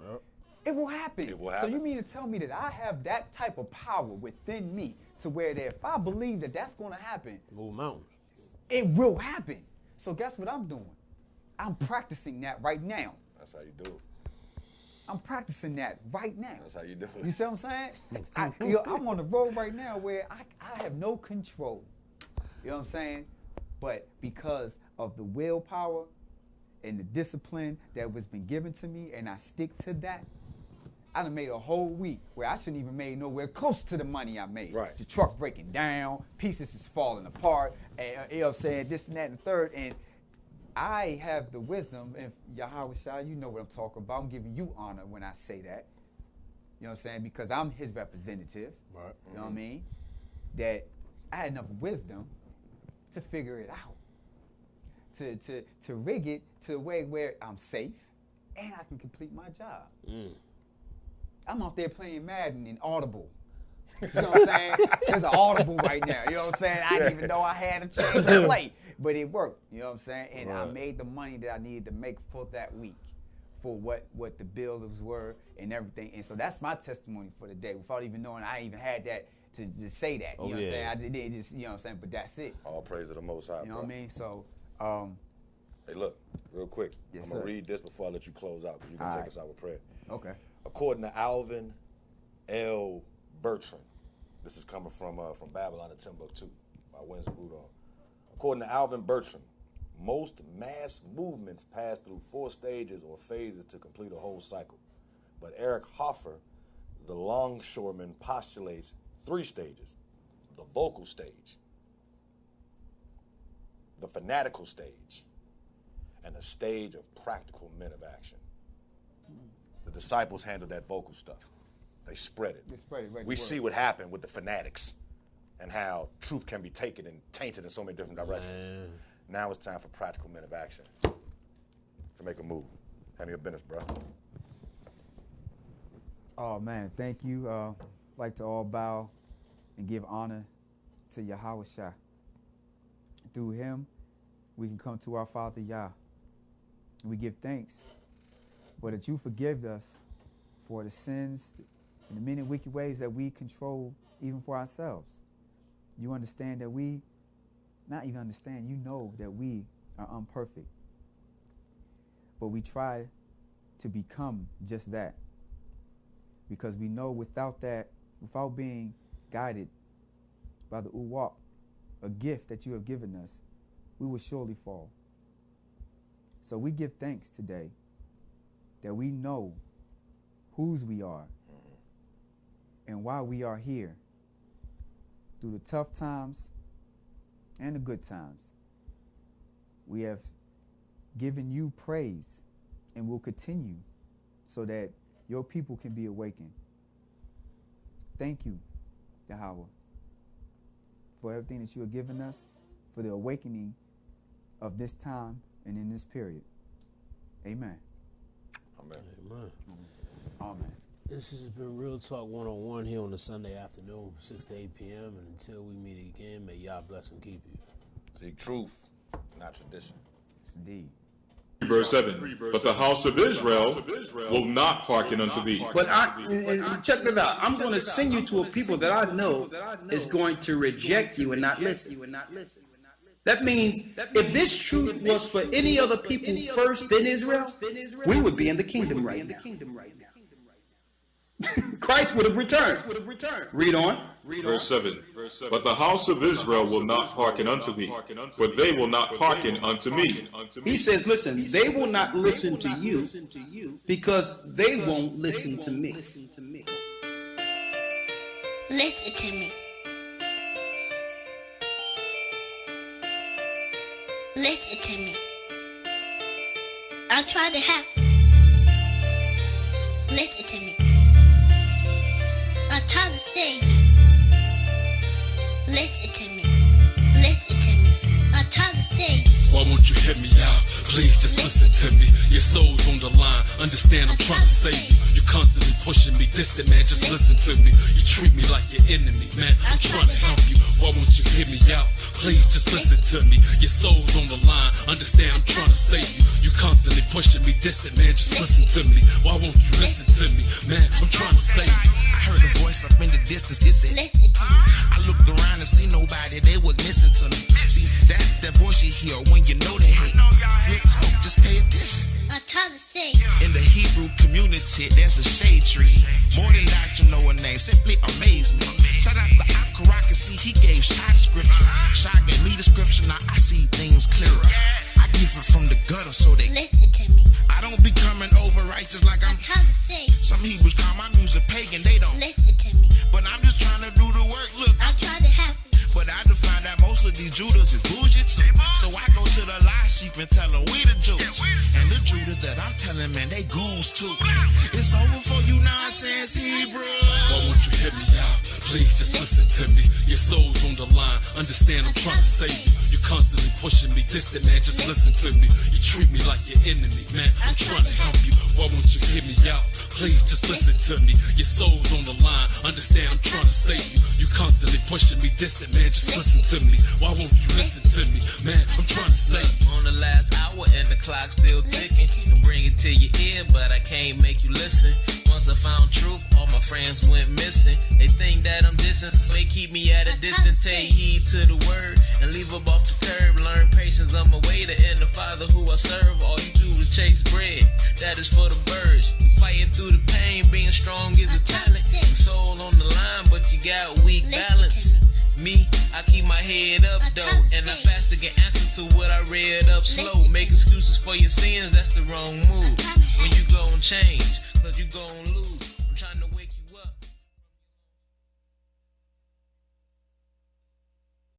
it will happen. It will happen. So you mean to tell me that I have that type of power within me to where that if I believe that that's going to happen, move mountains, it will happen. So guess what I'm doing? I'm practicing that right now. That's how you do it. I'm practicing that right now. That's how you do it. You see what I'm saying? I'm on the road right now where I have no control. You know what I'm saying? But because of the willpower and the discipline that was been given to me, and I stick to that, I done made a whole week where I shouldn't even made nowhere close to the money I made. Right. The truck breaking down, pieces is falling apart, and you know what I'm saying, this and that and the third, and I have the wisdom, and Yahweh Shai, you know what I'm talking about. I'm giving you honor when I say that. You know what I'm saying? Because I'm his representative. Right. You know what I mean? That I had enough wisdom to figure it out. To rig it to a way where I'm safe and I can complete my job. I'm out there playing Madden and Audible. You know what I'm saying? There's an Audible right now. You know what I'm saying? I didn't even know I had a change to play. But it worked, you know what I'm saying? And I made the money that I needed to make for that week, for what the bills were and everything. And so that's my testimony for the day, without even knowing I even had that to say that. You know what I'm saying? I didn't just, you know what I'm saying? But that's it. All praise to the Most High, You know bro. what I mean? So, Hey, look, real quick. Yes, I'm going sir. to read this before I let you close out, because you can All take right. us out with prayer. okay. According to Alvin L. Bertrand, this is coming from Babylon to Timbuktu by Winsor Rudolph. According to Alvin Bertrand, most mass movements pass through 4 stages or phases to complete a whole cycle. But Eric Hoffer, the longshoreman, postulates 3 stages: the vocal stage, the fanatical stage, and a stage of practical men of action. The disciples handled that vocal stuff. They spread it. They spread it, right, We the see word. what happened with the fanatics and how truth can be taken and tainted in so many different directions. Now it's time for practical men of action to make a move. Hand me your business, bro. Oh, man, thank you. Like to all bow and give honor to Yahweh Shai. Through him, we can come to our Father Yah. We give thanks for that you forgived us for the sins and the many wicked ways that we control even for ourselves. You understand that we, not even understand, you know that we are imperfect. But we try to become just that. Because we know without that, without being guided by the Uwak, a gift that you have given us, we will surely fall. So we give thanks today that we know whose we are and why we are here through the tough times and the good times. We have given you praise and will continue so that your people can be awakened. Thank you, Yahweh, for everything that you have given us, for the awakening of this time and in this period. Amen. Amen. Amen. This has been Real Talk 101 here on a Sunday afternoon, 6 to 8 p.m. And until we meet again, may Yah bless and keep you. Seek truth, not tradition. Yes, indeed. Verse 7. But the house of Israel will not hearken unto thee. But and check it out. I'm going to send you to a people that I know is going to reject you and not listen. That means if this truth was for any other people first than Israel, we would be in the kingdom right now. Christ would have returned. Read on. Verse 7. But the house of Israel will not hearken unto thee, for they will not hearken unto me. He says, listen, they will not listen to you because they won't listen to me. Listen to me. Listen to me. I'll try to help. Listen to me. I'll try to save you. Listen to me. Listen to me. I'll try to save you. Why won't you hear me out? Please just listen to me. Your soul's on the line. Understand I'm trying to save you. You constantly pushing me distant, man. Just listen to me. You treat me like your enemy, man. I'm trying to help you. Why won't you hear me out? Please just listen to me. Your soul's on the line. Understand I'm trying to save you. You constantly pushing me distant, man. Just listen to me. Why won't you listen to me, man? I'm trying to save you. I heard a voice up in the distance. It said, I looked around and see nobody. They was missing to me. See, that's that voice you hear when you know they hate. Real talk, just pay attention. I'm trying to say. In the Hebrew community, there's a shade tree. More than that, you know a name, simply amaze me. Shout out to Akaraka, he gave Shai the scripture. Shai gave me the scripture, now I see things clearer. I give it from the gutter so they listen to me. I don't be coming over righteous like I'm trying to say. Some Hebrews call my music pagan, they don't listen to me. But I'm just trying to do the work, look. I'm trying to help you. But I define that most of these Judas is bullshit too. So I go to the lie sheep and tell them we the Jews. And the Judas that I'm telling, man, they goons too. It's over for you nonsense Hebrews. Why won't you hear me out? Please just listen to me. Your soul's on the line. Understand I'm trying to save you. You constantly pushing me distant, man. Just listen to me. You treat me like your enemy, man. I'm trying to help you. Why won't you hear me out? Please just listen to me. Your soul's on the line. Understand I'm trying to save you. You constantly pushing me distant, man. Just listen to me. Why won't you listen to me, man? I'm trying to save you. On the last hour and the clock still ticking. I'm bringing it to your ear, but I can't make you listen. Once I found truth, all my friends went missing. They think that I'm distant, so they keep me at a distance. Take heed to the word and leave up off the curb. Learn patience, I'm a waiter and the Father who I serve. All you do is chase bread, that is for the birds. You fighting through the pain, being strong is a talent. Your soul on the line, but you got weak balance. Me, I keep my head up though, and I fast to get answers to what I read up slow. Make excuses for your sins, that's the wrong move. When you gon' change, cause you gon' lose. I'm trying to